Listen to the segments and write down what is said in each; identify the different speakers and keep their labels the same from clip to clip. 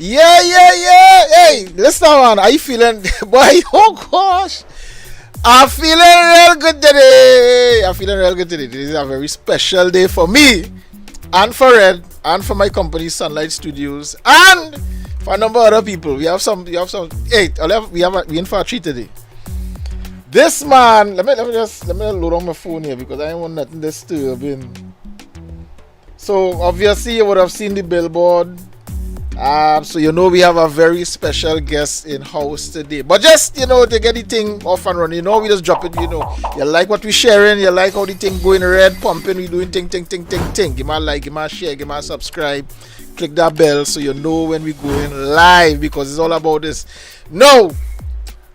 Speaker 1: Yeah. Hey, listen, man. Are you feeling, boy? Oh gosh, I'm feeling real good today. This is a very special day for me, and for Red, and for my company, Sunlight Studios, and for a number of other people. We have some. Hey, we in for a treat today. This man, let me load on my phone here because I don't want nothing disturbing. So obviously you would have seen the billboard. So we have a very special guest in house today. But just to get the thing off and running, we just drop it. You like what we sharing, you like how the thing going red, pumping, we doing ting. Give me a like, give me a share, give me a subscribe, click that bell so you know when we going live because it's all about this. No,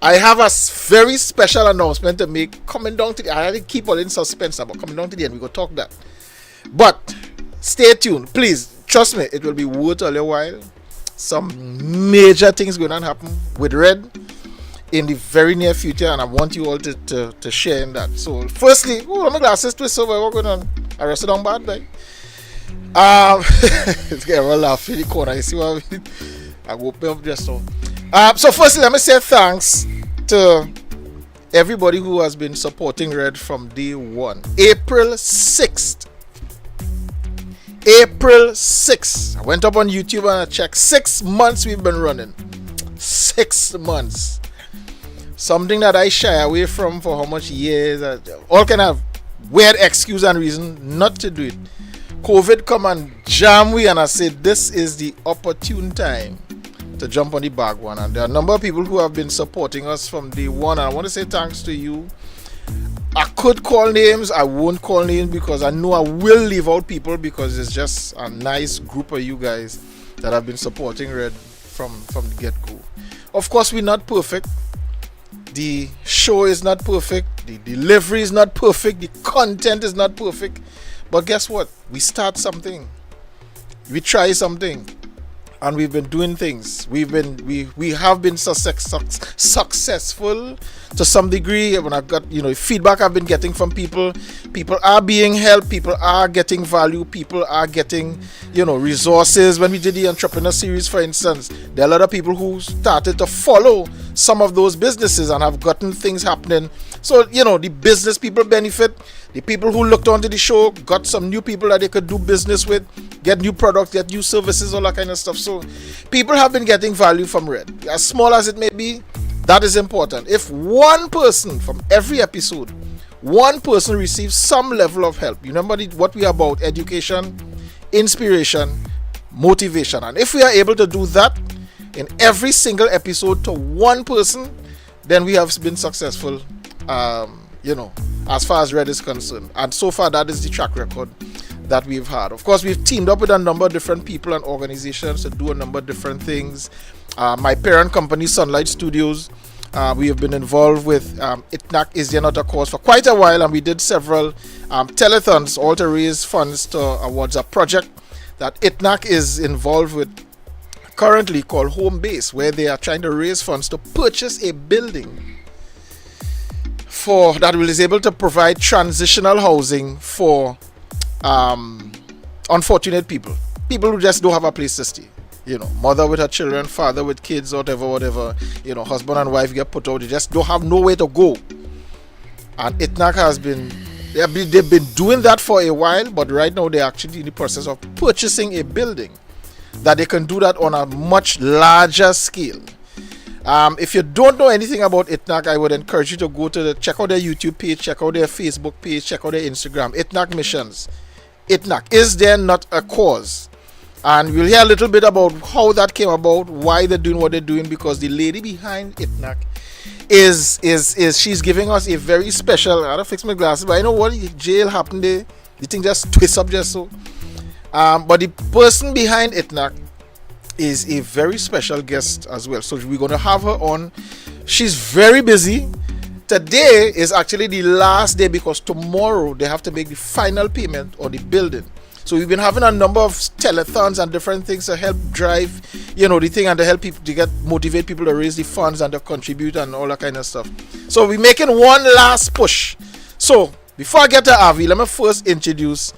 Speaker 1: I have a very special announcement to make coming down to the. I had to keep all in suspense about coming down to the end. We go talk that, but stay tuned, please. Trust me, it will be worth a little while. Some major things going to happen with Red in the very near future, and I want you all to share in that. So, firstly, my glasses twist over. What's going on? I rested on bad, right? It's getting a laugh in the corner. You see what I mean? I will open up just so. So, firstly, let me say thanks to everybody who has been supporting Red from day one. April 6th. I went up on YouTube and I checked. 6 months we've been running. 6 months. Something that I shy away from for how much years. All kind of weird excuse and reason not to do it. COVID come and jam we, and I said this is the opportune time to jump on the bag one. And there are a number of people who have been supporting us from day one. And I want to say thanks to you. I could call names, I won't call names because I know I will leave out people because it's just a nice group of you guys that have been supporting Red from the get-go. Of course, we're not perfect. The show is not perfect. The delivery is not perfect. The content is not perfect. But guess what? We start something. We try something. And we've been doing things. We have been successful to some degree. When I've got feedback I've been getting from people are being helped, people are getting value, people are getting resources. When we did the entrepreneur series, for instance, there are a lot of people who started to follow some of those businesses and have gotten things happening. So the business people benefit. The people who looked onto the show got some new people that they could do business with, get new products, get new services, all that kind of stuff. So people have been getting value from Red. As small as it may be, that is important. If one person from every episode, one person receives some level of help, remember what we are about: education, inspiration, motivation. And if we are able to do that in every single episode to one person, then we have been successful, as far as Red is concerned. And so far, that is the track record that we've had. Of course, we've teamed up with a number of different people and organizations to do a number of different things. My parent company, Sunlight Studios, we have been involved with ITNAC Is There Not a Cause for quite a while, and we did several telethons all to raise funds towards a project that ITNAC is involved with currently called Home Base, where they are trying to raise funds to purchase a building that is able to provide transitional housing for unfortunate people who just don't have a place to stay. Mother with her children, father with kids, whatever. Husband and wife get put out. They just don't have nowhere to go. And ITNAC they've been doing that for a while, but right now they're actually in the process of purchasing a building that they can do that on a much larger scale. If you don't know anything about ITNAC, I would encourage you to go check out their YouTube page, check out their Facebook page, check out their Instagram. ITNAC Missions. ITNAC, Is There Not a Cause? And we'll hear a little bit about how that came about, why they're doing what they're doing, because the lady behind ITNAC she's giving us a very special. I don't fix my glasses, but I know what jail happened there. The thing just twists up just so. But the person behind ITNAC is a very special guest as well. So we're going to have her on. She's very busy. Today is actually the last day because tomorrow they have to make the final payment on the building. So we've been having a number of telethons and different things to help drive, the thing, and to help people to motivate people to raise the funds and to contribute and all that kind of stuff. So we're making one last push. So before I get to Avi, let me first introduce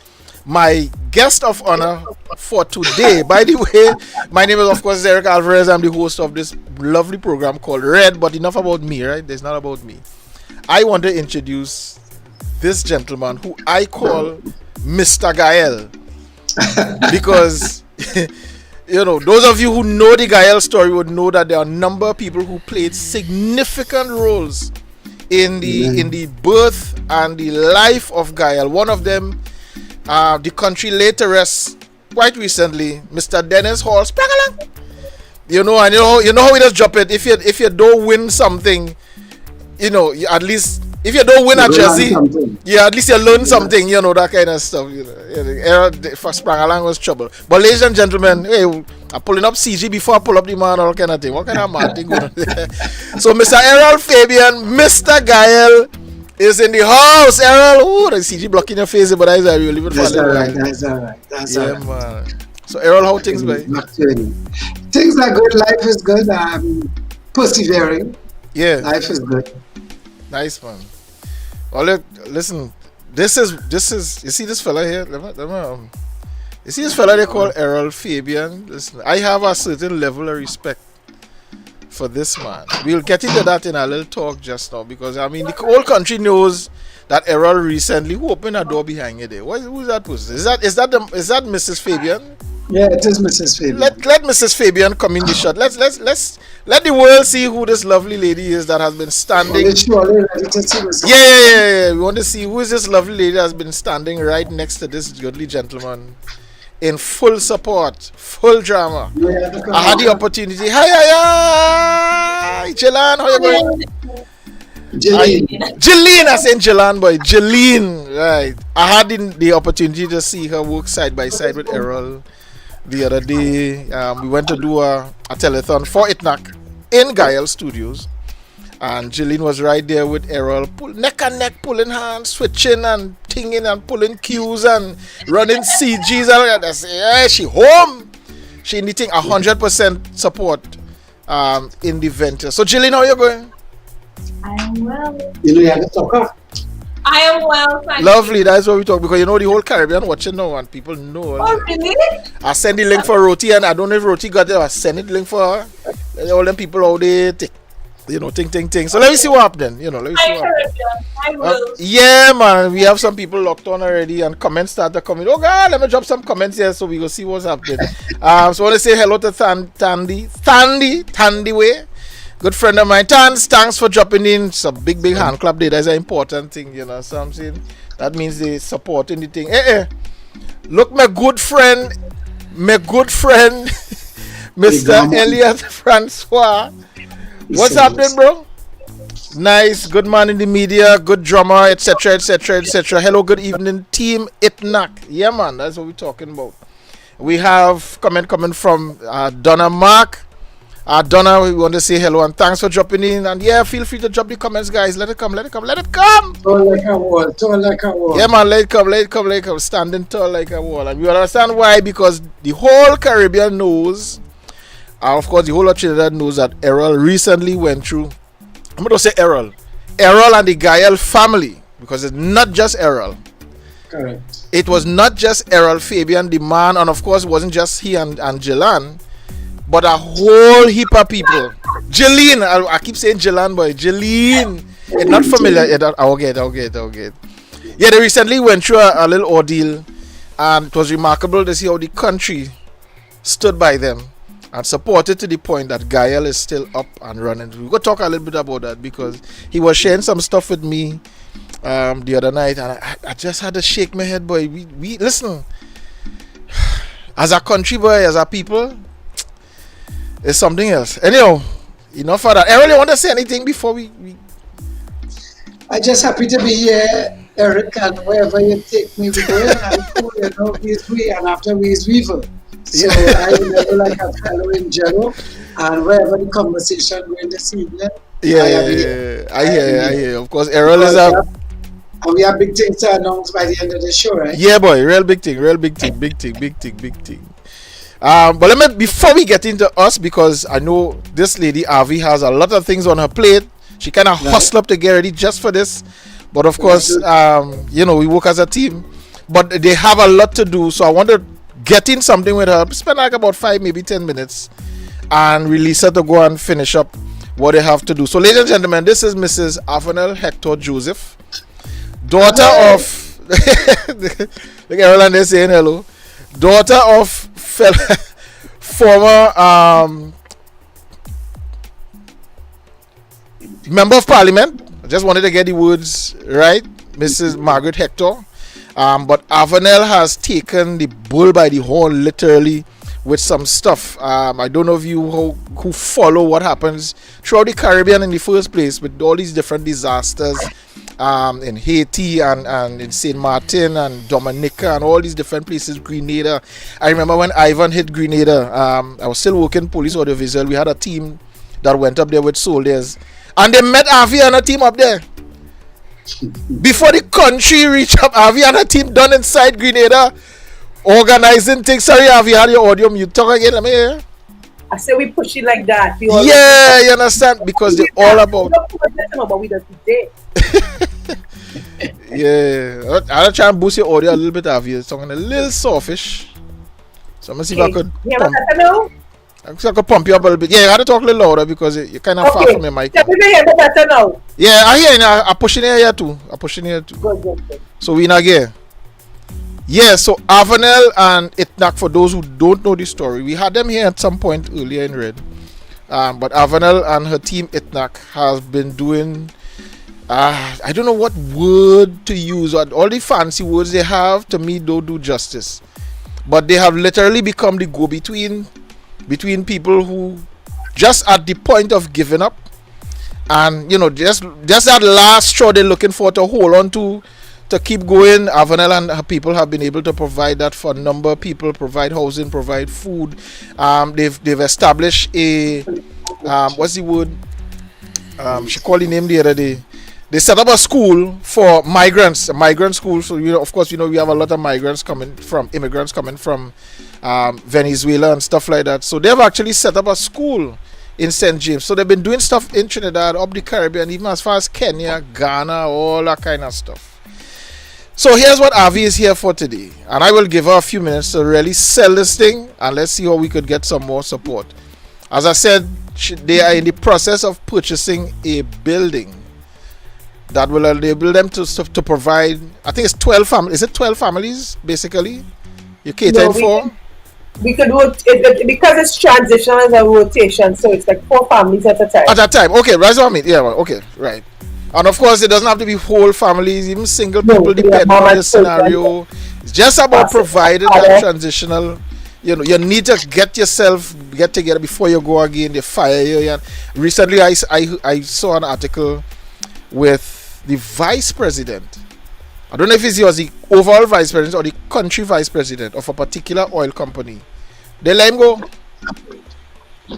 Speaker 1: my guest of honor for today. By the way, my name is of course Eric Alvarez. I'm the host of this lovely program called Red. But enough about me, right? There's not about me. I want to introduce this gentleman who I call Mr. Gayelle because those of you who know the Gayelle story would know that there are a number of people who played significant roles in the birth and the life of Gayelle. One of them, the country laid to rest quite recently, Mr. Dennis Hall. You know how we just drop it. If you don't win something, at least if you don't win a jersey, at least you learn something, that kind of stuff. Errol for sprang along was trouble. But ladies and gentlemen, hey, I'm pulling up CG before I pull up the man, all kind of thing. What kind of mad thing going on there? So Mr. Errol Fabien, Mr. Gayelle is in the house. Errol, the CG blocking your face, but that's really good.
Speaker 2: That's all right. That's all right.
Speaker 1: Man. So Errol, how things by?
Speaker 2: Things are good. Life is good. I'm persevering.
Speaker 1: Yeah.
Speaker 2: Life is good.
Speaker 1: Nice, man. Well, look, listen. This is. You see this fella here? You see this fella they call Errol Fabien? Listen, I have a certain level of respect for this man. We'll get into that in a little talk just now because the whole country knows that Errol recently who opened a door behind you there. Who's that person? Is that Mrs. Fabien?
Speaker 2: Yeah, it is Mrs. Fabian.
Speaker 1: Let Mrs. Fabian come in the shot. Let's let the world see who this lovely lady is that has been standing. Yeah. We want to see who is this lovely lady that has been standing right next to this goodly gentleman in full support, full drama.
Speaker 2: Yeah,
Speaker 1: I had the opportunity. Hi, Jelan, how you going? Jeline, I said Jelan, boy. Jeline, right. I had the opportunity to see her work side by side with Errol the other day. We went to do a telethon for ITNAC in Gayelle Studios. And Jeline was right there with Errol, neck and neck, pulling hands, switching and tinging and pulling cues and running CGs. And I say, yeah, she home. She needing 100% support in the venture. So Jeline, how are you going?
Speaker 3: I am well.
Speaker 2: You have to talk.
Speaker 3: I am well, thank
Speaker 1: Lovely, that's what we talk because the whole Caribbean watching now and people know.
Speaker 3: Oh, really?
Speaker 1: I send the link for Roti and I don't know if Roti got it. I send it the link for her. All them people out there, ting. So let me see what happens then. Let me see what happens.
Speaker 3: I will.
Speaker 1: Yeah, man, we have some people locked on already and comments started coming. Oh God, let me drop some comments here so we will see what's happening. So I want to say hello to Tandy Way. Good friend of mine. Thanks for dropping in. It's a big hand clap there. That's an important thing, So I'm saying that means they supporting the thing. Look, my good friend, Mr. Elliot Francois. What's happening, bro? Nice, good man in the media, good drummer, etc. Hello, good evening, team ITNAC. Yeah, man, that's what we're talking about. We have comment coming from Donna Mark. Donna, we want to say hello and thanks for dropping in. And yeah, feel free to drop the comments, guys. Let it come.
Speaker 2: Tall like a wall.
Speaker 1: Yeah, man, let it come. Standing tall like a wall. And we understand why, because the whole Caribbean knows, of course, the whole of Trinidad knows that Errol recently went through. I'm going to say Errol and the Gayelle family, because it's not just Errol.
Speaker 2: Correct.
Speaker 1: It was not just Errol Fabien, the man, and of course, it wasn't just he and Jelan. But a whole heap of people. Jeline, I keep saying Jelan, boy. Jeline. It's not familiar. I'll get. Yeah, they recently went through a little ordeal. And it was remarkable to see how the country stood by them and supported to the point that Gayelle is still up and running. We're going to talk a little bit about that because he was sharing some stuff with me the other night. And I just had to shake my head, boy. We listen. As a country, boy, as a people, it's something else. Anyhow, enough of that. Errol, you want to say anything before we...
Speaker 2: I'm just happy to be here, Eric, and wherever you take me, we're going. He's we, and after we is weaver. So I never like a fellow in general, and wherever the conversation going this evening.
Speaker 1: I hear. Of course, Errol is a...
Speaker 2: And we have big things to announce by the end of the show, right?
Speaker 1: Yeah, boy, real big thing. But before we get into us, because I know this lady Avi has a lot of things on her plate. She kind of hustle up to get ready just for this. But of course, we work as a team. but they have a lot to do. So I want to get in something with her, spend like about 5, maybe 10 minutes, and release her to go and finish up what they have to do. So, ladies and gentlemen, this is Mrs. Avenel Hector Joseph, daughter of look at everyone there saying hello, daughter of former member of parliament. I just wanted to get the words right, Mrs. Margaret Hector. But Avenel has taken the bull by the horn, literally, with some stuff. I don't know if you who follow what happens throughout the Caribbean in the first place, with all these different disasters in Haiti and in Saint Martin and Dominica and all these different places, Grenada. I remember when Ivan hit Grenada, I was still working police audiovisual. We had a team that went up there with soldiers, and they met Avi and a team up there. Before the country reached up, Avi and a team done inside Grenada, organizing things. Sorry, Avi, had your audio mute. Talk again, let me hear.
Speaker 4: I say we push it like that.
Speaker 1: Yeah, you understand? Because they're all about.
Speaker 4: But we don't today.
Speaker 1: Yeah, I'll try and boost your audio a little bit, Avi. It's talking a little softish. So I'm gonna see if I could. I could pump you up a little bit. Yeah, you had to talk a little louder because you're kind of far from your mic.
Speaker 4: Can we hear better now?
Speaker 1: Yeah, I hear you. I'm pushing here too. Good. So we not here. Yeah, so Avenel and Itnak, for those who don't know the story, we had them here at some point earlier in Red. But Avenel and her team Itnak have been doing, I don't know what word to use, or all the fancy words they have, to me don't do justice. But they have literally become the go-between between people who just at the point of giving up, and just that last straw they're looking for to hold on to keep going. Avenel and her people have been able to provide that for a number of people, provide housing, provide food. They've established a what's the word? She called the name the other day. They set up a school for migrants, a migrant school. So of course, we have a lot of immigrants coming from Venezuela and stuff like that. So they've actually set up a school in St. James. So they've been doing stuff in Trinidad, up the Caribbean, even as far as Kenya, Ghana, all that kind of stuff. So here's what Avi is here for today, and I will give her a few minutes to really sell this thing, and let's see how we could get some more support. As I said, they are in the process of purchasing a building that will enable them to provide, I think it's 12 families. Is it 12 families, basically, you're catering for?
Speaker 4: We could rotate because it's transitional as a rotation, so it's like 4 families at a time.
Speaker 1: At a time, okay, that's what I mean. Yeah, okay, right. And of course, it doesn't have to be whole families, even single people, depending on the scenario. It's just about providing that transitional. You need to get together before you go again. They fire you. Recently, I saw an article with the vice president. I don't know if he was the overall vice president or the country vice president of a particular oil company. They let him go.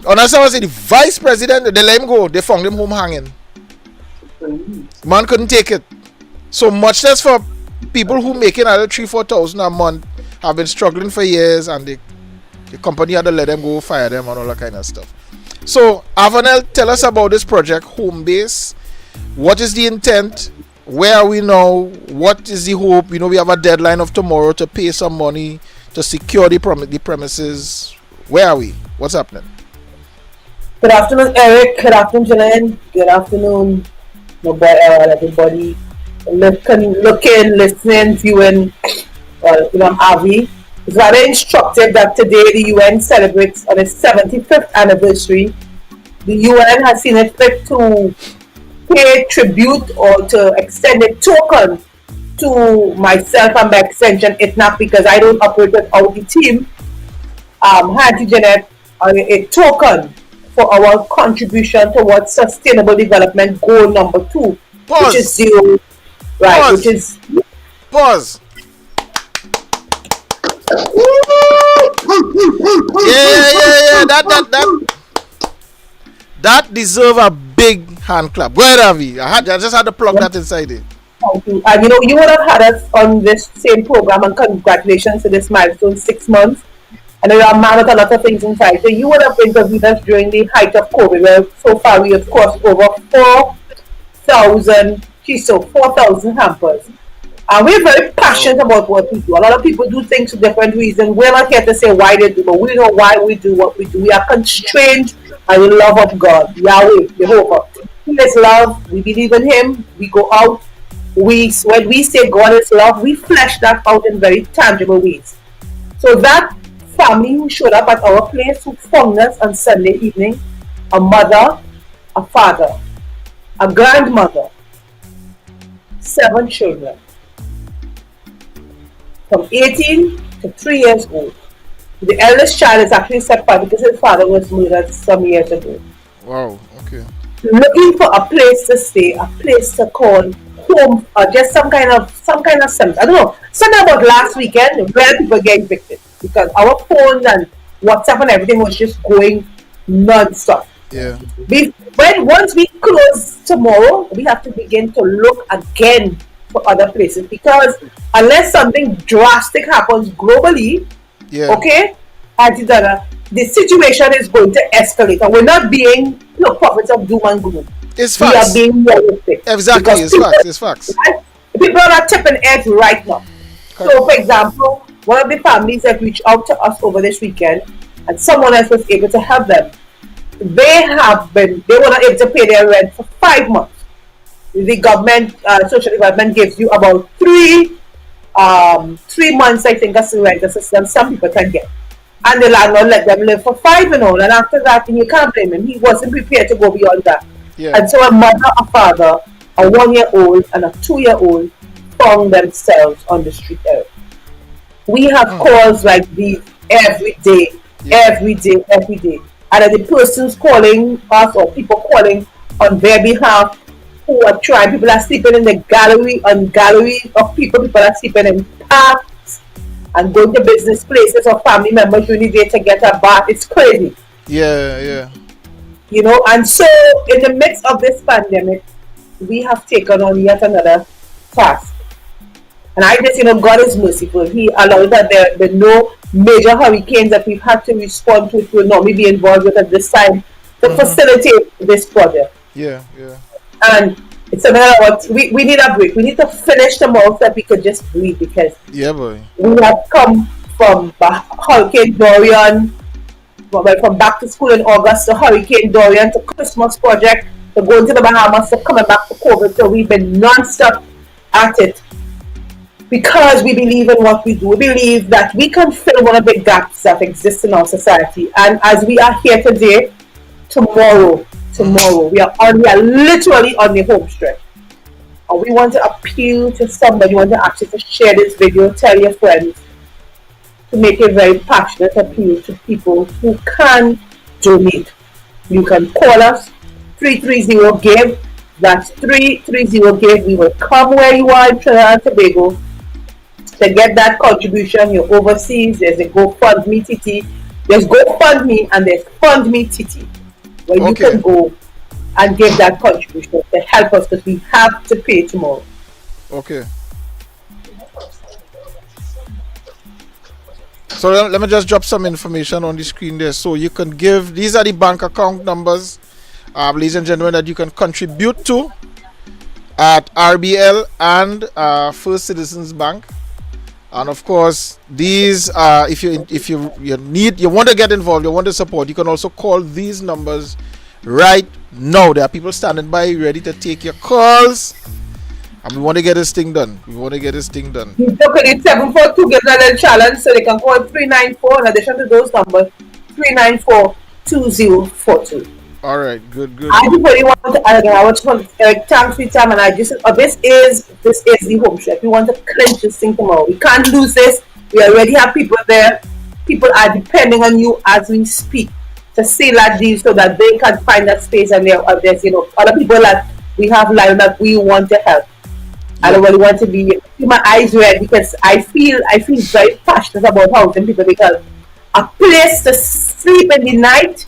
Speaker 1: Honestly, I was the vice president. They let him go. They found him home hanging. Man couldn't take it. So much less for people who making either 3,000-4,000 a month, have been struggling for years, and the company had to let them go, fire them, and all that kind of stuff. So Avenel, tell us about this project, Home Base. What is the intent? Where are we now? What is the hope? We have a deadline of tomorrow to pay some money to secure the premises. Where are we? What's happening?
Speaker 4: Good afternoon, Eric. Good afternoon, Jillian. Good afternoon, everybody looking, listening, viewing. I'm Avi. It's rather instructive that today the UN celebrates on its 75th anniversary. The UN has seen it fit to pay tribute or to extend a token to myself and by extension Itnak, because I don't operate without the team. Auntie Jeanette, a token for our contribution towards sustainable development goal number 2, which is zero. Right,
Speaker 1: Pause.
Speaker 4: which is
Speaker 1: Pause. Yeah. That deserve a big hand clap. Go ahead, Avi. I just had to plug that inside it.
Speaker 4: Thank you. And you would have had us on this same program, and congratulations to this milestone, 6 months. And there are a lot of things inside. So you would have interviewed us during the height of COVID, where so far we have crossed over 4,000 hampers. And we're very passionate about what we do. A lot of people do things for different reasons. We're not here to say why they do, but we know why we do what we do. We are constrained by the love of God, Yahweh, Jehovah. He is love. We believe in Him. We go out. When we say God is love, we flesh that out in very tangible ways. So that family who showed up at our place who found us on Sunday evening, a mother, a father, a grandmother, 7 children, from 18 to 3 years old. The eldest child is actually separated because his father was murdered some years ago.
Speaker 1: Wow. Okay.
Speaker 4: Looking for a place to stay, a place to call home, or just some kind of sense. I don't know. Something about last weekend where people get evicted because our phones and WhatsApp and everything was just going non-stop.
Speaker 1: Yeah.
Speaker 4: Once we close tomorrow, we have to begin to look again for other places because unless something drastic happens globally, okay, the situation is going to escalate, and we're not being prophets of doom and gloom.
Speaker 1: It's facts.
Speaker 4: We are being realistic.
Speaker 1: Exactly, it's facts.
Speaker 4: Right? People are tipping eggs right now. Okay. So, for example, one of the families that reached out to us over this weekend, and someone else was able to help them. They were not able to pay their rent for 5 months. The government, social development gives you about 3 months, I think, as a rent assistance some people can get. And the landlord let them live for 5 and all. And after that, you can't blame him. He wasn't prepared to go beyond that. Yeah. And so a mother, a father, a 1-year-old, and a 2-year-old found themselves on the street area. We have calls like these every day. And the persons calling us or people calling on their behalf who are trying, people are sleeping in the gallery of people are sleeping in parks and going to business places or family members who need to get a bath. It's crazy.
Speaker 1: Yeah.
Speaker 4: And so in the midst of this pandemic, we have taken on yet another task. And I just, God is merciful. He allowed that there were no major hurricanes that we've had to respond to, which will normally be involved with at this time to facilitate this project.
Speaker 1: Yeah.
Speaker 4: And it's another what we need a break. We need to finish tomorrow so that we could just breathe because we have come from Hurricane Dorian, from back to school in August to Hurricane Dorian to Christmas project to going to the Bahamas to coming back to COVID. So we've been non-stop at it. Because we believe in what we do, we believe that we can fill one of the gaps that exist in our society. And as we are here today, tomorrow, we are literally on the home stretch. And we want to appeal to somebody, we want to ask you to share this video, tell your friends, to make a very passionate appeal to people who can donate. You can call us, 330-GIVE, that's 330-GIVE. We will come where you are in Trinidad and Tobago. To get that contribution, you're overseas, there's a GoFundMe TT. There's GoFundMe and there's FundMe TT, where you can go and give that contribution to help us because we have to pay tomorrow.
Speaker 1: Okay. So let me just drop some information on the screen there. So you can give, these are the bank account numbers, ladies and gentlemen, that you can contribute to at RBL and First Citizens Bank. And of course, these if you want to get involved, you want to support, you can also call these numbers right now. There are people standing by ready to take your calls, and we want to get this thing done.
Speaker 4: He's looking at 742 gives a little challenge, so they can call 394 in addition to those numbers, 394-2042.
Speaker 1: All right, good.
Speaker 4: I just really want to add again. I want to thanks for time, and I just this is the home stretch. We want to clinch this thing tomorrow. We can't lose this. We already have people there. People are depending on you as we speak to seal that deal so that they can find that space, and there's other people that we have lined up. We want to help. I don't really want to be my eyes red because I feel very passionate about housing people because a place to sleep in the night.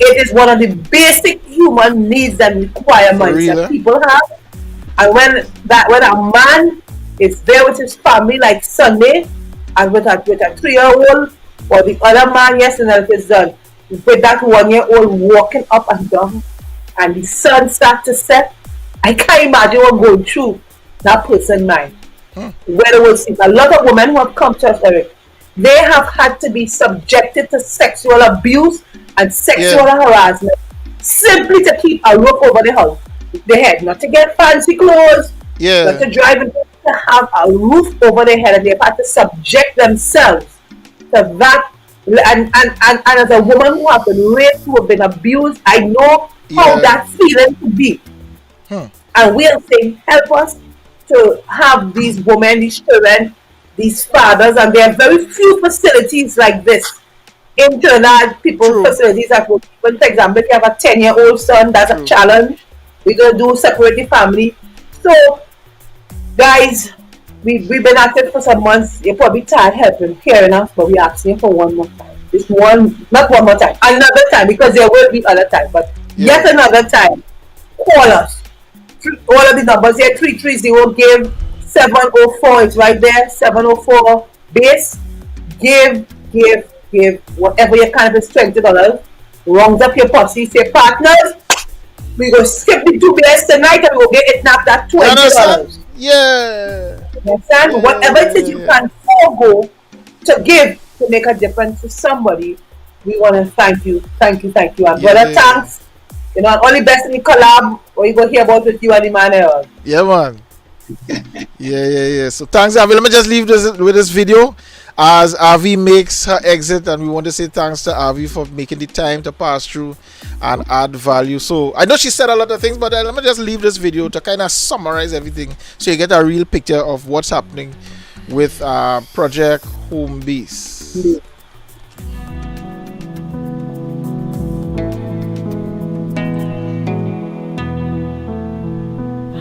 Speaker 4: It is one of the basic human needs and requirements that people have. And when a man is there with his family like Sunday and with a 3-year-old or the other man yesterday is done, with that 1-year-old walking up and down and the sun starts to set, I can't imagine what going through that person's mind. where they will see a lot of women who have come to us, Eric. They have had to be subjected to sexual abuse and sexual harassment simply to keep a roof over their house, their head, not to get fancy clothes, not to drive, to have a roof over their head, and they've had to subject themselves to that. And as a woman who has been raped, who have been abused, I know how that feeling could be. And we are saying, help us to have these women, these children, these fathers, and there are very few facilities like this in Trinidad. Facilities that will, for example, if you have a 10-year-old son, that's a challenge. We're going to do separate the family. So, guys, we've been at it for some months. You're probably tired helping, hearing us, but we're asking for one more time. Not one more time, another time, because there will be other time, but yet another time. Call us. All of the numbers here, 330 give 704, it's right there, 704 base. Give, whatever you can, if it's $20. Rounds up your posse, say, partners, we go skip the 2 beers tonight and we'll get it napped at $20.
Speaker 1: Yeah.
Speaker 4: You understand? Whatever it is you can forego to give to make a difference to somebody, we want to thank you. And brother, thanks. You know, only best in the collab, or you go hear about with you and the man Errol.
Speaker 1: Yeah, man. Yeah. So thanks, Avi. Let me just leave this with this video as Avi makes her exit, and we want to say thanks to Avi for making the time to pass through and add value. So I know she said a lot of things, but let me just leave this video to kind of summarize everything so you get a real picture of what's happening with Project Home Base.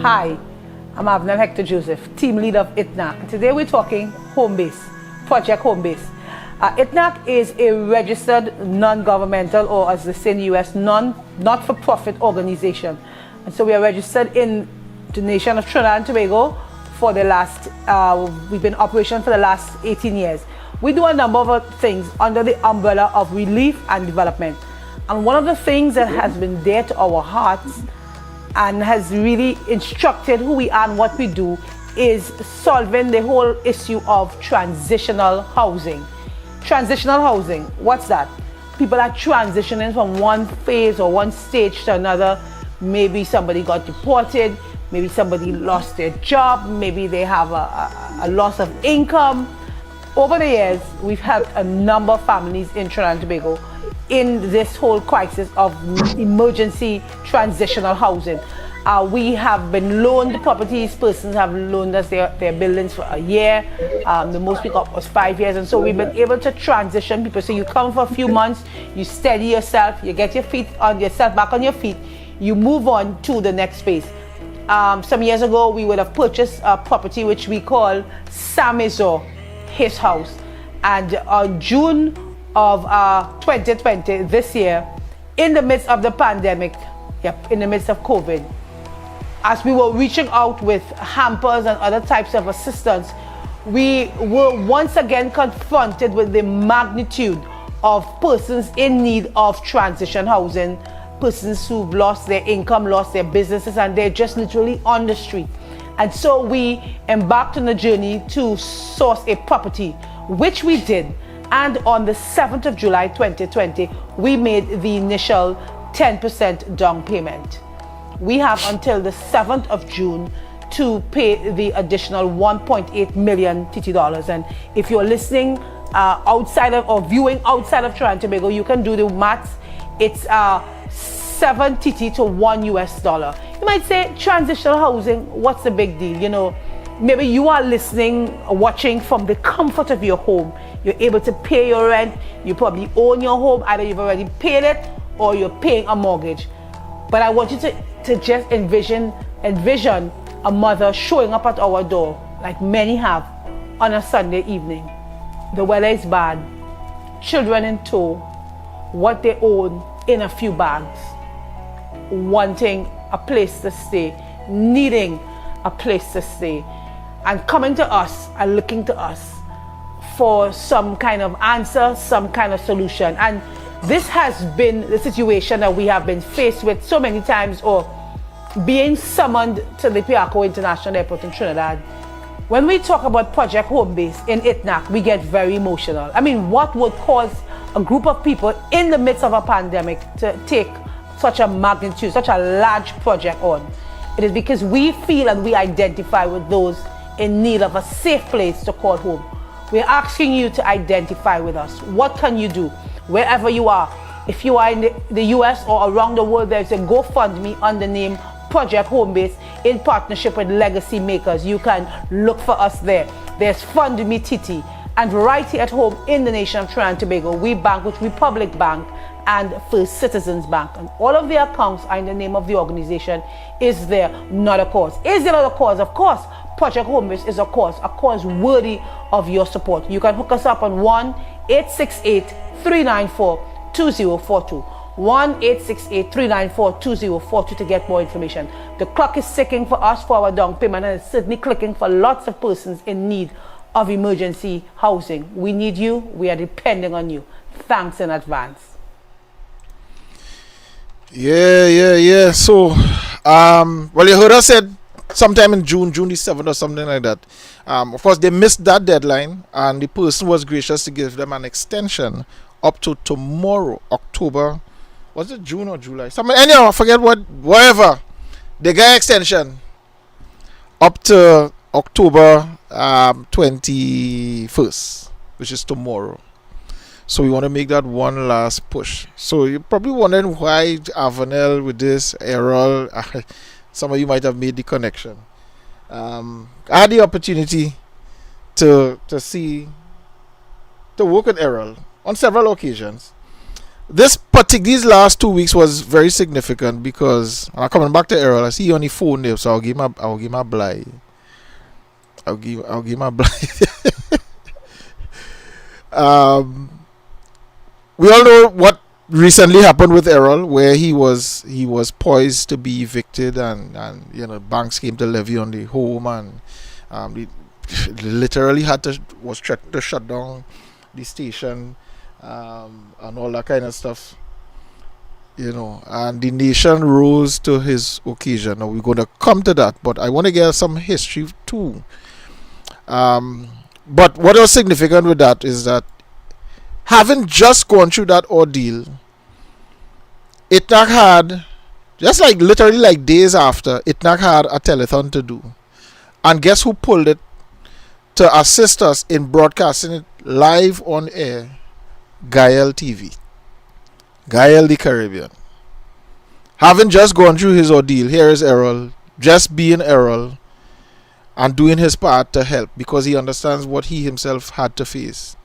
Speaker 5: Hi, I'm Avner Hector Joseph, team leader of ITNAC. Today we're talking Home Base, Project Home Base. ITNAC is a registered non-governmental, or as they say in the US, not-for-profit organization. And so we are registered in the nation of Trinidad and Tobago for the last, we've been in operation for the last 18 years. We do a number of things under the umbrella of relief and development. And one of the things that has been dear to our hearts and has really instructed who we are and what we do is solving the whole issue of transitional housing. Transitional housing, what's that? People are transitioning from one phase or one stage to another. Maybe somebody got deported, maybe somebody lost their job, maybe they have a loss of income. Over the years, we've helped a number of families in Trinidad and Tobago in this whole crisis of emergency transitional housing. We have been loaned properties. Persons have loaned us their buildings for a year. The most we got was 5 years. And so we've been able to transition people. So you come for a few months, you steady yourself, you get yourself back on your feet, you move on to the next phase. Some years ago, we would have purchased a property which we call Samizor, his house. And on June of 2020, this year, in the midst of the pandemic, in the midst of COVID, as we were reaching out with hampers and other types of assistance, we were once again confronted with the magnitude of persons in need of transition housing, persons who've lost their income, lost their businesses, and they're just literally on the street. And so we embarked on a journey to source a property, which we did. And on the 7th of July 2020, we made the initial 10% down payment. We have until the 7th of June to pay the additional 1.8 million TT dollars. And if you're listening outside of or viewing outside of Trinidad and Tobago, you can do the maths. It's 7 TT to $1 US. You might say, transitional housing, what's the big deal? You know, maybe you are listening, watching from the comfort of your home. You're able to pay your rent. You probably own your home. Either you've already paid it or you're paying a mortgage. But I want you to just envision a mother showing up at our door, like many have, on a Sunday evening. The weather is bad, children in tow, what they own in a few bags, wanting a place to stay, needing a place to stay, and coming to us and looking to us for some kind of answer, some kind of solution. And this has been the situation that we have been faced with so many times, or being summoned to the Piarco International Airport in Trinidad When we talk about Project Home Base in ITNAC, we get very emotional. I mean, what would cause a group of people in the midst of a pandemic to take such a magnitude, such a large project on? It is because we feel and we identify with those in need of a safe place to call home. We're asking you to identify with us. What can you do wherever you are? If you are in the US or around the world, there's a GoFundMe under the name Project Home Base in partnership with Legacy Makers. You can look for us there. There's Fund Me Titi. And right here at home in the nation of Trinidad and Tobago, we bank with Republic Bank and First Citizens Bank. And all of the accounts are in the name of the organization. Is there not a cause? Is there not a cause? Of course, Project Home Base is a cause worthy of your support. You can hook us up on 1-868-394-2042. 1-868-394-2042 to get more information. The clock is ticking for us for our down payment, and it's certainly clicking for lots of persons in need of emergency housing. We need you. We are depending on you. Thanks in advance.
Speaker 1: Yeah. So, well, you heard us said sometime in June the 7th or something like that. Of course, they missed that deadline, and the person was gracious to give them an extension up to tomorrow, October. Was it June or July? Anyhow, I forget whatever. They got extension up to October 21st, which is tomorrow. So we want to make that one last push. So you're probably wondering why Avanel with this, Errol. Some of you might have made the connection. I had the opportunity to work with Errol on several occasions. These last 2 weeks was very significant because I'm coming back to Errol. I see you on the phone there, so I'll give my blind. I'll give my blind. We all know what recently happened with Errol, where he was poised to be evicted, and banks came to levy on the home, and they literally was threatened to shut down the station, and all that kind of stuff, and the nation rose to his occasion. Now we're going to come to that, but I want to get some history too. But what was significant with that is that having just gone through that ordeal, ITNAC had, just like literally like days after, ITNAC had a telethon to do. And guess who pulled it to assist us in broadcasting it live on air? Gayelle TV. Gayelle the Caribbean. Having just gone through his ordeal, here is Errol, just being Errol and doing his part to help, because he understands what he himself had to face.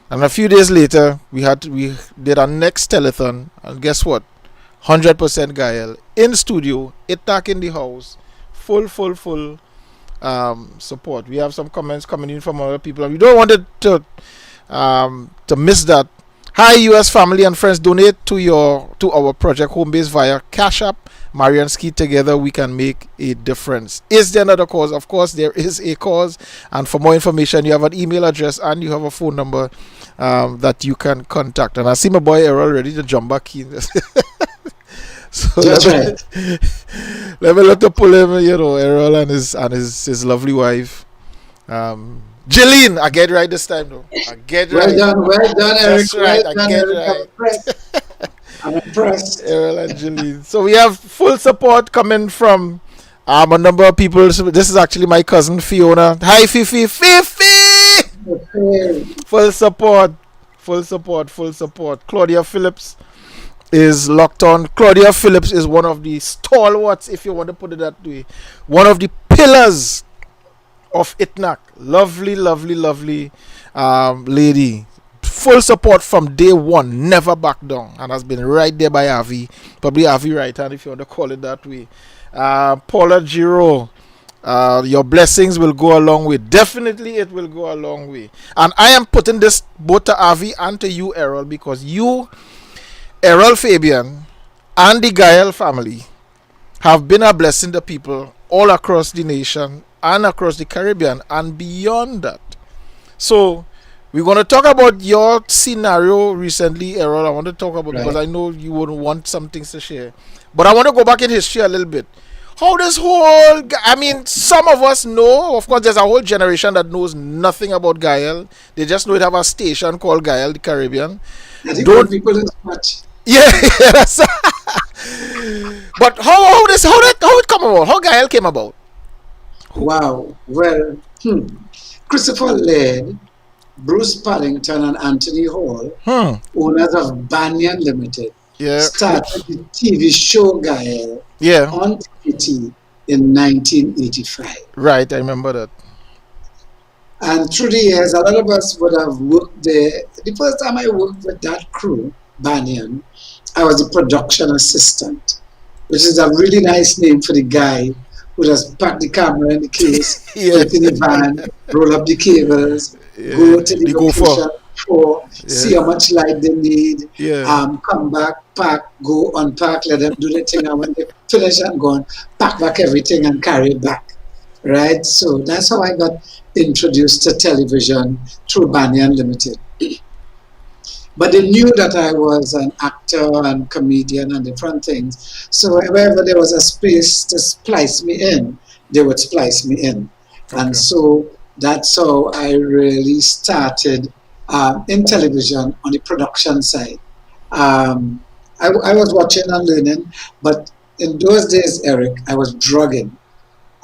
Speaker 1: And a few days later, we did our next telethon, and guess what? 100% Gayelle in studio, ITNAC in the house, full support. We have some comments coming in from other people, and we don't want it to miss that. Hi, US family and friends, donate to our Project Home Base via Cash App, Marian Ski. Together we can make a difference. Is there another cause? Of course there is a cause, and for more information you have an email address and you have a phone number that you can contact. And I see my boy Errol ready to jump back in. So
Speaker 2: that's right.
Speaker 1: Let me pull him, Errol and his lovely wife. Jillian, I get right this time though. I get right.
Speaker 2: Well done, Eric.
Speaker 1: That's right.
Speaker 2: Well
Speaker 1: I
Speaker 2: done,
Speaker 1: get
Speaker 2: Eric.
Speaker 1: right.
Speaker 2: I'm impressed.
Speaker 1: Errol and Jillian. So we have full support coming from a number of people. So this is actually my cousin Fiona. Hi, Fifi. Full support. Claudia Phillips is locked on. Claudia Phillips is one of the stalwarts, if you want to put it that way. One of the pillars of ITNAC. Lovely lady. Full support from day one, never back down, and has been right there by Avi, probably Avi right hand if you want to call it that way. Paula Giro, your blessings will go a long way. Definitely it will go a long way. And I am putting this both to Avi and to you, Errol, because you, Errol Fabien, and the Gayelle family have been a blessing to people all across the nation and across the Caribbean and beyond that. So we're going to talk about your scenario recently, Errol. I want to talk about, because I know you would want some things to share. But I want to go back in history a little bit. how this whole, I mean, some of us know, of course, there's a whole generation that knows nothing about Gayelle. They just know it have a station called Gayelle, the Caribbean.
Speaker 2: I think
Speaker 1: Don't,
Speaker 2: what people is much.
Speaker 1: yeah, yeah, that's, but how it come about? How Gayelle came about?
Speaker 2: Wow. Well, Christopher Laird, Bruce Paddington, and Anthony Hall,
Speaker 1: Hmm.
Speaker 2: owners of Banyan Limited,
Speaker 1: Yeah.
Speaker 2: started the TV show Gayelle
Speaker 1: Yeah.
Speaker 2: on TVT in 1985.
Speaker 1: Right. I remember that.
Speaker 2: And through the years, a lot of us would have worked there. The first time I worked with that crew, Banyan, I was the production assistant, which is a really nice name for the guy who just pack the camera in the case,
Speaker 1: Yeah.
Speaker 2: put it in the van, roll up the cables,
Speaker 1: Yeah.
Speaker 2: go to the
Speaker 1: They go for.
Speaker 2: location for, see
Speaker 1: Yeah.
Speaker 2: how much light they need,
Speaker 1: Yeah.
Speaker 2: come back, pack, go unpack, let them do the thing, and when they finish and gone, pack back everything and carry it back. Right? So that's how I got introduced to television through Banyan Limited. But they knew that I was an actor and comedian and different things. So wherever there was a space to splice me in, they would splice me in.
Speaker 1: Okay.
Speaker 2: And so that's how I really started in television on the production side. I was watching and learning, but in those days, Eric, I was drugging.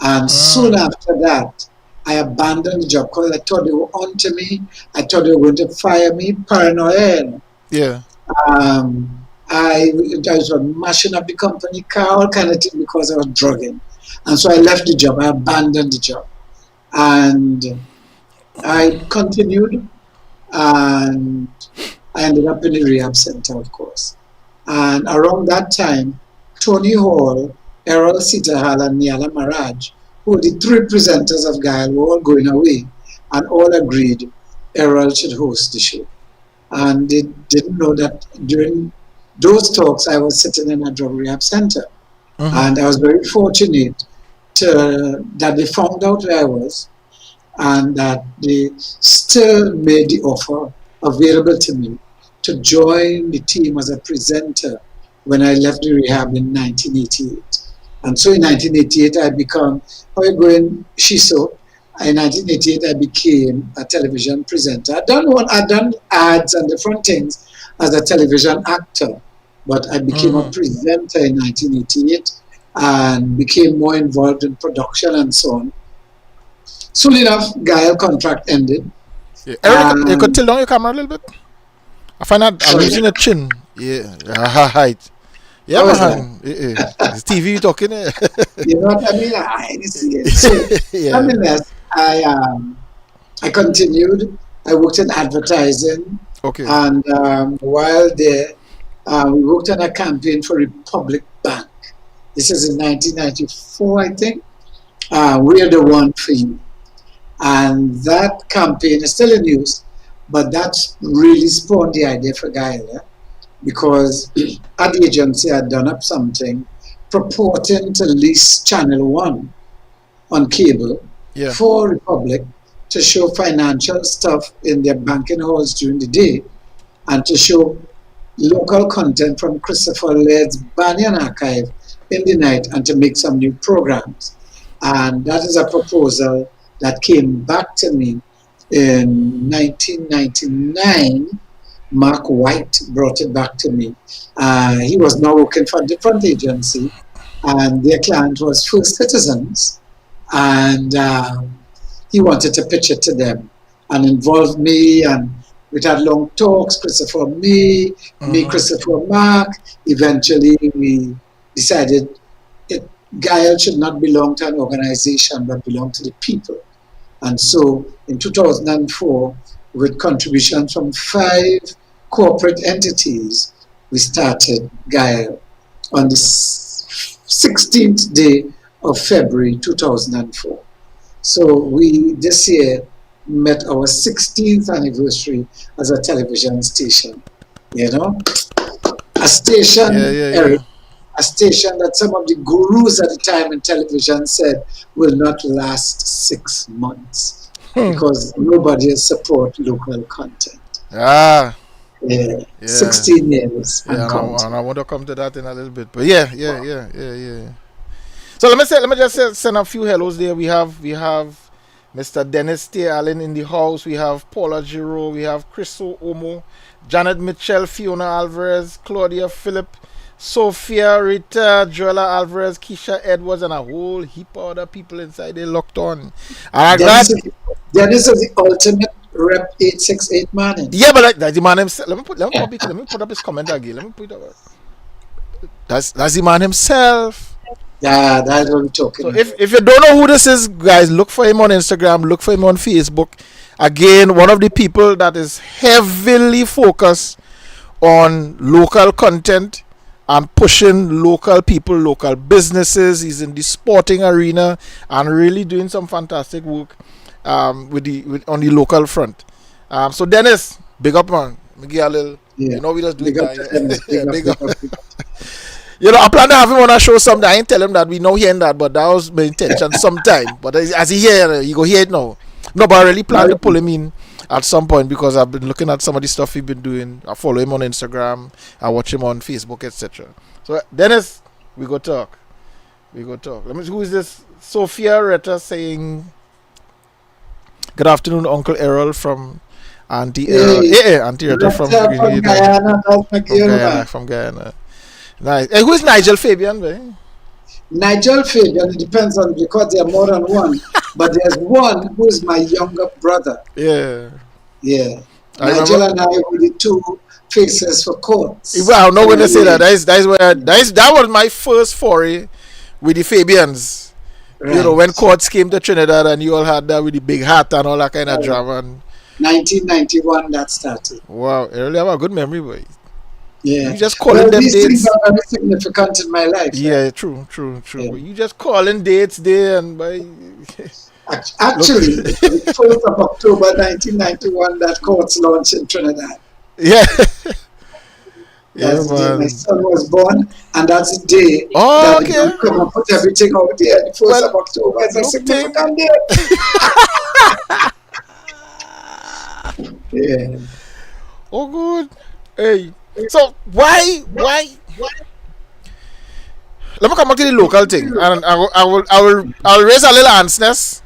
Speaker 2: And soon after that, I abandoned the job because I thought they were on to me. I thought they were going to fire me, paranoid.
Speaker 1: Yeah.
Speaker 2: I was mashing up the company car, all kind of thing because I was drugging. And so I left the job, I abandoned the job. And I continued, and I ended up in the rehab center, of course. And around that time, Tony Hall, Errol Fabien, and Niala Maraj, who were the three presenters of Gayelle, were all going away, and all agreed Errol should host the show. And they didn't know that during those talks, I was sitting in a drug rehab center. And I was very fortunate that they found out where I was, and that they still made the offer available to me to join the team as a presenter when I left the rehab in 1988. And so in 1988, I became, how are you going, Shiso? In 1988, I became a television presenter. I'd done ads and different things as a television actor, but I became a presenter in 1988 and became more involved in production and so on. Soon enough, Gayelle contract ended.
Speaker 1: Yeah. Eric, you could tilt down your camera a little bit. I find that I'm losing a chin. Yeah. Right. Yeah, man. It's TV talking.
Speaker 2: You know what I mean? I see it. So,
Speaker 1: Yeah.
Speaker 2: nonetheless, I continued. I worked in advertising,
Speaker 1: Okay.
Speaker 2: and while there, we worked on a campaign for Republic Bank. This is in 1994, I think. We're the one for you, and that campaign is still in use, but that's really spawned the idea for Gayelle, because ad agency had done up something purporting to lease Channel 1 on cable
Speaker 1: Yeah.
Speaker 2: for Republic to show financial stuff in their banking halls during the day, and to show local content from Christopher Laird's Banyan archive in the night, and to make some new programs. And that is a proposal that came back to me in 1999. Mark White brought it back to me. He was now working for a different agency, and their client was First Citizens, and he wanted to pitch it to them and involve me, and we had long talks, Christopher, me, Christopher, Mark. Eventually, we decided Gayelle should not belong to an organization, but belong to the people. And so in 2004, with contributions from 5 corporate entities, we started Gayelle on the 16th day of February 2004. So we this year met our 16th anniversary as a television station. You know, a station, Eric, a station that some of the gurus at the time in television said will not last 6 months because nobody will support local content. Yeah, 16 years.
Speaker 1: Yeah, and I want to come to that in a little bit. But yeah. So let me just send a few hellos there. We have Mr. Dennis T. Allen in the house. We have Paula Giro. We have Chriso Omo, Janet Mitchell, Fiona Alvarez, Claudia Phillip, Sophia Rita, Joella Alvarez, Keisha Edwards, and a whole heap of other people inside. They locked on. And I'm glad.
Speaker 2: Dennis is the ultimate Rep 868 man.
Speaker 1: Yeah, but that's the man himself. Let me put up his comment again. Let me put it up. That's the man himself.
Speaker 2: Yeah, that's what we're talking
Speaker 1: So
Speaker 2: about.
Speaker 1: if you don't know who this is, guys, look for him on Instagram, look for him on Facebook. Again, one of the people that is heavily focused on local content and pushing local people, local businesses. He's in the sporting arena and really doing some fantastic work on the local front. So Dennis, big up, man. We give a little,
Speaker 2: Yeah.
Speaker 1: you know, we just do
Speaker 2: Big
Speaker 1: it.
Speaker 2: up to Dennis.
Speaker 1: Big up. You know, I plan to have him on a show someday. I ain't tell him that we know hearing that, but that was my intention sometime. But as he hear, you go hear it now. No, but I really plan to pull him in at some point because I've been looking at some of the stuff he's been doing. I follow him on Instagram. I watch him on Facebook, etc. So Dennis, we go talk. Let me. Who is this? Sophia Retta saying, "Good afternoon, Uncle Errol from Auntie Errol.
Speaker 2: Hey,
Speaker 1: Auntie Retta from
Speaker 2: Guyana. That's my girl, man.
Speaker 1: From Guyana. Nice. Hey, who is Nigel Fabian, right?
Speaker 2: Nigel Fabian, it depends on because there are more than one. But there's one who is my younger brother.
Speaker 1: Yeah.
Speaker 2: Yeah.
Speaker 1: I
Speaker 2: Nigel
Speaker 1: remember.
Speaker 2: and I were the two faces for courts.
Speaker 1: Well, I'm not going to say that. That was my first foray with the Fabians.
Speaker 2: Right.
Speaker 1: You know, when courts came to Trinidad and you all had that with the big hat and all that kind of drama. And,
Speaker 2: 1991 that started.
Speaker 1: wow, I really have a good memory, boy.
Speaker 2: Yeah.
Speaker 1: You just calling them
Speaker 2: these things
Speaker 1: dates.
Speaker 2: are very significant in my life.
Speaker 1: Yeah, true.
Speaker 2: Yeah.
Speaker 1: You just calling dates there and by.
Speaker 2: Actually, the 1st of October 1991 that courts launched in Trinidad.
Speaker 1: Yeah.
Speaker 2: That's the day
Speaker 1: man.
Speaker 2: my son was born, and that's the day
Speaker 1: Oh,
Speaker 2: that we
Speaker 1: okay.
Speaker 2: come and put everything out there. The 1st of October is a
Speaker 1: look
Speaker 2: significant day. Yeah.
Speaker 1: Oh, good. Hey. So why? Let me come back to the local thing, and I'll raise a little answers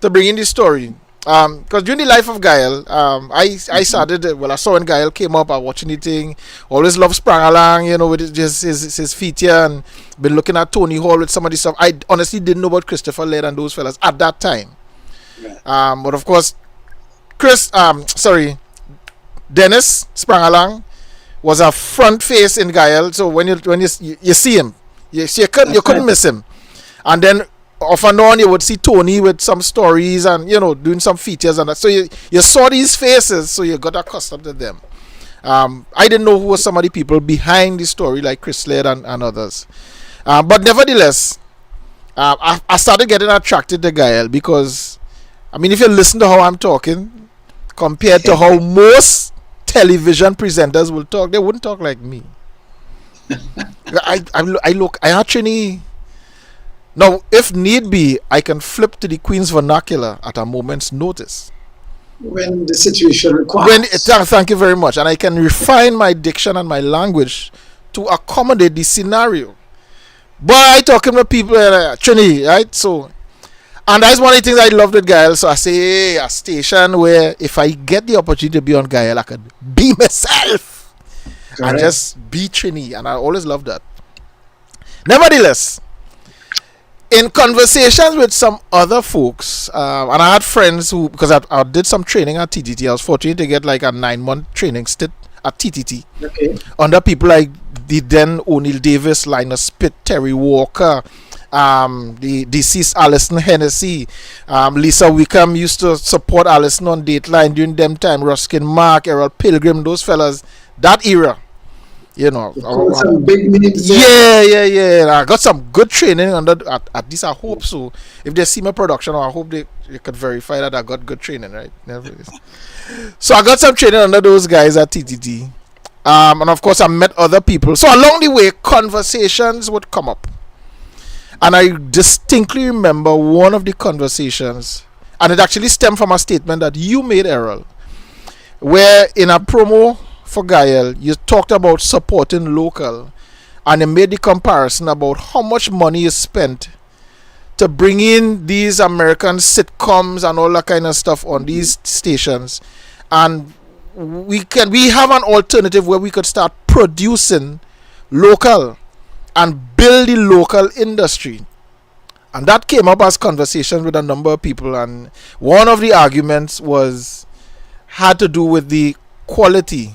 Speaker 1: to bring in this story. Because during the life of Gayelle, I started. I saw when Gayelle came up, I watching the thing. Always loved sprang along, you know, with his feet here, and been looking at Tony Hall with some of the stuff. I honestly didn't know about Christopher Laird and those fellas at that time. But of course, Dennis sprang along was a front face in Gayelle. So when you see him, you couldn't miss him. And then off and on you would see Tony with some stories and doing some features and that. So you saw these faces, so you got accustomed to them. I didn't know who were some of the people behind the story like Chris Laird and others. But nevertheless, I started getting attracted to Gayelle because, I mean, if you listen to how I'm talking compared to how most television presenters will talk, they wouldn't talk like me. I actually now, if need be, I can flip to the Queen's vernacular at a moment's notice
Speaker 2: when the situation requires.
Speaker 1: Thank you very much, and I can refine my diction and my language to accommodate the scenario. But I talking to people Trini, right? So, and that's one of the things I love with Gayelle. So I say a station where if I get the opportunity to be on Gayelle, I can be myself.
Speaker 2: Correct.
Speaker 1: And just be Trini, and I always love that. Nevertheless, in conversations with some other folks, and I had friends who, because I did some training at TTT, I was fortunate to get like a 9-month training stint at TTT under people like the then O'Neill Davis, Linus Spitt, Terry Walker, the deceased Alison Hennessy, Lisa Wickham used to support Alison on Dateline during them time, Ruskin Mark, Errol Pilgrim, those fellas, that era.
Speaker 2: Some big names.
Speaker 1: Yeah. I got some good training at this. I hope so. If they see my production, I hope they could verify that I got good training, right? So I got some training under those guys at TTT, and of course I met other people. So along the way, conversations would come up, and I distinctly remember one of the conversations, and it actually stemmed from a statement that you made, Errol, where in a promo for Gayelle, you talked about supporting local, and you made the comparison about how much money is spent to bring in these American sitcoms and all that kind of stuff on these stations, and we have an alternative where we could start producing local and build the local industry. And that came up as conversations with a number of people, and one of the arguments had to do with the quality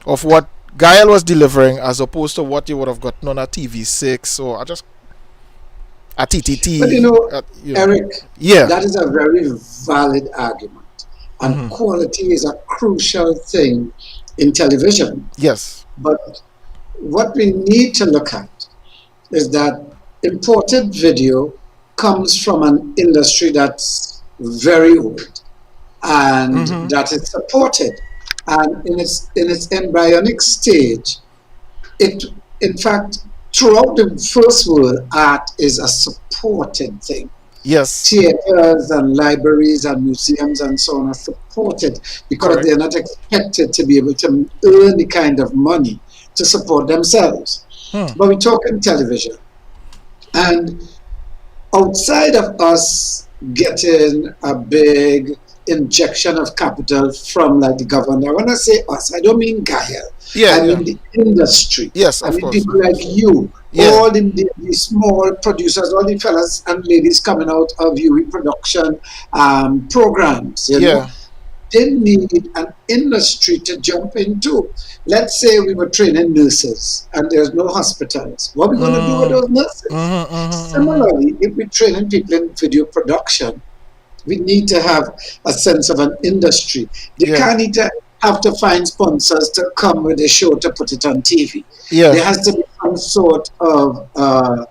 Speaker 1: of what Gayelle was delivering as opposed to what you would have gotten on a TV6 or just a TTT.
Speaker 2: But Eric, that is a very valid argument. And quality is a crucial thing in television.
Speaker 1: Yes.
Speaker 2: But what we need to look at is that imported video comes from an industry that's very old and that is supported. And in its embryonic stage, in fact, throughout the first world, art is a supported thing.
Speaker 1: Yes.
Speaker 2: Theaters and libraries and museums and so on are supported because they're not expected to be able to earn the kind of money to support themselves. But we talk in television. And outside of us getting a big injection of capital from like the government, when I say us, I don't mean Gayelle. I mean the industry.
Speaker 1: Yes,
Speaker 2: I mean people like you, all the small producers, all the fellas and ladies coming out of UE production programs. You know, they need an industry to jump into. Let's say we were training nurses and there's no hospitals. What are we going to do with those nurses? Similarly, if we're training people in video production, we need to have a sense of an industry. They can't need to have to find sponsors to come with a show to put it on TV. There has to be some sort of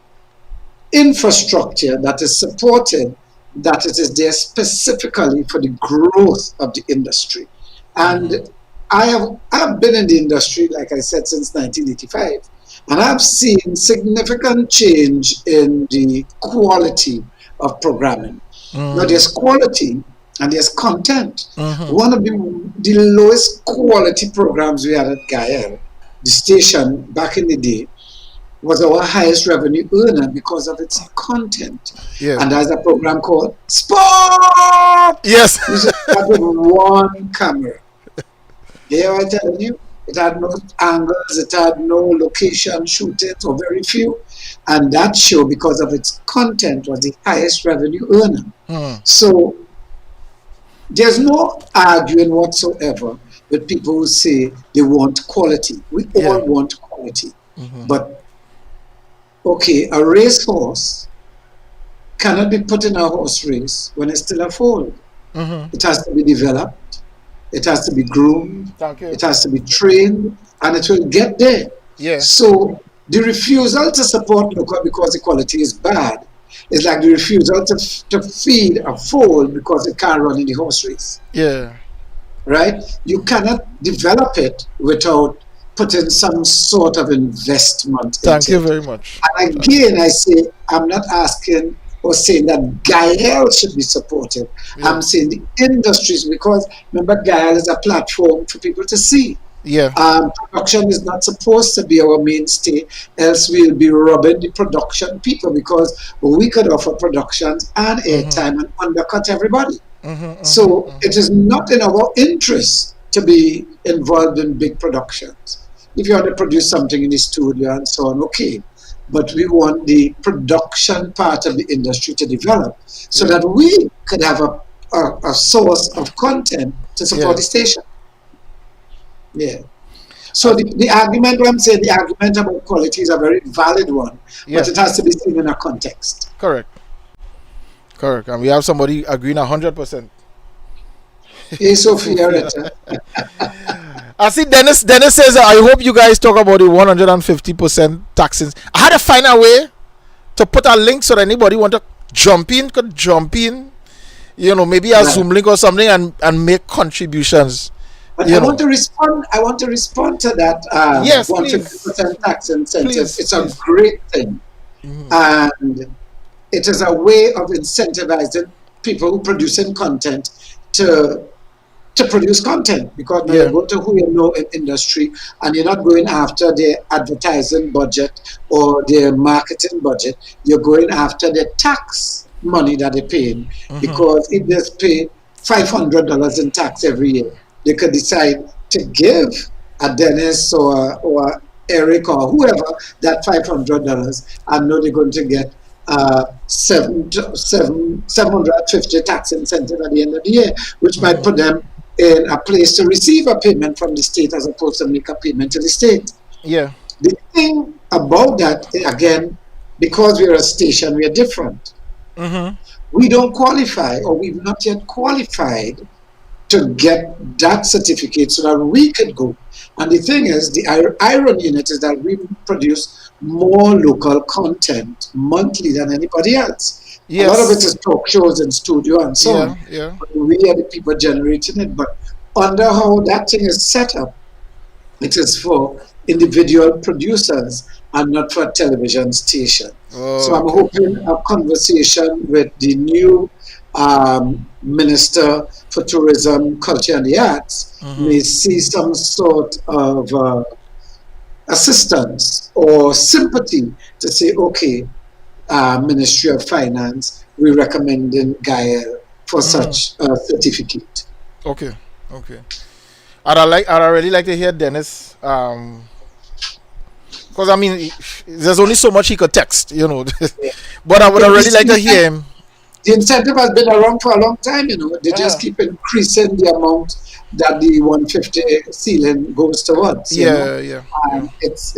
Speaker 2: infrastructure that is supported, that it is there specifically for the growth of the industry. And I have been in the industry, like I said, since 1985, and I've seen significant change in the quality of programming. Now there's quality and there's content. One of the lowest quality programs we had at Gayelle, the station back in the day, was our highest revenue earner because of its content. And there's a program called Sport!
Speaker 1: Yes.
Speaker 2: You just had one camera. There I tell you, it had no angles, it had no location shootings or very few. And that show, because of its content, was the highest revenue earner. So there's no arguing whatsoever with people who say they want quality. We all want quality. But okay, a racehorse cannot be put in a horse race when it's still a foal. It has to be developed. It has to be groomed. It has to be trained, and it will get there. So the refusal to support local because the quality is bad is like the refusal to feed a foal because it can't run in the horse race. Right? You cannot develop it without putting some sort of investment.
Speaker 1: Thank you very much.
Speaker 2: And again, I say, I'm not asking or saying that Gayelle should be supported. I'm saying the industries, because remember, Gayelle is a platform for people to see. Production is not supposed to be our mainstay, else we'll be robbing the production people, because we could offer productions and airtime and undercut everybody. So it is not in our interest to be involved in big productions. If you want to produce something in the studio and so on, okay. But we want the production part of the industry to develop so that we could have a source of content to support the station. So the argument, what I'm saying, the argument about quality is a very valid one, but it has to be seen in a context.
Speaker 1: Correct. And we have somebody agreeing 100%.
Speaker 2: Hey, Sophia.
Speaker 1: I see Dennis says, I hope you guys talk about the 150% taxes. I had to find a way to put a link so that anybody want to could jump in, maybe a Zoom link or something and make contributions.
Speaker 2: But I want to respond to that 150% tax incentive. It's a great thing. And it is a way of incentivizing people who producing content to to produce content, because now you
Speaker 1: Yeah.
Speaker 2: go to who you know in industry, and you're not going after their advertising budget or their marketing budget. You're going after the tax money that they're paying, because if they pay $500 in tax every year, they could decide to give a Dennis or Eric or whoever that $500, and know they're going to get 750 tax incentive at the end of the year, which might put them in a place to receive a payment from the state as opposed to make a payment to the state.
Speaker 1: Yeah.
Speaker 2: The thing about that, again, because we're a station, we're different. We don't qualify, or we've not yet qualified to get that certificate so that we could go. And the thing is, the irony in it is that we produce more local content monthly than anybody else. A lot of it
Speaker 1: Yes.
Speaker 2: is talk shows and studio and so
Speaker 1: Yeah.
Speaker 2: on.
Speaker 1: Yeah.
Speaker 2: But we are the people generating it. But under how that thing is set up, it is for individual producers and not for a television station. So
Speaker 1: Oh,
Speaker 2: I'm
Speaker 1: okay.
Speaker 2: hoping a conversation with the new Minister for Tourism, Culture and the Arts may see some sort of assistance or sympathy to say, okay, Ministry of Finance, we recommending Gayelle for such a certificate.
Speaker 1: Okay. Okay. I'd really like to hear Dennis. Because I mean, there's only so much he could text, you know. But I would have really like to hear him.
Speaker 2: The incentive has been around for a long time, you know. They just keep increasing the amount that the 150 ceiling goes towards, you know.
Speaker 1: Yeah. Yeah.
Speaker 2: And it's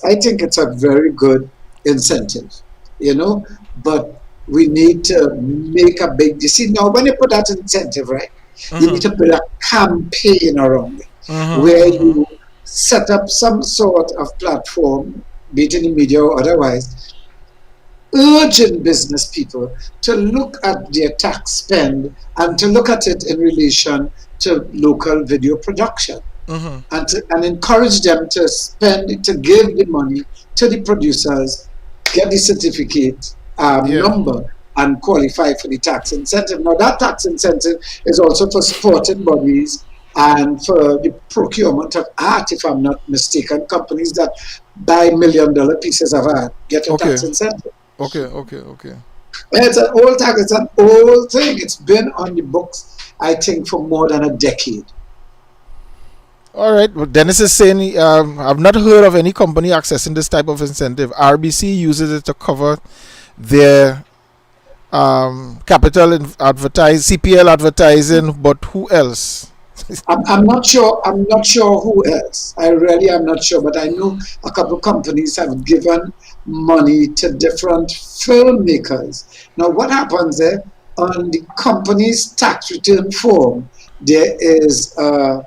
Speaker 2: I think it's a very good incentive, you know. But we need to make a big decision. Now, when you put that incentive, right, you need to put a campaign around it where you set up some sort of platform, be it in the media or otherwise, urging business people to look at their tax spend and to look at it in relation to local video production, and encourage them to spend, to give the money to the producers, get the certificate
Speaker 1: Yeah.
Speaker 2: number, and qualify for the tax incentive. Now, that tax incentive is also for sporting bodies and for the procurement of art, if I'm not mistaken. Companies that buy $1 million pieces of art get a
Speaker 1: Okay.
Speaker 2: tax incentive.
Speaker 1: Okay. Okay. Okay.
Speaker 2: It's an old tax, it's an old thing. It's been on the books, I think, for more than a decade.
Speaker 1: All right. Well, Dennis is saying I've not heard of any company accessing this type of incentive. RBC uses it to cover their capital advertise CPL advertising, but who else?
Speaker 2: I'm not sure. I'm not sure who else. I really am not sure. But I know a couple of companies have given money to different filmmakers. Now, what happens there on the company's tax return form? There is a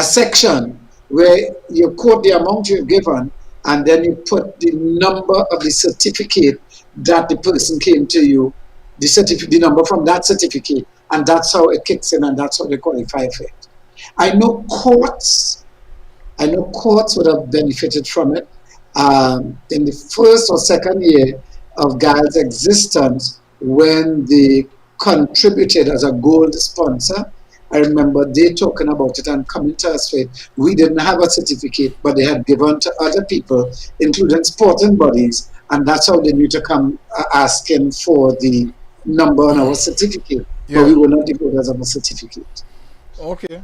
Speaker 2: section where you quote the amount you've given, and then you put the number of the certificate that the person came to you, the number from that certificate, and that's how it kicks in, and that's how they qualify for it. I know courts would have benefited from it. In the first or second year of Guy's existence, when they contributed as a gold sponsor, I remember they talking about it and coming to us with it. We didn't have a certificate, but they had given to other people, including sporting bodies, and that's how they knew to come asking for the number on our certificate. But we were not the holders of a certificate.
Speaker 1: Okay.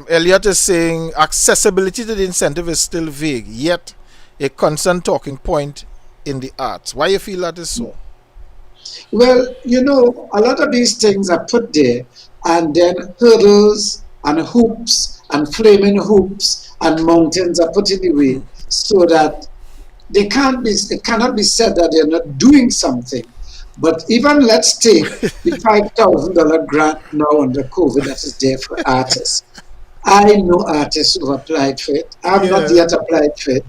Speaker 1: Elliot is saying accessibility to the incentive is still vague, yet a constant talking point in the arts. Why you feel that is so?
Speaker 2: Well, you know, a lot of these things are put there, and then hurdles and hoops and flaming hoops and mountains are put in the way, so that it cannot be said that they're not doing something. But even let's take the $5,000 grant now under COVID that is there for artists. I know artists who applied for it. I've not yet applied for it,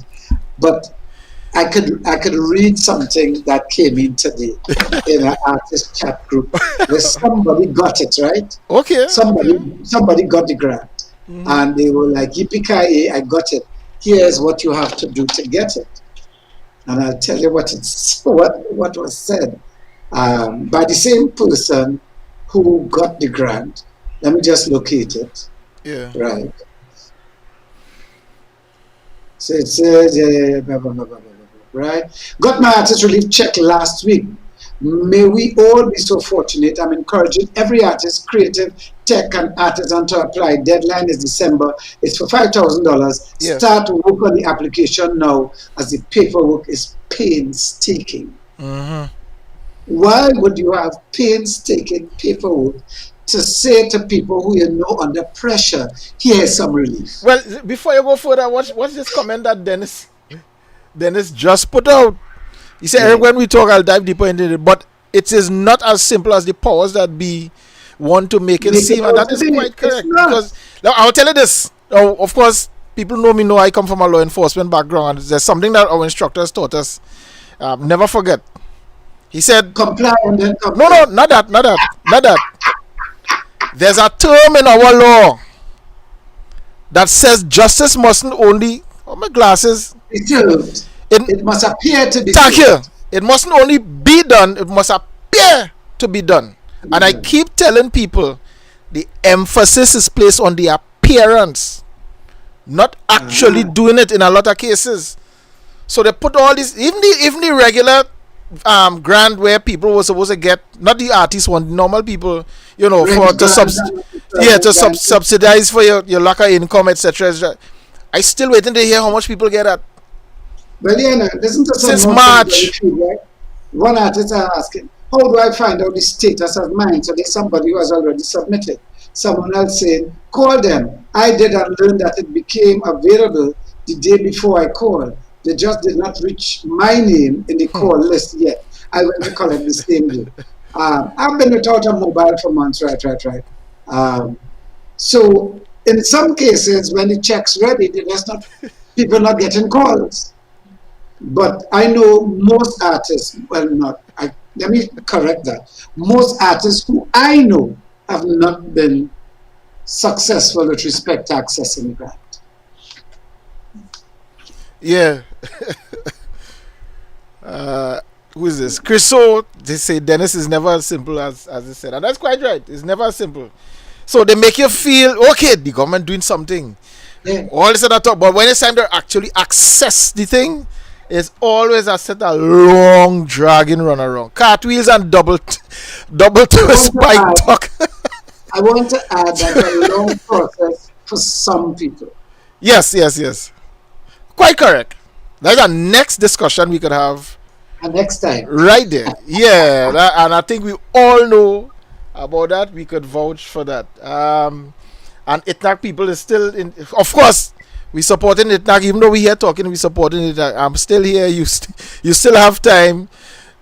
Speaker 2: but I could read something that came in today in an artist chat group where somebody got it, right?
Speaker 1: Okay.
Speaker 2: Somebody got the grant, and they were like, "Yippee-ki-yay, I got it. Here's what you have to do to get it." And I'll tell you what was said by the same person who got the grant Let me just locate it.
Speaker 1: Yeah.
Speaker 2: Right. So it says, blah, blah, blah, blah, blah, blah, right? Got my artist relief check last week. May we all be so fortunate. I'm encouraging every artist, creative, tech, and artisan to apply. Deadline is December. It's for $5,000.
Speaker 1: Yes.
Speaker 2: Start work on the application now, as the paperwork is painstaking.
Speaker 1: Mm-hmm.
Speaker 2: Why would you have painstaking paperwork to say to people who you know under pressure, here's some relief?
Speaker 1: Well, before you go further, what's this comment that Dennis just put out? He said,
Speaker 2: Yeah.
Speaker 1: Eric, when we talk, I'll dive deeper into it, but it is not as simple as the powers that be want to make it
Speaker 2: Make it
Speaker 1: seem, and that is
Speaker 2: out to be.
Speaker 1: quite
Speaker 2: It's
Speaker 1: correct.
Speaker 2: not.
Speaker 1: Because now, I'll tell you this. Now, of course, people know I come from a law enforcement background, and there's something that our instructors taught us. Never forget. He said,
Speaker 2: Comply and then comply.
Speaker 1: no, not that. There's a term in our law that says justice mustn't only. Oh, my glasses.
Speaker 2: Be served. It must appear to be
Speaker 1: Thank you.
Speaker 2: served.
Speaker 1: It mustn't only be done, it must appear to be done. And I keep telling people the emphasis is placed on the appearance, not actually doing it in a lot of cases. So they put all this, even the regular grant where people were supposed to get, not the artists one, normal people, subsidize for your lack of income, etc. I still waiting to hear how much people get at.
Speaker 2: Well, yeah, no, listen to some
Speaker 1: Since
Speaker 2: more
Speaker 1: March.
Speaker 2: things, right? One artist are asking, how do I find out the status of mine? So there's somebody who has already submitted. Someone else saying, call them. I did and learned that it became available the day before I called. They just did not reach my name in the call list yet. I went to collect the same day. I've been without a mobile for months, right. So in some cases, when the check's ready, people not getting calls. But I know most artists, let me correct that. Most artists who I know have not been successful with respect to accessing the grant.
Speaker 1: Yeah. Who is this? Chriso, they say Dennis is never as simple as they said. And that's quite right. It's never as simple. So they make you feel, okay, the government doing something.
Speaker 2: Yeah.
Speaker 1: All this other talk. But when it's time to actually access the thing, it's always a set of long dragging run around. Cartwheels and double twist bike talk.
Speaker 2: I want to add that a long process for some people.
Speaker 1: Yes. Quite correct. That's our next discussion we could have.
Speaker 2: And next time.
Speaker 1: Right there. Yeah. And I think we all know about that. We could vouch for that. And ITNAC people is still in. Of course, we supporting ITNAC. Even though we here talking, we supporting it. I'm still here. You still have time.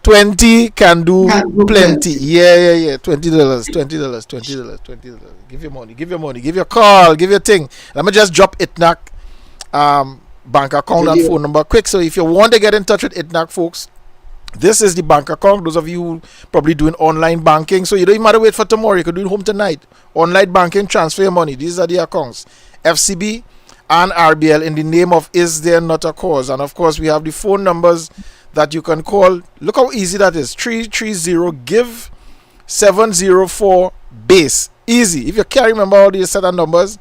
Speaker 1: 20 can do plenty. Yeah. $20. Give your money. Give your call. Give your thing. Let me just drop ITNAC bank account and phone number quick. So if you want to get in touch with ITNAC folks, this is the bank account. Those of you who probably doing online banking, so you don't even matter wait for tomorrow. You can do it home tonight. Online banking, transfer your money. These are the accounts: FCB and RBL in the name of Is There Not a Cause? And of course, we have the phone numbers that you can call. Look how easy that is. 330-GIVE 704 base. Easy. If you can't remember all these set of numbers,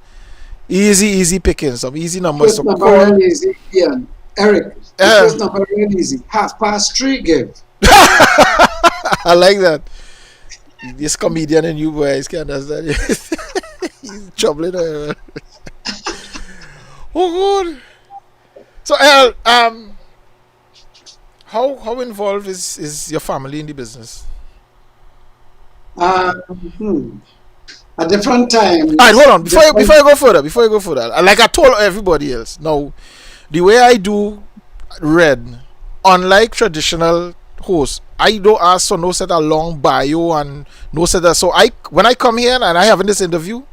Speaker 1: easy picking. Some easy numbers to call.
Speaker 2: Really easy, Ian. Eric, the first number really easy. 3:30 give.
Speaker 1: I like that. This comedian and you boys can understand. He's troubling her. Oh God. So how involved is your family in the business?
Speaker 2: At different times.
Speaker 1: All right, hold on. Before you go further, like I told everybody else, now the way I do Red, unlike traditional hosts, I don't ask for no set of long bio and no set of, so when I come here and I having this interview,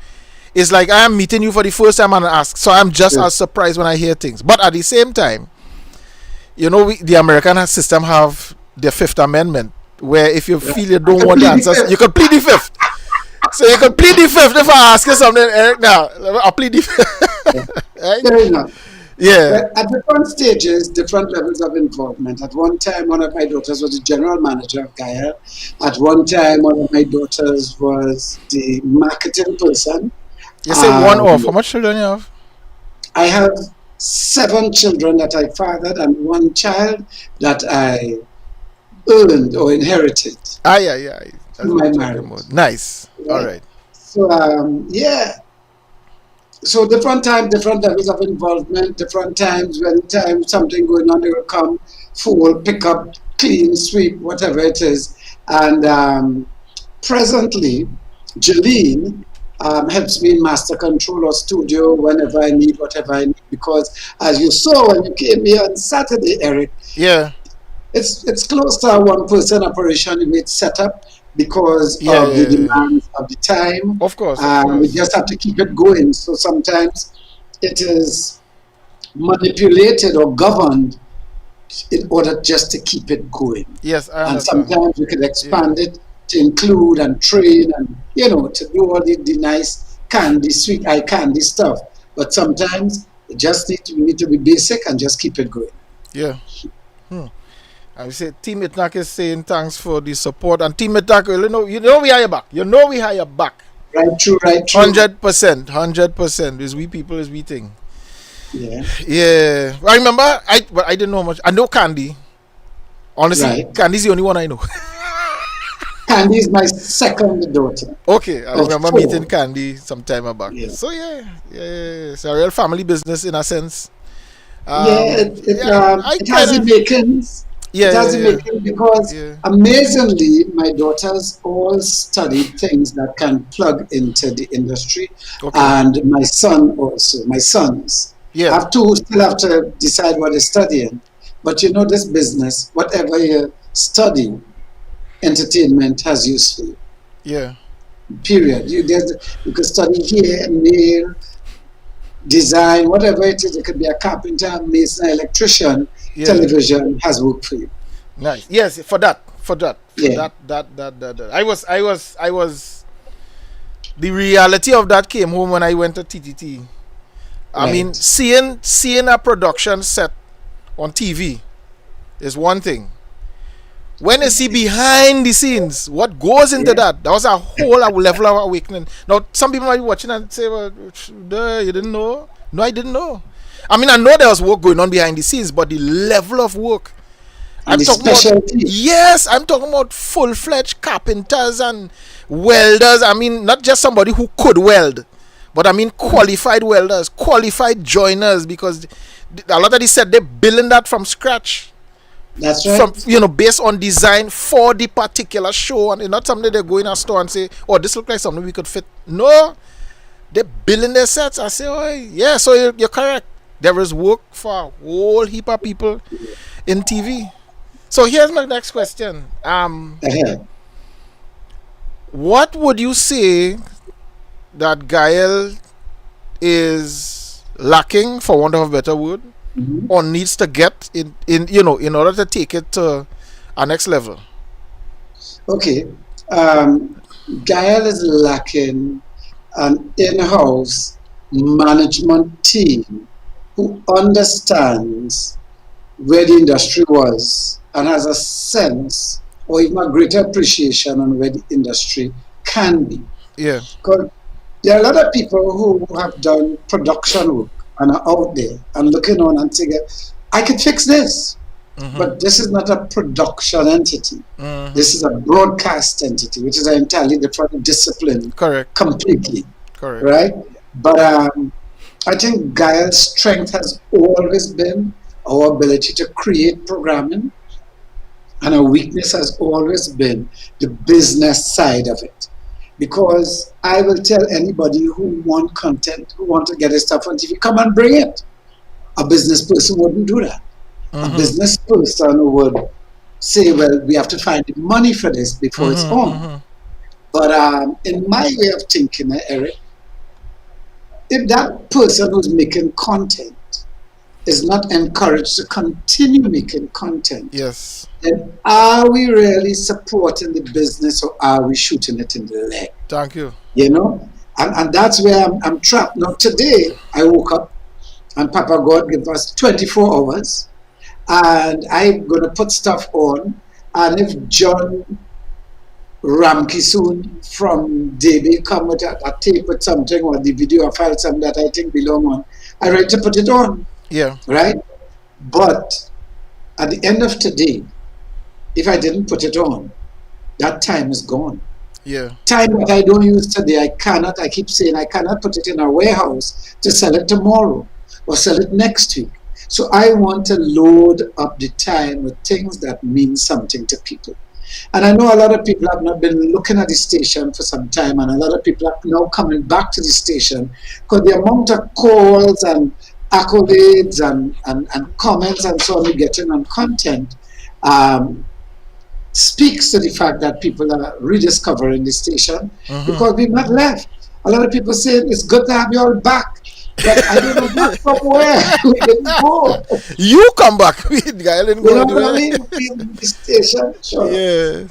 Speaker 1: it's like I am meeting you for the first time and I ask, so I'm just as surprised when I hear things. But at the same time, the American system have the Fifth Amendment, where if you feel you don't want the answers, you can plead the Fifth. So you can plead the Fifth if I ask you something, Eric. Now I'll plead the Fifth. Right?
Speaker 2: Fair enough.
Speaker 1: Yeah.
Speaker 2: But at different stages, different levels of involvement. At one time, one of my daughters was the general manager of Gayelle. At one time, one of my daughters was the marketing person.
Speaker 1: You say one
Speaker 2: Um,
Speaker 1: off. How much children you have?
Speaker 2: I have 7 children that I fathered and one child that I earned or inherited
Speaker 1: Yeah. That's
Speaker 2: through
Speaker 1: what
Speaker 2: my
Speaker 1: I'm talking
Speaker 2: marriage.
Speaker 1: about. Nice. All
Speaker 2: Right?
Speaker 1: right.
Speaker 2: So, yeah. So different times, different levels of involvement, different times when time something going on, they will come, full, pick up, clean, sweep, whatever it is. And presently, Jeline helps me in master control or studio whenever I need, whatever I need. Because as you saw when you came here on Saturday, Eric,
Speaker 1: Yeah.
Speaker 2: it's close to a one-person operation in its setup because of the
Speaker 1: Yeah.
Speaker 2: demands of the time.
Speaker 1: Of course. Of
Speaker 2: And we
Speaker 1: course.
Speaker 2: just have to keep it going. So sometimes it is manipulated or governed in order just to keep it going.
Speaker 1: Yes, I
Speaker 2: And
Speaker 1: understand.
Speaker 2: sometimes we could
Speaker 1: Yeah.
Speaker 2: expand it to include and train and, to do all the nice candy, sweet eye candy stuff. But sometimes we need to be basic and just keep it going.
Speaker 1: Yeah. I would say Team Itnak is saying thanks for the support, and Team Itnak, you know we have your back. You know we have your back.
Speaker 2: Right, true, right, true.
Speaker 1: 100%. Is we people is we thing.
Speaker 2: Yeah.
Speaker 1: Yeah. I remember but I didn't know much. I know Candy. Honestly,
Speaker 2: Right.
Speaker 1: Candy's the only one I know.
Speaker 2: Candy is my second daughter.
Speaker 1: Okay, I
Speaker 2: Of
Speaker 1: remember
Speaker 2: 4.
Speaker 1: meeting Candy some time back.
Speaker 2: Yeah.
Speaker 1: So yeah. It's a real family business in a sense.
Speaker 2: Yeah,
Speaker 1: I
Speaker 2: it has the
Speaker 1: kinda,
Speaker 2: makings. It has the
Speaker 1: yeah.
Speaker 2: makings because
Speaker 1: Yeah.
Speaker 2: amazingly, my daughters all studied things that can plug into the industry,
Speaker 1: Okay.
Speaker 2: and my son also. My sons. I
Speaker 1: Yeah.
Speaker 2: have two still have to decide what they're studying, but this business, whatever you study, entertainment has use for you.
Speaker 1: Yeah.
Speaker 2: Period. You could study here, nail, design, whatever it is. It could be a carpenter, mason, electrician.
Speaker 1: Yeah.
Speaker 2: Television has worked for you.
Speaker 1: Nice. Yes, for that.
Speaker 2: Yeah.
Speaker 1: That. I was the reality of that came home when I went to TTT. I mean,
Speaker 2: Right.
Speaker 1: seeing a production set on TV is one thing. When you see behind the scenes, what goes into that was a whole level of awakening. Now, some people might be watching and say, well, you didn't know? No, I didn't know. I mean, I know there was work going on behind the scenes, but the level of work.
Speaker 2: And the specialty.
Speaker 1: Yes, I'm talking about full-fledged carpenters and welders. I mean, not just somebody who could weld, but I mean qualified welders, qualified joiners, because a lot of these said they're building that from scratch.
Speaker 2: That's right.
Speaker 1: From based on design for the particular show, and it's not something they go in a store and say, oh, this looks like something we could fit. No, they're building their sets. I say, oh yeah, so you're correct. There is work for a whole heap of people in TV. So here's my next question. What would you say that Gayelle is lacking, for want of a better word, or needs to get in order to take it to a next level?
Speaker 2: Okay. Gayelle is lacking an in-house management team who understands where the industry was and has a sense or even a greater appreciation on where the industry can be.
Speaker 1: Yeah.
Speaker 2: Because there are a lot of people who have done production work and are out there and looking on and saying, I could fix this. But this is not a production entity. This is a broadcast entity, which is an entirely different discipline.
Speaker 1: Correct.
Speaker 2: Completely.
Speaker 1: Correct.
Speaker 2: Right? But I think Gayelle's strength has always been our ability to create programming, and our weakness has always been the business side of it. Because I will tell anybody who want content, who want to get his stuff on TV, come and bring it. A business person wouldn't do that. A business person would say, well, we have to find the money for this before it's on. But in my way of thinking, Eric, if that person who's making content is not encouraged to continue making content,
Speaker 1: Yes.
Speaker 2: then are we really supporting the business, or are we shooting it in the leg?
Speaker 1: Thank you.
Speaker 2: And that's where I'm trapped. Now today I woke up and Papa God give us 24 hours, and I'm going to put stuff on. And if John Ramki soon from DB come with a tape with something or the video or file something that I think belong on, I ready to put it on,
Speaker 1: Yeah.
Speaker 2: right? But at the end of today, if I didn't put it on, that time is gone.
Speaker 1: Yeah.
Speaker 2: Time that I don't use today, I keep saying I cannot put it in a warehouse to sell it tomorrow or sell it next week. So I want to load up the time with things that mean something to people. And I know a lot of people have not been looking at the station for some time, and a lot of people are now coming back to the station because the amount of calls and accolades and comments and so on we're getting on content speaks to the fact that people are rediscovering the station because we've not left. A lot of people say it's good to have you all back, but I don't know back from where. We didn't go.
Speaker 1: You come back. Gayelle didn't
Speaker 2: You
Speaker 1: go
Speaker 2: know what I
Speaker 1: anywhere.
Speaker 2: mean? The station, sure.
Speaker 1: Yeah.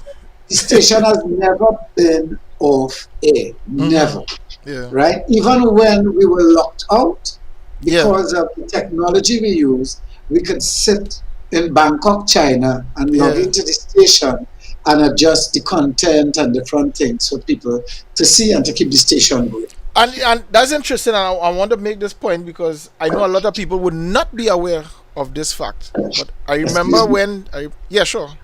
Speaker 2: The station has never been off air. Never.
Speaker 1: Yeah.
Speaker 2: Right? Even when we were locked out,
Speaker 1: Yeah.
Speaker 2: because of the technology we use, we could sit in Bangkok, China, and log
Speaker 1: Yeah.
Speaker 2: into the station and adjust the content and different things for people to see and to keep the station going.
Speaker 1: And that's interesting. And I want to make this point because I know a lot of people would not be aware of this fact. But I remember
Speaker 2: Excuse me?
Speaker 1: when yeah, sure. I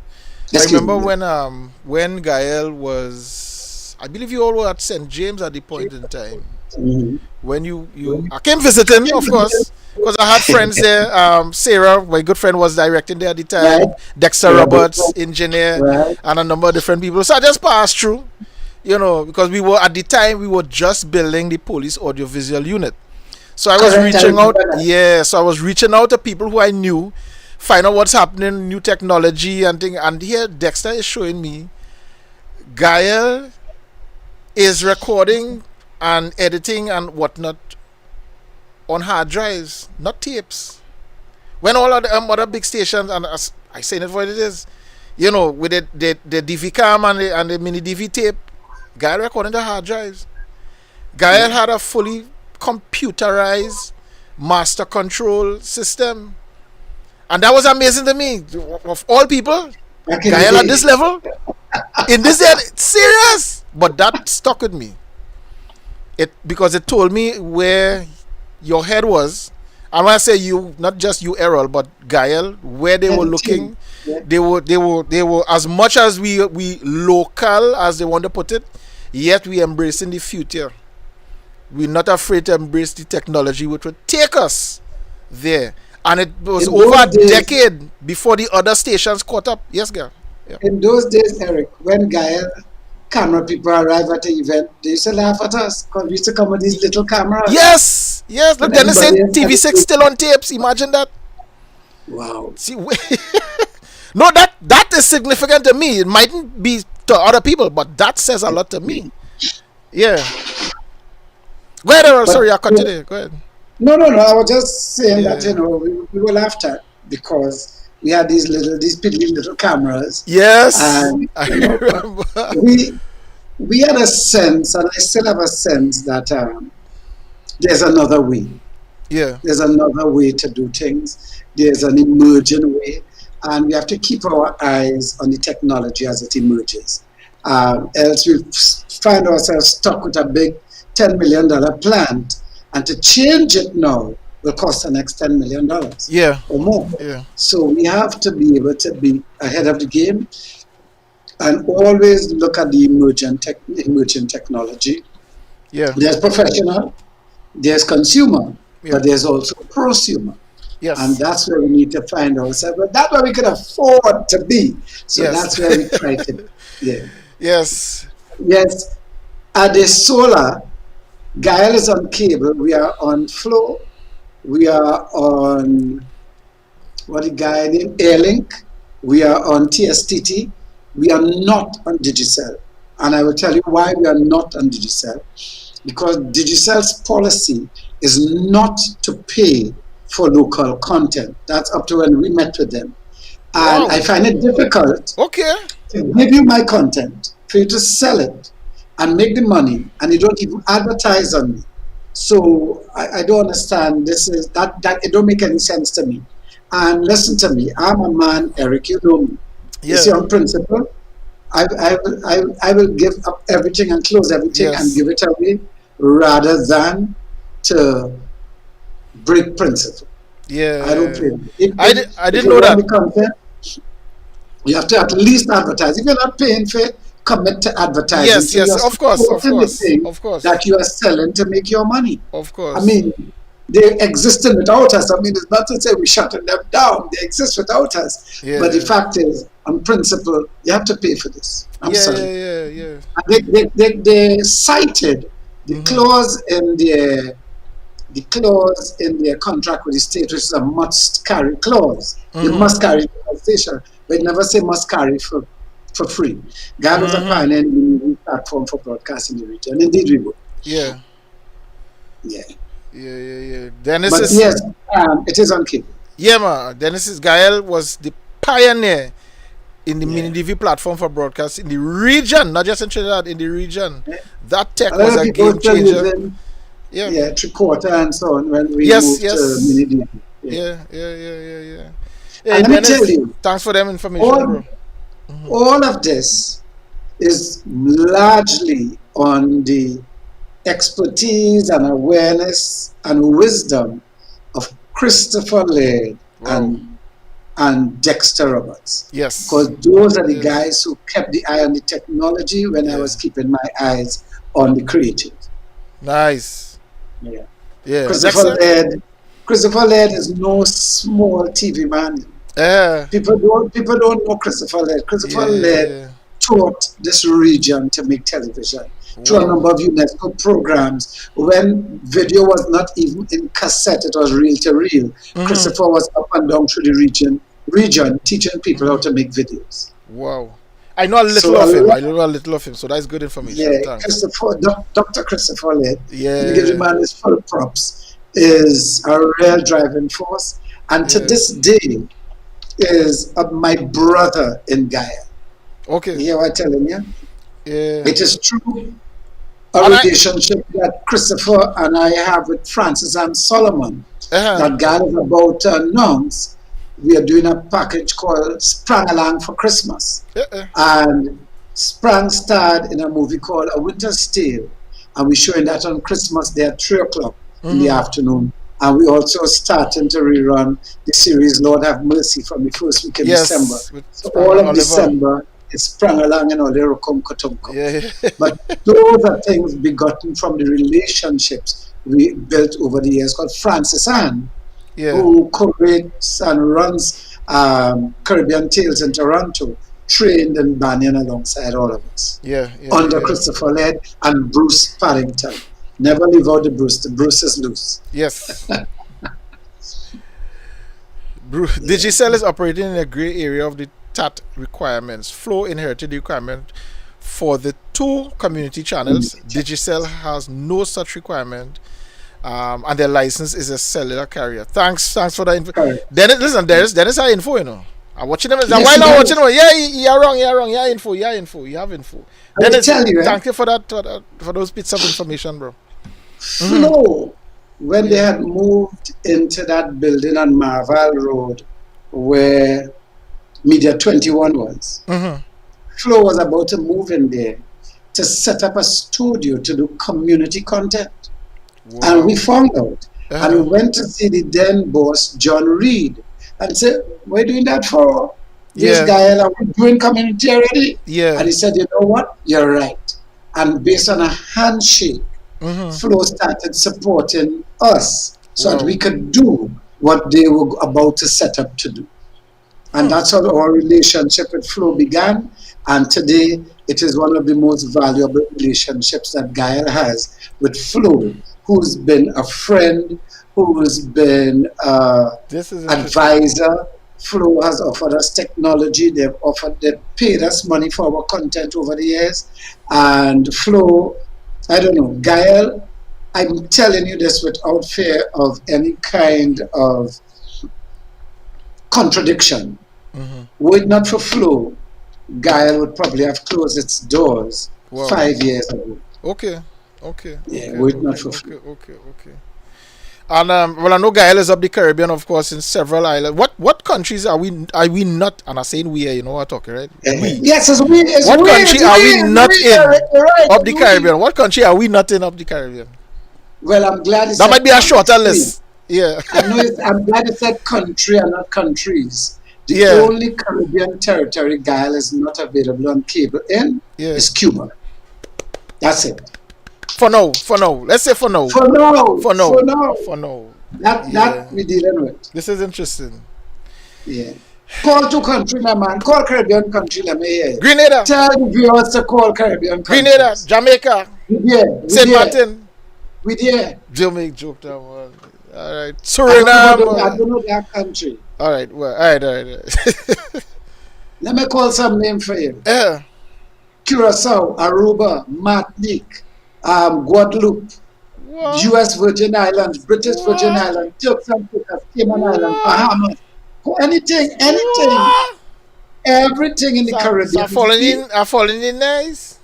Speaker 2: Excuse
Speaker 1: remember
Speaker 2: me.
Speaker 1: when Gayelle was, I believe you all were at St. James at the point in time.
Speaker 2: Mhm.
Speaker 1: When you I came visiting, of course, because I had friends there. Sarah, my good friend, was directing there at the time.
Speaker 2: Right.
Speaker 1: Dexter
Speaker 2: Yeah,
Speaker 1: Roberts, engineer,
Speaker 2: Right.
Speaker 1: and a number of different people. So I just passed through, because we were at the time we were just building the police audiovisual unit. So I was
Speaker 2: Correct, I
Speaker 1: reaching out.
Speaker 2: remember that.
Speaker 1: Yeah, so I was reaching out to people who I knew, find out what's happening, new technology and thing. And here Dexter is showing me Gayelle is recording and editing and whatnot on hard drives, not tapes. When all of the other big stations, and as I say it for what it is, with the DV cam and the mini DV tape, Gayelle recording the hard drives. Gayelle had a fully computerized master control system, and that was amazing to me. Of all people,
Speaker 2: Back in the
Speaker 1: Gayelle at
Speaker 2: day.
Speaker 1: this level, in this day, serious. But that stuck with me. Because it told me where your head was. And when I say you, not just you, Errol, but Gayelle, where they
Speaker 2: Yeah,
Speaker 1: were
Speaker 2: the
Speaker 1: looking,
Speaker 2: team. Yeah.
Speaker 1: they were as much as we local as they want to put it, yet we embracing the future. We're not afraid to embrace the technology which would take us there. And it was
Speaker 2: In
Speaker 1: over a
Speaker 2: those days-
Speaker 1: decade before the other stations caught up. Yes, girl. Yeah.
Speaker 2: In those days, Eric, when Gayelle camera people arrive at the event, they used to laugh at us because we used to come with these little cameras.
Speaker 1: Yes. Look,
Speaker 2: And
Speaker 1: then they said
Speaker 2: everybody else
Speaker 1: TV6 still on tapes. Imagine that.
Speaker 2: Wow.
Speaker 1: See, no, that is significant to me. It mightn't be to other people, but that says a lot to me. Yeah. Go ahead, Errol. Sorry, I cut you there. Go ahead.
Speaker 2: No. I was just saying that
Speaker 1: Yeah.
Speaker 2: we were laughed at because we had these piddly little cameras.
Speaker 1: Yes.
Speaker 2: And
Speaker 1: I
Speaker 2: but
Speaker 1: remember.
Speaker 2: we had a sense, and I still have a sense that there's another way.
Speaker 1: Yeah.
Speaker 2: There's another way to do things. There's an emerging way, and we have to keep our eyes on the technology as it emerges. Else we find ourselves stuck with a big $10 million plant, and to change it now will cost the next $10 million
Speaker 1: Yeah.
Speaker 2: or more.
Speaker 1: Yeah.
Speaker 2: So we have to be able to be ahead of the game and always look at the emerging technology.
Speaker 1: Yeah.
Speaker 2: There's professional, there's consumer,
Speaker 1: Yeah.
Speaker 2: but there's also prosumer.
Speaker 1: Yes.
Speaker 2: And that's where we need to find ourselves. But that's where we can afford to be. So
Speaker 1: Yes.
Speaker 2: that's where we try to. Yeah.
Speaker 1: Yes.
Speaker 2: Yes. At the solar, Gayelle is on cable. We are on Flow. We are on what the guy named Airlink. We are on TSTT. We are not on Digicel. And I will tell you why we are not on Digicel. Because Digicel's policy is not to pay for local content. That's up to when we met with them. And
Speaker 1: Wow.
Speaker 2: I find it difficult
Speaker 1: Okay.
Speaker 2: to give you my content, for you to sell it and make the money, and you don't even advertise on me. So I don't understand. This is that it don't make any sense to me. And listen to me, I'm a man, Eric. You know me. You see,
Speaker 1: Yeah.
Speaker 2: on principle, I will give up everything and close everything and
Speaker 1: Yes.
Speaker 2: give it away rather than to break principle. I don't
Speaker 1: Yeah.
Speaker 2: play.
Speaker 1: I
Speaker 2: If
Speaker 1: didn't
Speaker 2: you
Speaker 1: know
Speaker 2: want
Speaker 1: that.
Speaker 2: the content, you have to at least advertise. If you're not paying for it, commit to advertising.
Speaker 1: Yes,
Speaker 2: So
Speaker 1: yes,
Speaker 2: you're
Speaker 1: of course, of
Speaker 2: supporting the
Speaker 1: course,
Speaker 2: thing
Speaker 1: of course,
Speaker 2: that you are selling to make your money.
Speaker 1: of
Speaker 2: I
Speaker 1: course.
Speaker 2: mean, they existed without us. I mean, it's not to say we're shutting them down. They exist without us. But the
Speaker 1: Yeah.
Speaker 2: fact is, on principle, you have to pay for this. I'm
Speaker 1: Yeah,
Speaker 2: sorry.
Speaker 1: yeah, yeah, yeah.
Speaker 2: And they cited the
Speaker 1: Mm-hmm.
Speaker 2: clause in their contract with the state, which is a must carry clause. You
Speaker 1: Mm-hmm.
Speaker 2: must carry deforestation, but it never say must carry for free. God was a
Speaker 1: Mm-hmm.
Speaker 2: pioneer in the platform for broadcasting the region. Indeed, we would.
Speaker 1: Yeah.
Speaker 2: Yeah.
Speaker 1: Yeah, yeah, yeah. Dennis
Speaker 2: But
Speaker 1: is
Speaker 2: yes, it is on cable.
Speaker 1: yeah, man. Dennis is Gayelle was the pioneer in the mini
Speaker 2: Yeah.
Speaker 1: DV platform for broadcast in the region, not just in Trinidad, in the region.
Speaker 2: Yeah.
Speaker 1: That
Speaker 2: A
Speaker 1: tech
Speaker 2: lot
Speaker 1: was
Speaker 2: of
Speaker 1: a
Speaker 2: people
Speaker 1: game
Speaker 2: still
Speaker 1: changer.
Speaker 2: using
Speaker 1: Yeah.
Speaker 2: three quarter and so on when we
Speaker 1: Yes,
Speaker 2: moved to
Speaker 1: yes.
Speaker 2: mini DB. Yeah.
Speaker 1: Yeah, yeah, yeah, yeah, yeah. Hey,
Speaker 2: And let me tell
Speaker 1: Dennis,
Speaker 2: you,
Speaker 1: thanks for them information,
Speaker 2: all
Speaker 1: bro.
Speaker 2: all of this is largely on the expertise and awareness and wisdom of Christopher Laird
Speaker 1: Wow.
Speaker 2: and Dexter Roberts.
Speaker 1: Yes.
Speaker 2: Because those are the
Speaker 1: Yes.
Speaker 2: guys who kept the eye on the technology when I
Speaker 1: Yeah.
Speaker 2: was keeping my eyes on the creative.
Speaker 1: Nice.
Speaker 2: Yeah.
Speaker 1: Yeah.
Speaker 2: Christopher
Speaker 1: Dexter?
Speaker 2: Laird. Christopher Laird is no small TV man.
Speaker 1: Yeah.
Speaker 2: People don't know Christopher Laird. Christopher
Speaker 1: Yeah, yeah,
Speaker 2: Laird
Speaker 1: yeah.
Speaker 2: taught this region to make television through a
Speaker 1: Wow.
Speaker 2: number of UNESCO programs. When video was not even in cassette, it was reel to reel.
Speaker 1: Mm-hmm.
Speaker 2: Christopher was up and down through the region teaching people how to make videos.
Speaker 1: Wow. I know a little
Speaker 2: So a
Speaker 1: of him.
Speaker 2: lot,
Speaker 1: I know a little of him. So that's good information.
Speaker 2: yeah,
Speaker 1: Thanks.
Speaker 2: Dr. Christopher Laird, and give the
Speaker 1: Yeah.
Speaker 2: man his full props, is a real driving force. And to
Speaker 1: Yeah.
Speaker 2: this day, is my brother in Gayelle. You
Speaker 1: Okay.
Speaker 2: hear what I'm telling you?
Speaker 1: Yeah.
Speaker 2: It is true a
Speaker 1: And I.
Speaker 2: relationship that Christopher and I have with Francis and Solomon
Speaker 1: Uh-huh.
Speaker 2: that God is about to announce. We are doing a package called Sprang Along for Christmas.
Speaker 1: Uh-uh.
Speaker 2: And Sprang starred in a movie called A Winter's Tale. And we're showing that on Christmas Day at 3 o'clock in the afternoon. And we also starting to rerun the series Lord Have Mercy from the first week in December.
Speaker 1: Yes. With
Speaker 2: So
Speaker 1: Sprang
Speaker 2: all
Speaker 1: and
Speaker 2: of
Speaker 1: Oliver.
Speaker 2: December is Sprang Along and Olero Kum Kotumko.
Speaker 1: Yeah.
Speaker 2: But those are things begotten from the relationships we built over the years. Called Francis Ann,
Speaker 1: Yeah.
Speaker 2: who curates and runs Caribbean Tales in Toronto, trained in Banyan alongside all of us.
Speaker 1: Yeah. Yeah.
Speaker 2: Under
Speaker 1: Yeah.
Speaker 2: Christopher Laird and Bruce Paddington. Never leave out the Bruce. The Bruce is loose.
Speaker 1: Yes. Digicel is operating in a grey area of the TAT requirements. Flow inherited the requirement for the 2 community channels. Digicel has no such requirement, and their license is a cellular carrier. Thanks for that info.
Speaker 2: Correct.
Speaker 1: Dennis our info, you know. I'm watching them.
Speaker 2: Yes,
Speaker 1: Why
Speaker 2: he
Speaker 1: not
Speaker 2: does.
Speaker 1: watching them? Yeah, you're wrong. Yeah, info. You have info.
Speaker 2: I will
Speaker 1: Dennis,
Speaker 2: tell you,
Speaker 1: thank you for that, for those bits of information, bro.
Speaker 2: Flow, when they had moved into that building on Marval Road where Media 21 was,
Speaker 1: Mm-hmm.
Speaker 2: Flo was about to move in there to set up a studio to do community content.
Speaker 1: Wow.
Speaker 2: And we found out. And we
Speaker 1: Uh-huh.
Speaker 2: went to see the then boss, John Reed, and said, "We're doing that for this
Speaker 1: Yeah.
Speaker 2: guy, and we're doing community already."
Speaker 1: Yeah.
Speaker 2: And he said, "You know what? You're right." And based on a handshake,
Speaker 1: Mm-hmm.
Speaker 2: Flo started supporting us so that
Speaker 1: Wow.
Speaker 2: we could do what they were about to set up to do. And that's how our relationship with Flo began. And today, it is one of the most valuable relationships that Gayelle has with Flo, who's been a friend, who's been an
Speaker 1: This is interesting.
Speaker 2: advisor. Flo has offered us technology. They've paid us money for our content over the years. And Flo, I don't know, Gayelle, I'm telling you this without fear of any kind of contradiction.
Speaker 1: Mm-hmm.
Speaker 2: Were it not for Flo, Gayelle would probably have closed its doors
Speaker 1: Wow.
Speaker 2: 5 years ago.
Speaker 1: Okay. Okay.
Speaker 2: Yeah,
Speaker 1: Okay.
Speaker 2: were it not
Speaker 1: Okay.
Speaker 2: for free.
Speaker 1: Okay. Okay. Okay. And well, I know Gayelle is up the Caribbean, of course, in several islands. What countries are we not? And I'm saying we, you know what I'm talking, right? We.
Speaker 2: Yes,
Speaker 1: What country are we not
Speaker 2: Eric,
Speaker 1: in
Speaker 2: you're right,
Speaker 1: up
Speaker 2: it's
Speaker 1: the
Speaker 2: we.
Speaker 1: Caribbean? What country are we not in up the Caribbean?
Speaker 2: Well, I'm glad you
Speaker 1: That might
Speaker 2: said
Speaker 1: be a shorter
Speaker 2: country.
Speaker 1: list. Yeah.
Speaker 2: I'm glad you said country and not countries. The
Speaker 1: Yeah.
Speaker 2: only Caribbean territory Guyana is not available on cable in
Speaker 1: Yeah.
Speaker 2: is Cuba. That's it.
Speaker 1: For now. For now. Let's say for now.
Speaker 2: For now,
Speaker 1: For
Speaker 2: for
Speaker 1: now.
Speaker 2: now.
Speaker 1: For now.
Speaker 2: That
Speaker 1: Yeah.
Speaker 2: we're dealing with.
Speaker 1: This is interesting.
Speaker 2: Yeah. Call to country, my man. Call Caribbean country, let me hear.
Speaker 1: Grenada.
Speaker 2: Tell the viewers to call Caribbean
Speaker 1: Grenada.
Speaker 2: countries.
Speaker 1: Jamaica.
Speaker 2: We there, we
Speaker 1: Saint
Speaker 2: there,
Speaker 1: Martin.
Speaker 2: we there.
Speaker 1: Jamaica joke that one. All right.
Speaker 2: I
Speaker 1: Suriname.
Speaker 2: don't know that country.
Speaker 1: All right. Well. All right.
Speaker 2: Let me call some name for you.
Speaker 1: Yeah.
Speaker 2: Curacao, Aruba, Martinique, Guadeloupe,
Speaker 1: What?
Speaker 2: U.S. Virgin Islands, British Virgin
Speaker 1: What?
Speaker 2: Islands, Turks and Caicos, Cayman Islands,
Speaker 1: What?
Speaker 2: Bahamas, anything,
Speaker 1: What?
Speaker 2: everything in the
Speaker 1: So
Speaker 2: Caribbean.
Speaker 1: I'm falling in nice.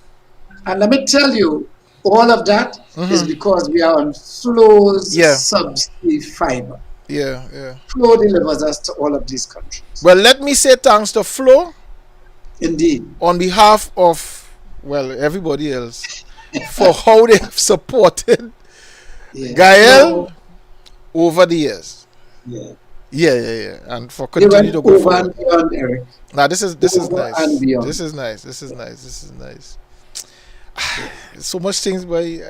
Speaker 2: And let me tell you, all of that is
Speaker 1: Mm-hmm.
Speaker 2: because we are on Flow's
Speaker 1: Yeah.
Speaker 2: subsea fiber.
Speaker 1: Yeah. Yeah.
Speaker 2: Flow delivers us to all of these countries.
Speaker 1: Well, let me say thanks to Flo
Speaker 2: Indeed.
Speaker 1: on behalf of, well, everybody else for how they have supported
Speaker 2: Yeah.
Speaker 1: Gayelle over the years.
Speaker 2: Yeah.
Speaker 1: Yeah. And for
Speaker 2: They
Speaker 1: continue
Speaker 2: went
Speaker 1: to go
Speaker 2: over
Speaker 1: forward.
Speaker 2: and beyond, Eric.
Speaker 1: Now this is
Speaker 2: Over
Speaker 1: nice.
Speaker 2: and beyond.
Speaker 1: This is nice. So much things by.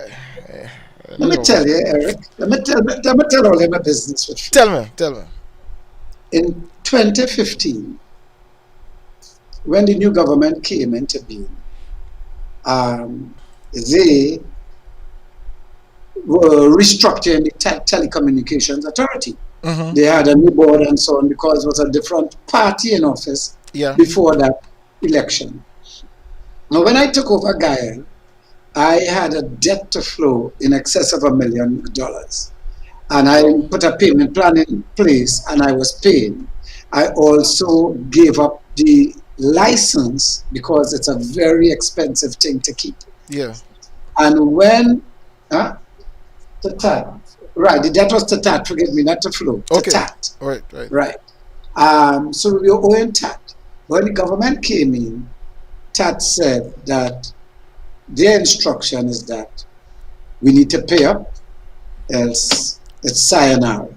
Speaker 2: Let me tell you, Eric. Let me tell all of my business with you.
Speaker 1: Tell me.
Speaker 2: In 2015, when the new government came into being, they were restructuring the telecommunications authority.
Speaker 1: Mm-hmm.
Speaker 2: They had a new board and so on because it was a different party in office
Speaker 1: Yeah.
Speaker 2: before that election. Now, when I took over Guyana, I had a debt to Flow in excess of $1 million. And I put a payment plan in place and I was paying. I also gave up the license because it's a very expensive thing to keep.
Speaker 1: Yeah.
Speaker 2: And when, to TAT, right, the debt was to TAT, forgive me, not to Flow, to
Speaker 1: Okay.
Speaker 2: TAT.
Speaker 1: Right.
Speaker 2: So we were owing TAT. When the government came in, TAT said that their instruction is that we need to pay up, else it's sayonara.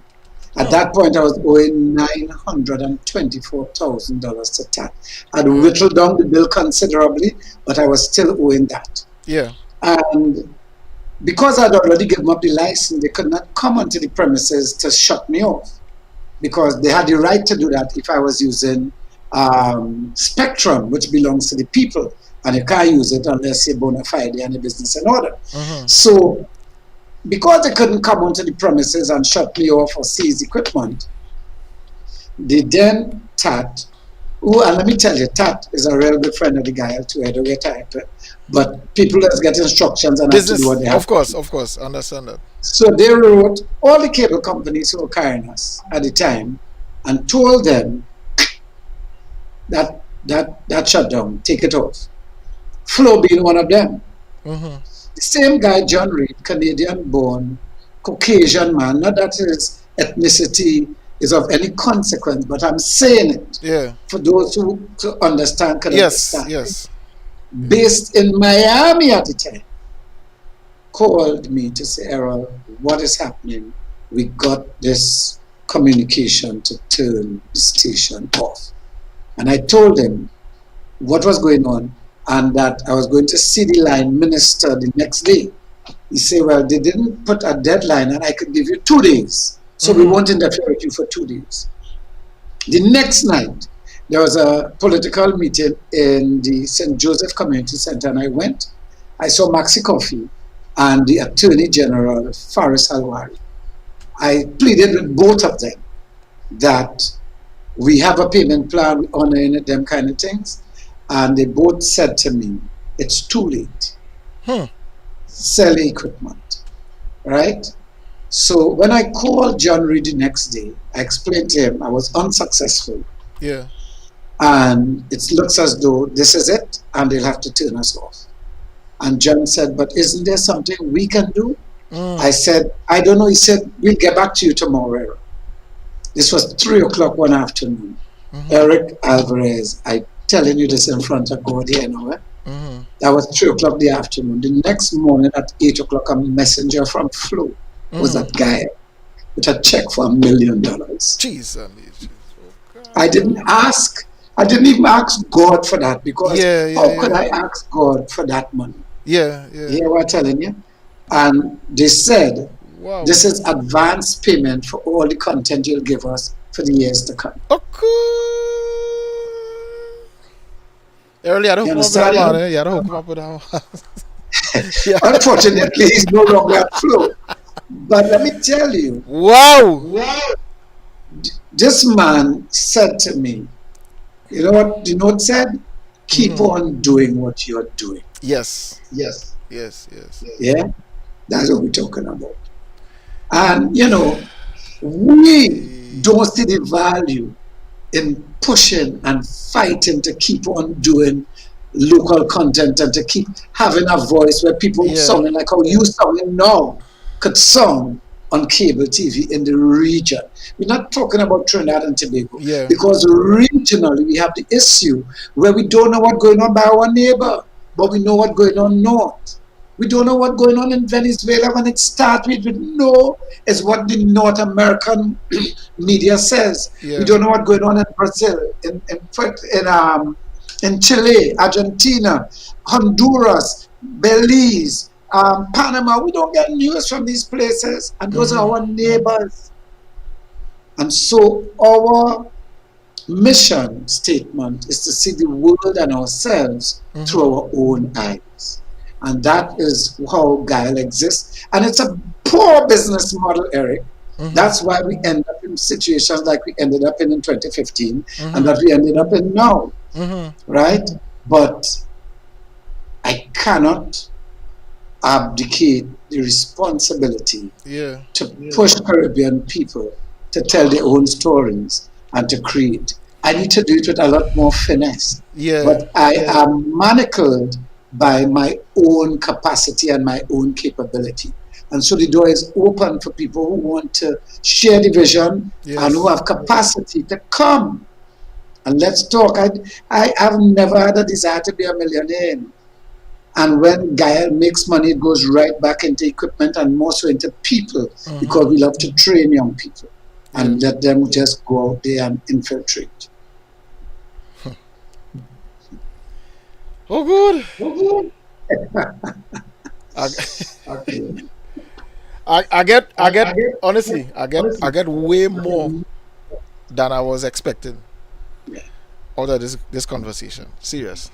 Speaker 2: At that point, I was owing $924,000 to TAT. I'd whittled down the bill considerably, but I was still owing that.
Speaker 1: Yeah.
Speaker 2: And because I'd already given up the license, they could not come onto the premises to shut me off because they had the right to do that if I was using spectrum, which belongs to the people, and you can't use it unless you're bona fide and the business in order.
Speaker 1: Mm-hmm.
Speaker 2: So, because they couldn't come onto the premises and shut me off or seize equipment, they then TAT, and let me tell you, TAT is a real good friend of the guy to the type, but people just get instructions and have to do what they have.
Speaker 1: Of course, understand that.
Speaker 2: So they wrote all the cable companies who were carrying us at the time and told them that shutdown, take it off. Flow being one of them.
Speaker 1: Mm-hmm.
Speaker 2: The same guy, John Reed, Canadian-born, Caucasian man, not that his ethnicity is of any consequence, but I'm saying it for those who to understand can understand.
Speaker 1: Yes.
Speaker 2: Based in Miami at the time, called me to say, Errol, what is happening? We got this communication to turn the station off. And I told him what was going on and that I was going to see the line minister the next day. He said, well, they didn't put a deadline and I could give you 2 days. So we won't interfere with you for 2 days. The next night, there was a political meeting in the St. Joseph Community Center and I went. I saw Maxi Coffee and the Attorney General, Faris Alwari. I pleaded with both of them that we have a payment plan, we honoring it, them kind of things. And they both said to me, it's too late. Sell equipment, right? So when I called John Reed the next day, I explained to him I was unsuccessful.
Speaker 1: Yeah.
Speaker 2: And it looks as though this is it, and they'll have to turn us off. And John said, but isn't there something we can do? I said, I don't know. He said, we'll get back to you tomorrow, Errol. This was 3 o'clock one afternoon. Eric Alvarez, I telling you this in front of God here now. That was 3 o'clock the afternoon. The next morning at 8 o'clock, a messenger from Flo was that guy with a check for $1 million.
Speaker 1: Jesus.
Speaker 2: I didn't even ask God for that, because how could I ask God for that money?
Speaker 1: Yeah.
Speaker 2: You hear what I'm telling you? And they said, this is advance payment for all the content you'll give us for the years to come.
Speaker 1: Okay. Earlier, I don't come up with that one. I don't come up with that one.
Speaker 2: Unfortunately, he's no longer at Flow. But let me tell you.
Speaker 1: Wow.
Speaker 2: This man said to me, you know what the note said? Keep on doing what you're doing.
Speaker 1: Yes.
Speaker 2: Yeah? That's what we're talking about. And, we don't see the value in pushing and fighting to keep on doing local content and to keep having a voice where people sounding like how you sounding now could sound on cable TV in the region. We're not talking about Trinidad and Tobago, because regionally we have the issue where we don't know what's going on by our neighbor, but we know what's going on north. We don't know what's going on in Venezuela. When it starts, we know is what the North American media says. We don't know what's going on in Brazil, in Chile, Argentina, Honduras, Belize, Panama. We don't get news from these places, and those are our neighbors. And so our mission statement is to see the world and ourselves through our own eyes. And that is how Gayelle exists. And it's a poor business model, Eric. That's why we end up in situations like we ended up in 2015 and that we ended up in now. Right? But I cannot abdicate the responsibility to push Caribbean people to tell their own stories and to create. I need to do it with a lot more finesse. But I am manacled by my own capacity and my own capability. And so the door is open for people who want to share the vision and who have capacity to come. And let's talk. I have never had a desire to be a millionaire. And when Gayelle makes money, it goes right back into equipment and more so into people, because we love to train young people and let them just go out there and infiltrate.
Speaker 1: Oh, good. I get honestly, I get way more than I was expecting out of this conversation. Serious.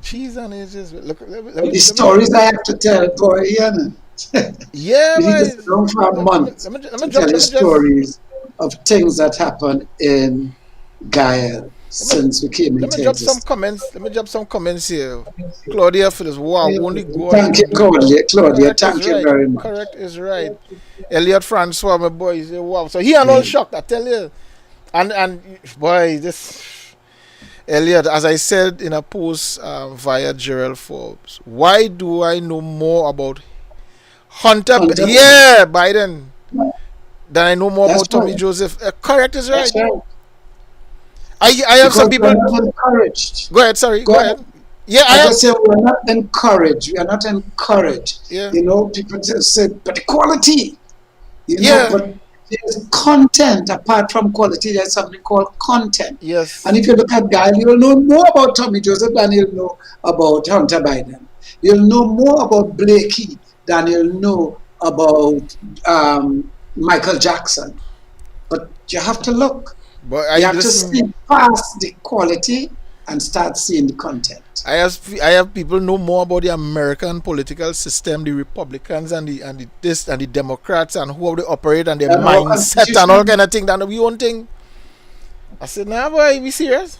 Speaker 1: Cheese and it's just look.
Speaker 2: The stories I have to tell, boy,
Speaker 1: yeah,
Speaker 2: we need to sit down for a month to tell the stories of things that happened in Gayelle since we came into existence.
Speaker 1: Let me drop some comments here. Claudia for this. Wow, only God.
Speaker 2: Thank you, Claudia. Thank you very much.
Speaker 1: Correct is right. Elliot Francois, my boy, he said, wow. So he and all shocked, I tell you. And boy, this Elliot, as I said in a post via Gerald Forbes, why do I know more about Hunter Biden than I know more about Tommy Joseph? Correct is right. I have some people.
Speaker 2: Encouraged.
Speaker 1: Go ahead. Sorry. Go ahead. Yeah,
Speaker 2: I just say we're not encouraged. We are not encouraged.
Speaker 1: Yeah.
Speaker 2: People just say, but the quality. But there's content apart from quality. There's something called content.
Speaker 1: Yes.
Speaker 2: And if you look at Gayelle, you'll know more about Tommy Joseph than you'll know about Hunter Biden. You'll know more about Blakey than you'll know about Michael Jackson. But you have to look.
Speaker 1: But
Speaker 2: you have to see past the quality and start seeing the content.
Speaker 1: I have people know more about the American political system, the Republicans and the Democrats and how they operate and their mindset and all kind of thing than we own thing. I said, nah, boy, we serious?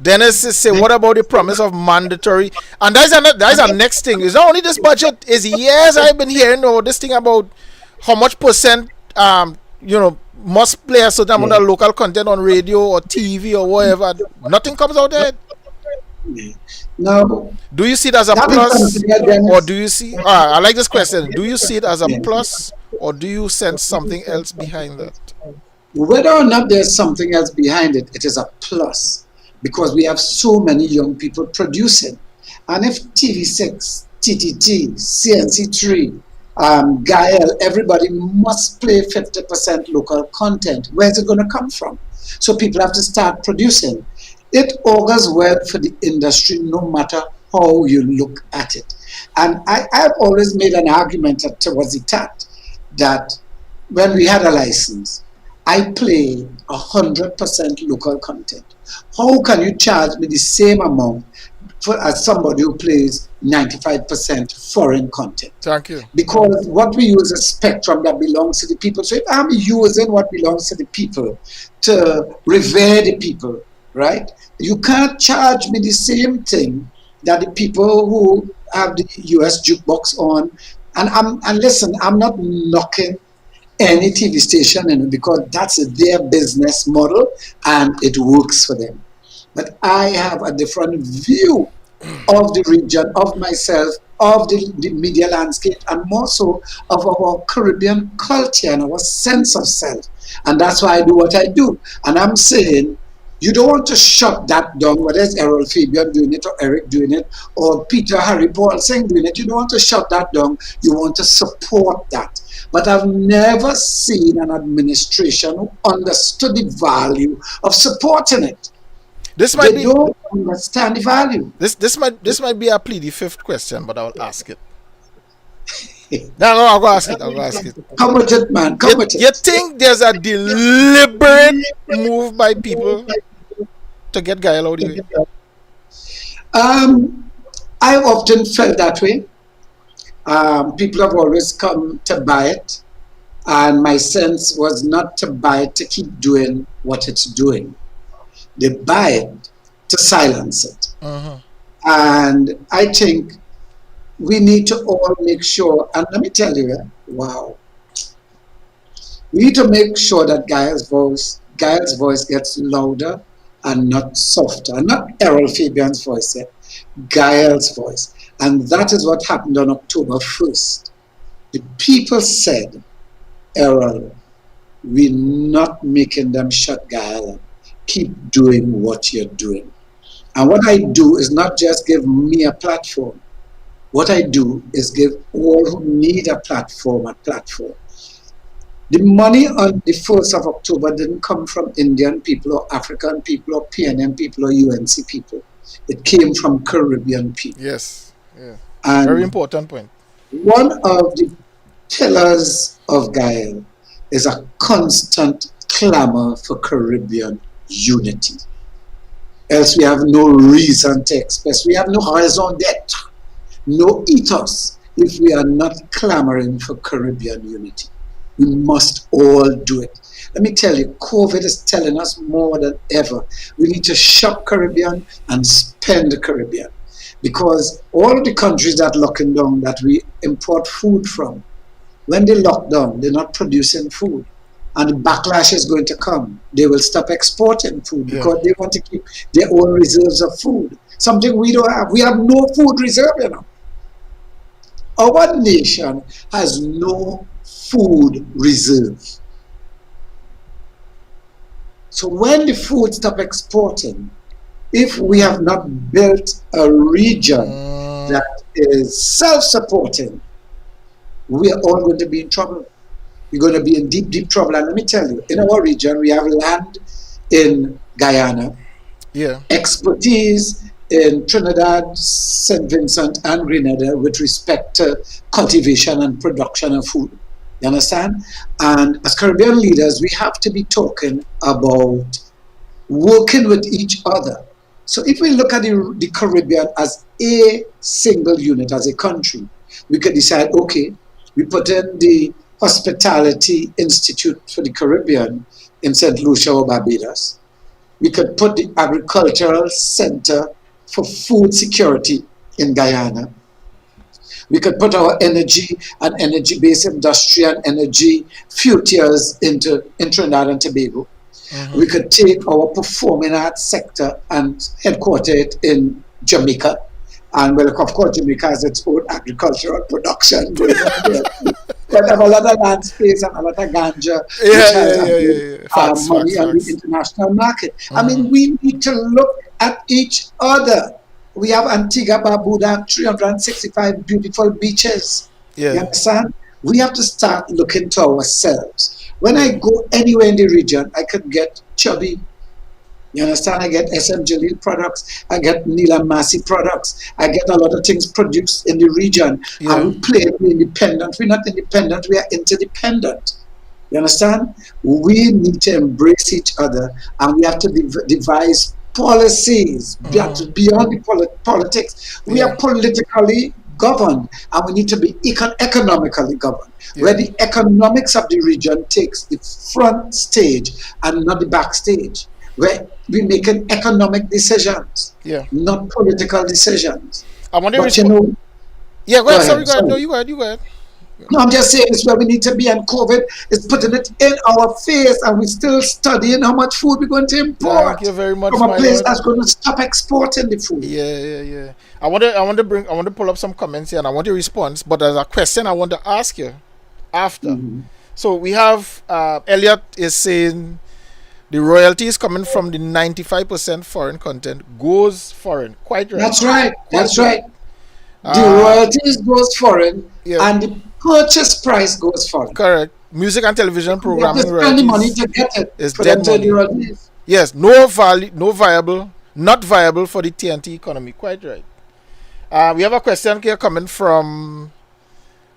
Speaker 1: Dennis say, what about the promise of mandatory? And that's our next thing. It's not only this budget. Is years I've been hearing this thing about how much percent must play a certain amount of local content on radio or TV or whatever. Nothing comes out there.
Speaker 2: Yeah. Now,
Speaker 1: Do you see it as a
Speaker 2: that is
Speaker 1: plus,
Speaker 2: something again.
Speaker 1: or do you see? I like this question. Do you see it as a
Speaker 2: Yeah.
Speaker 1: plus, or do you sense something else behind that?
Speaker 2: Whether or not there's something else behind it, it is a plus because we have so many young people producing. And if TV6, TTT, CNC3, Gayelle, everybody must play 50% local content, where's it going to come from? So people have to start producing. It augurs well for the industry no matter how you look at it. And I've always made an argument towards the TAT that when we had a license, I play 100% local content. How can you charge me the same amount as somebody who plays 95% foreign content?
Speaker 1: Thank you.
Speaker 2: Because what we use is spectrum that belongs to the people. So if I'm using what belongs to the people to revere the people, right? You can't charge me the same thing that the people who have the US jukebox on. And listen, I'm not knocking any TV station, because that's their business model and it works for them. But I have a different view of the region, of myself, of the media landscape, and more so of our Caribbean culture and our sense of self. And that's why I do what I do. And I'm saying, you don't want to shut that down, whether it's Errol Fabien doing it, or Eric doing it, or Peter Harry Paul saying doing it. You don't want to shut that down. You want to support that. But I've never seen an administration who understood the value of supporting it.
Speaker 1: This might
Speaker 2: They
Speaker 1: be
Speaker 2: don't understand the value.
Speaker 1: this might be a plea the fifth question, but I'll ask it. No, I'll go ask it. I'll go ask it.
Speaker 2: Come with it, man.
Speaker 1: You,
Speaker 2: Come with
Speaker 1: you
Speaker 2: it.
Speaker 1: think there's a deliberate move by people to get Gayelle out of the way?
Speaker 2: I've often felt that way. People have always come to buy it, and my sense was not to buy it to keep doing what it's doing. They buy it to silence it.
Speaker 1: Uh-huh.
Speaker 2: And I think we need to all make sure, and let me tell you, wow, we need to make sure that Gayelle's voice gets louder and not softer, and not Errol Fabian's voice, Gayelle's voice. And that is what happened on October 1st. The people said, Errol, we're not making them shut Gayelle up. Keep doing what you're doing. And what I do is not just give me a platform. What I do is give all who need a platform a platform. The money on the 1st of October didn't come from Indian people or African people or PNM people or UNC people. It came from Caribbean people.
Speaker 1: Yes. Yeah.
Speaker 2: And
Speaker 1: Very important point.
Speaker 2: one of the pillars of Gayelle is a constant clamor for Caribbean unity. Else we have no reason to express. We have no raison d'etre, no ethos if we are not clamoring for Caribbean unity. We must all do it. Let me tell you, COVID is telling us more than ever. We need to shop Caribbean and spend the Caribbean. Because all of the countries that locking down that we import food from, when they lock down, they're not producing food. And the backlash is going to come. They will stop exporting food because they want to keep their own reserves of food. Something we don't have. We have no food reserve, Our nation has no food reserve. So when the food stop exporting, if we have not built a region that is self-supporting, we are all going to be in trouble. We're going to be in deep, deep trouble. And let me tell you, in our region, we have land in Guyana, expertise in Trinidad, St. Vincent, and Grenada with respect to cultivation and production of food. You understand? And as Caribbean leaders, we have to be talking about working with each other. So if we look at the Caribbean as a single unit, as a country, we could decide, okay, we put in the Hospitality Institute for the Caribbean in St. Lucia or Barbados. We could put the Agricultural Center for Food Security in Guyana. We could put our energy and energy-based industry and energy futures in Trinidad and Tobago. We could take our performing arts sector and headquarter it in Jamaica. And well, of course, Jamaica has its own agricultural production going on there. But have a lot of land space and a lot of ganja, which has money on the international market. I mean, we need to look at each other. We have Antigua Barbuda, 365 beautiful beaches. You understand? We have to start looking to ourselves. When I go anywhere in the region, I could get chubby. You understand? I get SM Jalil products. I get Neelam Masi products. I get a lot of things produced in the region. And we play independent. We're not independent. We are interdependent. You understand? We need to embrace each other, and we have to devise policies beyond the politics. We are politically governed, and we need to be economically governed, where the economics of the region takes the front stage and not the backstage, where we're making economic decisions, not political decisions.
Speaker 1: I wonder
Speaker 2: but you know,
Speaker 1: go ahead. Sorry. No, you go ahead.
Speaker 2: No, I'm just saying it's where we need to be, and COVID is putting it in our face, and we're still studying how much food we're going to import.
Speaker 1: Thank you very much,
Speaker 2: from a place that's going to stop exporting the food.
Speaker 1: Yeah. I want to pull up some comments here, and I want your response. But there's a question I want to ask you after. So we have Elliot is saying the royalties coming from the 95% foreign content goes foreign. Quite right.
Speaker 2: That's right. The royalties goes foreign, and the purchase price goes foreign.
Speaker 1: Correct. Music and television programming
Speaker 2: royalties money to get it.
Speaker 1: Is dead money. Yes, not viable for the TNT economy. Quite right. We have a question here coming from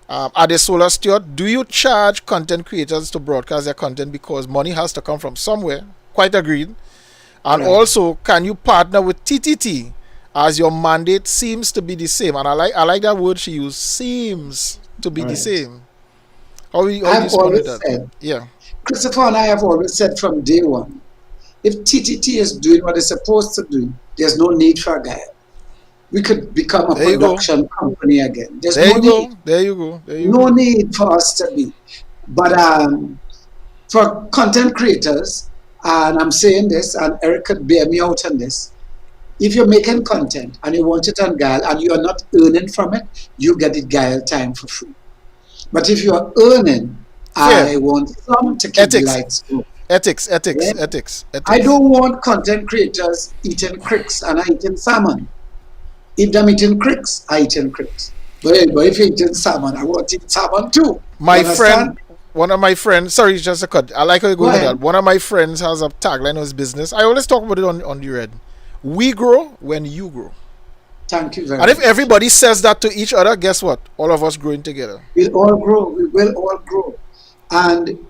Speaker 1: Adesola Stewart. Do you charge content creators to broadcast their content because money has to come from somewhere? Quite agreed. And also, can you partner with TTT as your mandate seems to be the same? And I like that word she used, seems to be the same.
Speaker 2: I've always said, Christopher and I have always said from day one, if TTT is doing what it's supposed to do, there's no need for a Gayelle. We could become a production company again. There's no need.
Speaker 1: There you go.
Speaker 2: No need for us to be. But for content creators, and I'm saying this, and Eric could bear me out on this, if you're making content and you want it on Gayelle and you are not earning from it, you get it Gayelle time for free. But if you are earning, I want some to keep the lights on.
Speaker 1: Ethics.
Speaker 2: I don't want content creators eating cricks and I eating salmon. If them eating cricks, I eating cricks. But if you're eating salmon, I want to eat salmon too.
Speaker 1: One of my friends, sorry, just a cut. I like how you go with that. One of my friends has a tagline of his business. I always talk about it on the red. We grow when you grow.
Speaker 2: Thank you very
Speaker 1: much. And if everybody says that to each other, guess what? All of us growing together.
Speaker 2: We'll all grow. We will all grow. And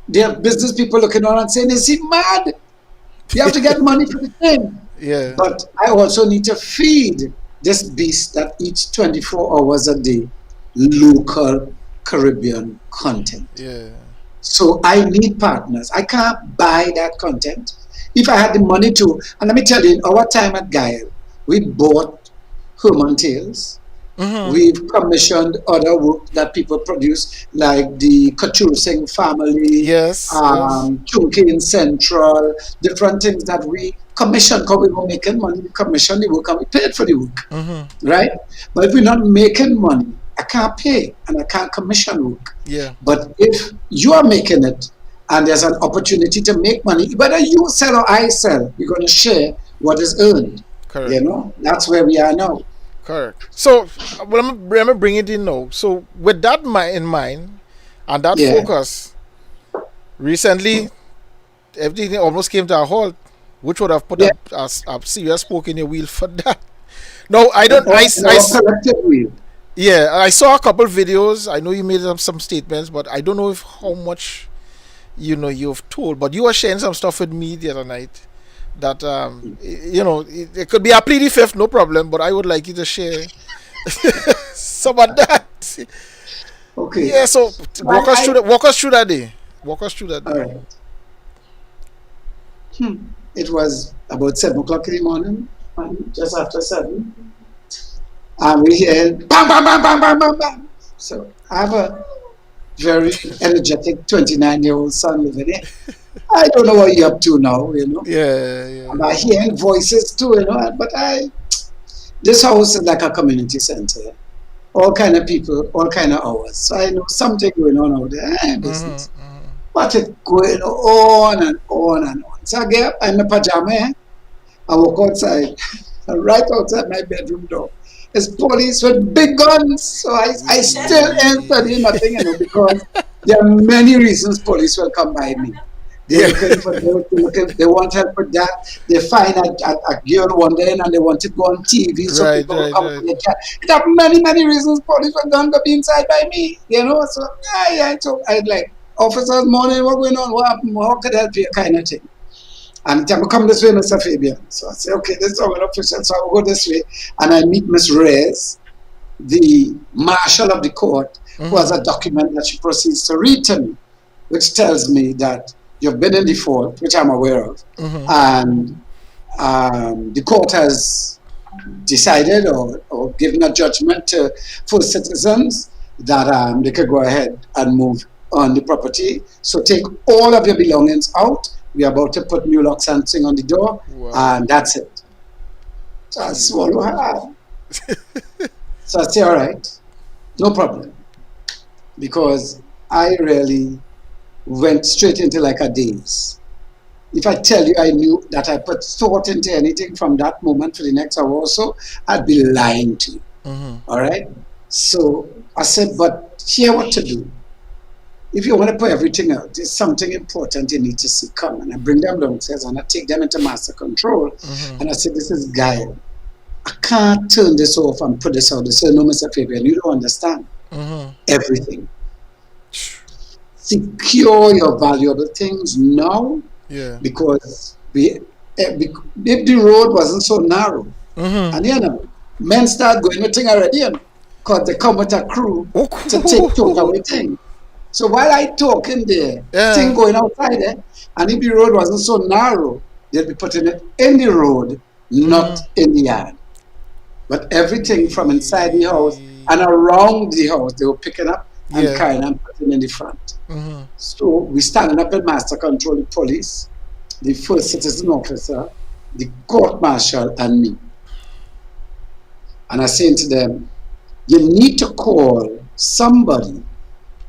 Speaker 2: there are business people looking around and saying, is he mad? You have to get money for the thing.
Speaker 1: Yeah.
Speaker 2: But I also need to feed this beast that eats 24 hours a day local Caribbean content.
Speaker 1: Yeah.
Speaker 2: So I need partners. I can't buy that content. If I had the money to, and let me tell you, in our time at Gayelle, we bought Herman Tales. We've commissioned other work that people produce, like the Couture Singh family, Chunkin Central, different things that we commissioned because we were making money. We commissioned the work and we paid for the work, right? But if we're not making money, I can't pay and I can't commission work.
Speaker 1: Yeah.
Speaker 2: But if you are making it and there's an opportunity to make money, whether you sell or I sell, we're going to share what is earned.
Speaker 1: Correct.
Speaker 2: You know, that's where we are now.
Speaker 1: Correct. So, I'm going to bring it in now. So, with that in mind and that focus, recently, everything almost came to a halt, which would have put a serious spoke in the wheel for that. No, I don't. I saw a couple videos. I know you made some statements, but I don't know how much you've told. But you were sharing some stuff with me the other night that it could be a plead the fifth, no problem. But I would like you to share some of that.
Speaker 2: Okay.
Speaker 1: Yeah. So walk us through that day. All
Speaker 2: right. It was about 7 o'clock in the morning, and just after 7. And we hear bam, bam, bam, bam, bam, bam, bam. So I have a very energetic 29-year-old son living here. I don't know what you're up to now,
Speaker 1: Yeah.
Speaker 2: And I hear voices too, but This house is like a community center. All kind of people, all kind of hours. So I know something going on out there, business. But it's going on and on and on. So I get up, I'm in my pajama, I walk outside, and right outside my bedroom door is police with big guns. So I still ain't studying nothing, because there are many reasons police will come by me. They're looking for they want help with that. They find a girl wandering and they want to go on TV, so
Speaker 1: Right,
Speaker 2: people will
Speaker 1: right,
Speaker 2: come
Speaker 1: right.
Speaker 2: to the chat. There are many, many reasons police will going to be inside by me, So so I'd like, officers, morning, what going on? What happened? How could I help you? Kind of thing. And tell me, come this way, Mr. Fabian. So I say, okay, this is our official, so I'll go this way. And I meet Miss Reyes, the marshal of the court, who has a document that she proceeds to read to me, which tells me that you've been in default, which I'm aware of, and the court has decided or given a judgment to First Citizens that they could go ahead and move on the property. So take all of your belongings out. We're about to put new locks and thing on the door, and that's it. So I swallow hard. So I say, all right, no problem. Because I really went straight into like a daze. If I tell you I knew that I put thought into anything from that moment for the next hour or so, I'd be lying to you. All right? So I said, but here what to do. If you want to put everything out, there's something important you need to see come. And I bring them downstairs and I take them into master control. And I said, this is Gayelle. I can't turn this off and put this out. They said, no, Mr. Fabian, you don't understand everything. Secure your valuable things now, because if the road wasn't so narrow, and men start going with thing already, because they come with a crew to take away thing. So while I talk in there, thing going outside there, and if the road wasn't so narrow, they'd be putting it in the road, not in the yard. But everything from inside the house and around the house, they were picking up and carrying and putting in the front. So we standing up in master control, the police, the first citizen officer, the court marshal, and me. And I saying to them, you need to call somebody,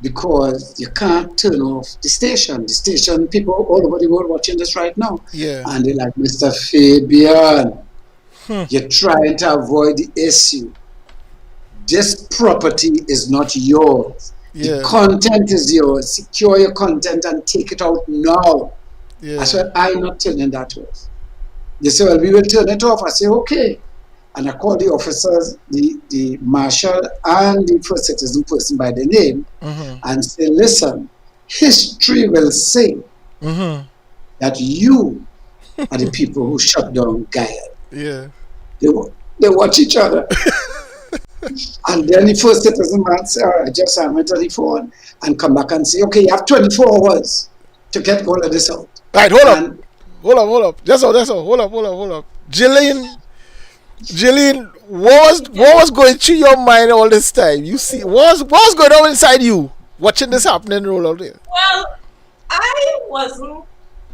Speaker 2: because you can't turn off the station. The station, people all over the world watching this right now. And they're like, Mr. Fabian, you're trying to avoid the issue. This property is not yours. The content is yours. Secure your content and take it out now. I said, I'm not turning that off. They said, well, we will turn it off. I said, okay. And I called the officers, the marshal and the first citizen person by the name, and say, listen, history will say that you are the people who shut down Gayelle. They watch each other. And then the first citizen man say, all right, just I'm on the phone and come back and say, okay, you have 24 hours to get all of this out.
Speaker 1: Right, hold up. That's all. Hold up. Jillian, what was going through your mind all this time? You see, what was going on inside you watching this happening roll out there?
Speaker 3: Well, I wasn't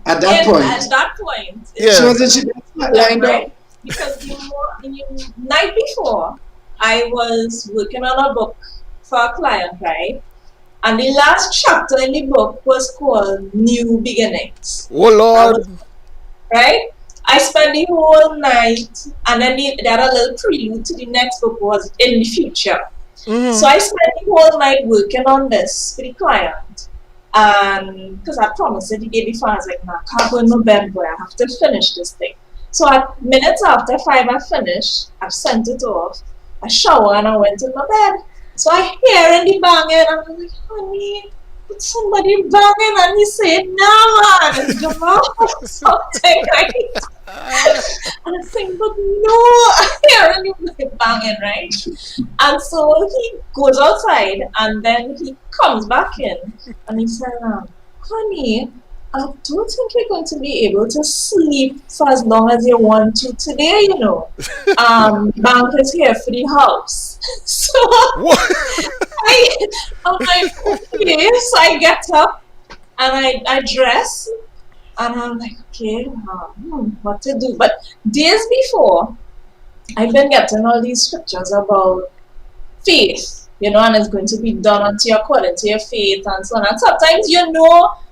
Speaker 2: at that point.
Speaker 3: At that point.
Speaker 2: So wasn't she lined up?
Speaker 3: Because the night before, I was working on a book for a client, right? And the last chapter in the book was called New Beginnings.
Speaker 1: Oh, Lord.
Speaker 3: Right? I spent the whole night, and then they had a little prelude to the next book was in the future. So I spent the whole night working on this for the client. And because I promised it the day before, I was like, nah, I can't go in my bed, boy, I have to finish this thing. So at minutes after 5 I finished, I've sent it off. I showered and I went in my bed. So I hear in the banging, and I'm like, honey, it's somebody banging, and he said, no, man, it's Jamal, something, right? And I'm saying, but no, I hear him banging, right? And so he goes outside, and then he comes back in, and he said, honey, I don't think you're going to be able to sleep for as long as you want to today, Bank is here for the house. So I'm like, okay. So I get up and I dress, and I'm like, okay, what to do? But days before, I've been getting all these scriptures about faith, and it's going to be done unto you according to your faith and so on. And sometimes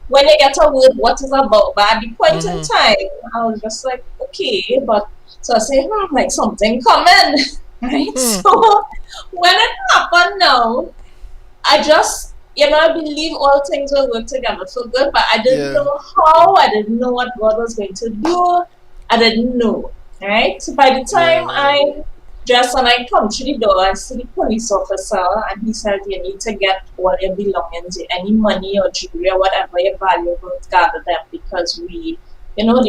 Speaker 3: when you get a word what is about, but at the point in time, I was just like, okay, but so I say, like something coming, right? So when it happened now, I just, I believe all things will work together for good, but I didn't know how, I didn't know what God was going to do, I didn't know, right? So by the time I just when I come through the door, I see the police officer, and he said, you need to get all your belongings, any money or jewelry or whatever your valuables, gather them, because the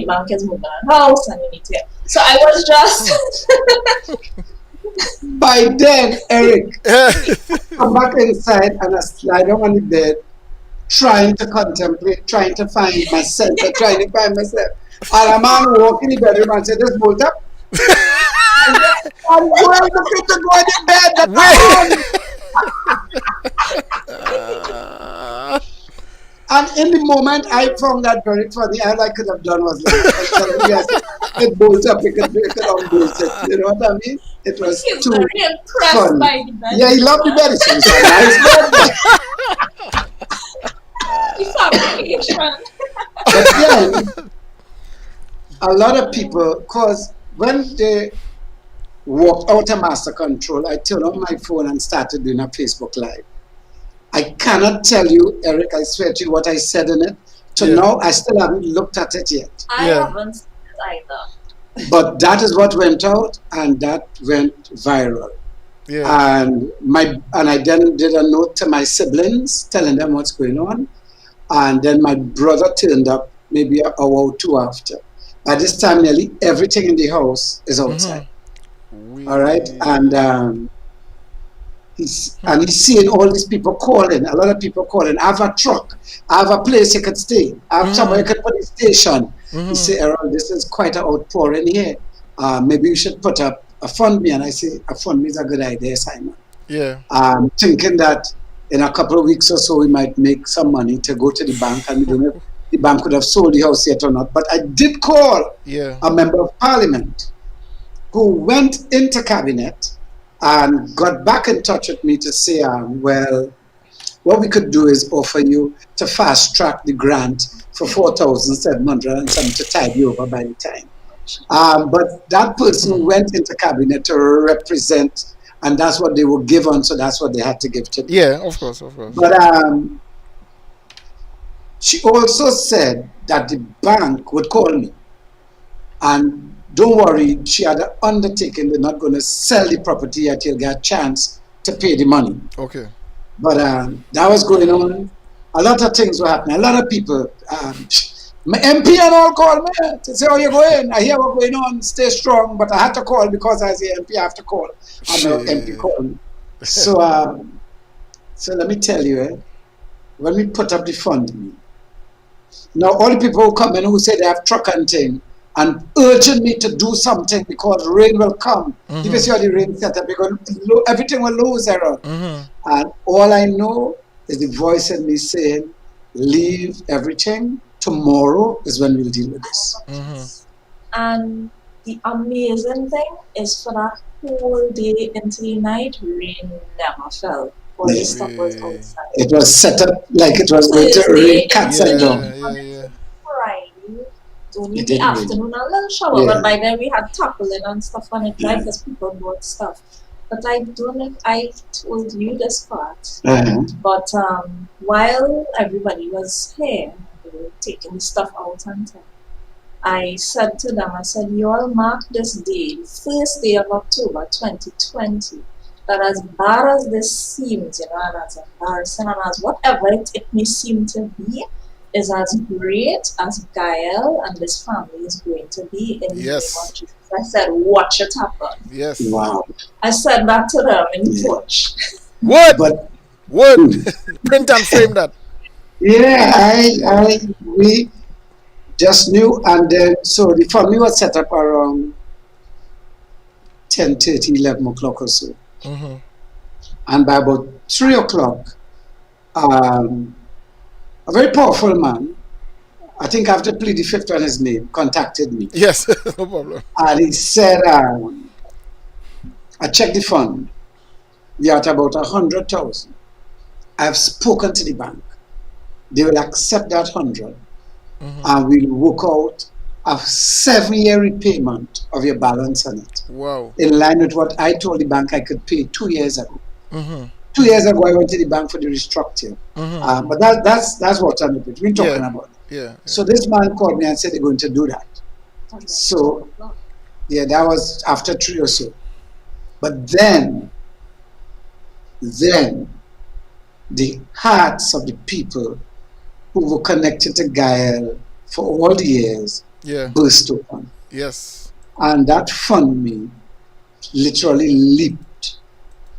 Speaker 3: bank is moving on house, and you need to. So I was just.
Speaker 2: By then, Eric, I'm back inside and I slide on the bed, trying to contemplate, trying to find myself, trying to find myself. And a man walk in the bedroom and say, "Just bolt up." I'm going to go in the bed. And in the moment, I found that very funny. All I could have done was laugh. It bolts up, it could unbolt it. You know what I mean? It was
Speaker 3: He's
Speaker 2: too
Speaker 3: very impressed
Speaker 2: fun.
Speaker 3: by the bed.
Speaker 2: Yeah, he loved the bed. It's a nice bed. But yeah, a lot of people, because when they walked out of master control, I turned on my phone and started doing a Facebook Live. I cannot tell you, Eric, I swear to you, what I said in it. Now, I still haven't looked at it yet.
Speaker 3: I haven't seen it either.
Speaker 2: But that is what went out, and that went viral. Yeah. And I then did a note to my siblings, telling them what's going on. And then my brother turned up maybe an hour or two after. By this time, nearly everything in the house is outside. All right? And he's seeing all these people calling, a lot of people calling. I have a truck, I have a place you could stay, I have somewhere you could put a station. He said, Errol, this is quite an outpouring here. Maybe you should put up a fund me. And I say, a fund me is a good idea, Simon.
Speaker 1: Yeah.
Speaker 2: Thinking that in a couple of weeks or so, we might make some money to go to the bank, and we don't know if the bank could have sold the house yet or not. But I did call a member of parliament who went into cabinet and got back in touch with me to say, well, what we could do is offer you to fast track the grant for 4,700 and something to tide you over by the time. But that person went into cabinet to represent, and that's what they were given, so that's what they had to give to me.
Speaker 1: Yeah, of course.
Speaker 2: But she also said that the bank would call me, and don't worry, she had an undertaking, they're not going to sell the property yet, you'll get a chance to pay the money.
Speaker 1: Okay.
Speaker 2: But that was going on. A lot of things were happening. A lot of people, my MP and all called me to say, oh, you're going. I hear what's going on, stay strong. But I had to call because as the MP, I have to call. And the MP called me. So let me tell you, when we put up the fund, now all the people who come in who say they have truck and thing, and urging me to do something because rain will come. If you see how the rain set up, because everything will lose, Errol. And all I know is the voice in me saying, leave everything. Tomorrow is when we'll deal with this.
Speaker 3: And the amazing thing is for that whole day into the night, rain never fell. All the stuff was outside.
Speaker 2: It was set up like it was going to rain cats and dogs.
Speaker 3: Friday, only the afternoon, a little shower, but by then we had tarpaulin and stuff on it, right? Because people bought stuff. But I don't know if I told you this part. But while everybody was here, they were taking stuff out and things, I said to them, I said, you all mark this day, the first day of October 2020, that as bad as this seems, and as embarrassing and as whatever it may seem to be, is as great as Gayelle and this family is going to be in the name of Jesus. I said, watch it happen.
Speaker 1: Yes.
Speaker 2: Wow.
Speaker 3: I said that to them in Dutch.
Speaker 1: Word. Print and frame that.
Speaker 2: Yeah, we just knew, and then so the family was set up around 10:30, 11 o'clock or so. And by about 3 o'clock, a very powerful man, I think I have to plead the fifth on his name, contacted me.
Speaker 1: Yes, no problem.
Speaker 2: And he said, I checked the fund. We are at about 100,000. I've spoken to the bank. They will accept that 100, and we'll work out a 7-year repayment of your balance on it.
Speaker 1: Wow.
Speaker 2: In line with what I told the bank I could pay 2 years ago.
Speaker 1: Mm-hmm.
Speaker 2: 2 years ago, I went to the bank for the restructure. But that's what's on it. We're talking about.
Speaker 1: Yeah.
Speaker 2: So this man called me and said they're going to do that. So, yeah, that was after 3 or so. But then the hearts of the people who were connected to Gayelle for all the years burst open.
Speaker 1: Yes.
Speaker 2: And that fund me literally leaped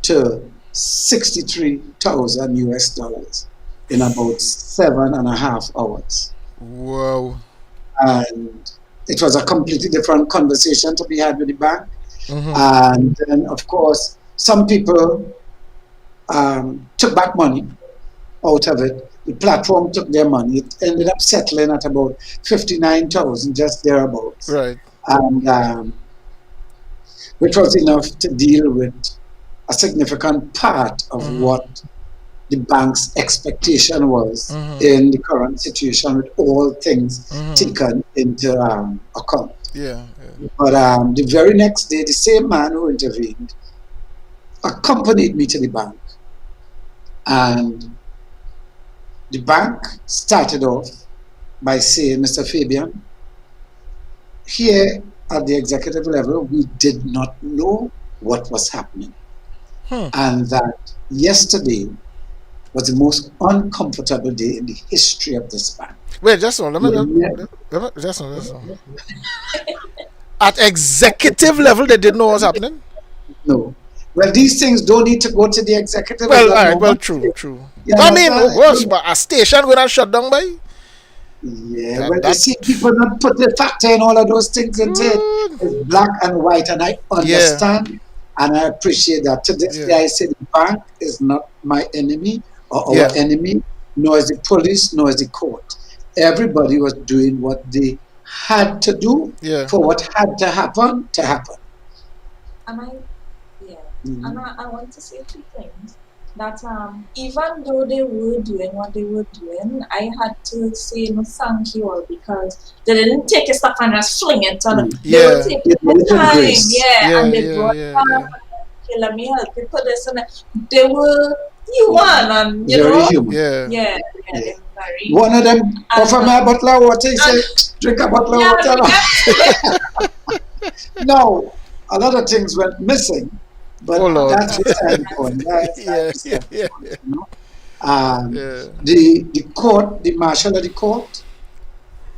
Speaker 2: to 63,000 US dollars in about 7.5 hours.
Speaker 1: Wow.
Speaker 2: And it was a completely different conversation to be had with the bank. And then, of course, some people took back money out of it. The platform took their money. It ended up settling at about 59,000, just thereabouts.
Speaker 1: Right.
Speaker 2: And which was enough to deal with a significant part of what the bank's expectation was in the current situation, with all things taken into account.
Speaker 1: Yeah.
Speaker 2: But the very next day, the same man who intervened accompanied me to the bank. And the bank started off by saying, Mr. Fabian, here at the executive level, we did not know what was happening. And that yesterday was the most uncomfortable day in the history of this bank.
Speaker 1: Wait, just one. Just one. At executive level, they didn't know what was happening?
Speaker 2: No. Well, these things don't need to go to the executive.
Speaker 1: Well, all right. Well, true.
Speaker 2: Yeah,
Speaker 1: I mean, but a station going to shut down by?
Speaker 2: Yeah, well, you see, people not put the factor in all of those things into it. It's black and white, and I understand and I appreciate that. To this day, I say the bank is not my enemy or our enemy, nor is the police, nor is the court. Everybody was doing what they had to do for what had to happen to happen.
Speaker 3: And I want to say 2 things. That even though they were doing what they were doing, I had to say no thank you all, because they didn't take your stuff and just fling it on them. They were taking the time, and they brought back, okay, let me help you put this in it. They were human, and you
Speaker 2: very
Speaker 3: know,
Speaker 2: human.
Speaker 3: they were very.
Speaker 2: One of them offer me a bottle of water, he said, drink a bottle of water. No, a lot of things went missing. But that's beside the point. The court, the marshal of the court,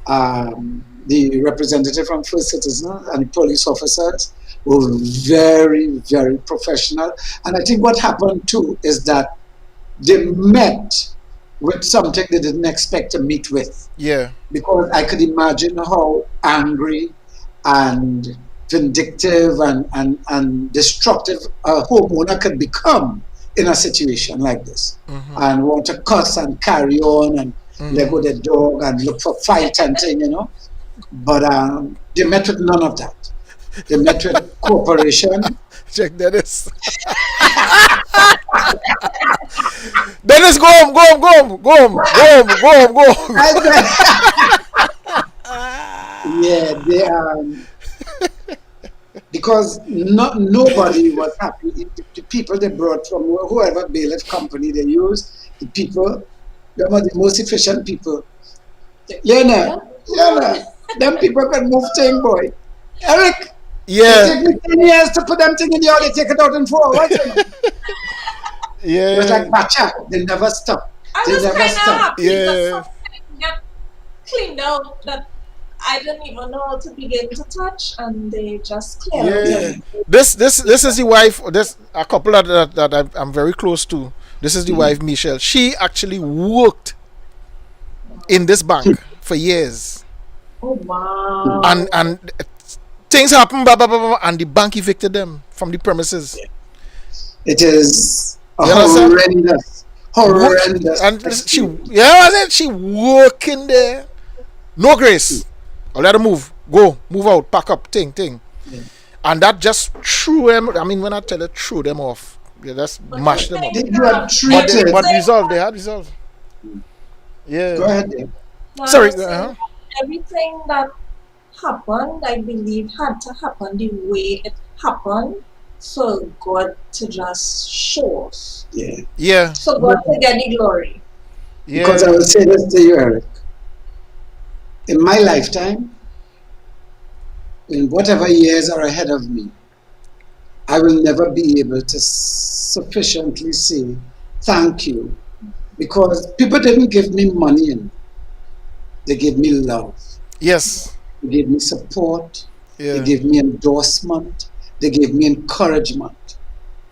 Speaker 2: the representative from First Citizens, and the police officers were very, very professional. And I think what happened too is that they met with something they didn't expect to meet with.
Speaker 1: Yeah. Because
Speaker 2: I could imagine how angry and vindictive and destructive a homeowner could become in a situation like this, and want to cuss and carry on and let go the dog and look for fight and thing, you know. But they met with none of that. They met with cooperation.
Speaker 1: Check Dennis. Dennis, go home.
Speaker 2: Yeah, they because nobody was happy. The people they brought from whoever bailiff company they used, the people, they were the most efficient people. Lena, them people can move thing, boy. Eric, it take me 10 years to put them thing in the oil, they take it out in 4 hours. It was like Bacha, they never stop.
Speaker 3: I was kind of happy that something got cleaned out that I didn't even know how to begin to touch, and they just cleared.
Speaker 1: This is the wife. This a couple that I'm very close to. This is the wife, Michelle. She actually worked in this bank for years.
Speaker 3: Oh wow!
Speaker 1: And things happen, blah, blah, blah, blah, and the bank evicted them from the premises.
Speaker 2: It is horrendous.
Speaker 1: And she working there, no grace. I'll let her move out, pack up, thing. and that just threw them. I mean, when I tell it, threw them off. Yeah, that's
Speaker 3: But I
Speaker 1: mashed them up.
Speaker 3: think
Speaker 2: You are treated.
Speaker 1: But resolved. They had resolved.
Speaker 2: Go
Speaker 1: Yeah.
Speaker 2: ahead. Dave.
Speaker 3: no, I
Speaker 1: Sorry.
Speaker 3: was saying everything that happened, I believe, had to happen the way it happened for God to just show us.
Speaker 2: Yeah.
Speaker 1: Yeah.
Speaker 3: For God to get the glory.
Speaker 2: Because I
Speaker 1: Yeah.
Speaker 2: will say this to you, Eric. In my lifetime, in whatever years are ahead of me, I will never be able to sufficiently say thank you, because people didn't give me money and they gave me love.
Speaker 1: Yes.
Speaker 2: They gave me support. They
Speaker 1: Yeah.
Speaker 2: gave me endorsement. They gave me encouragement.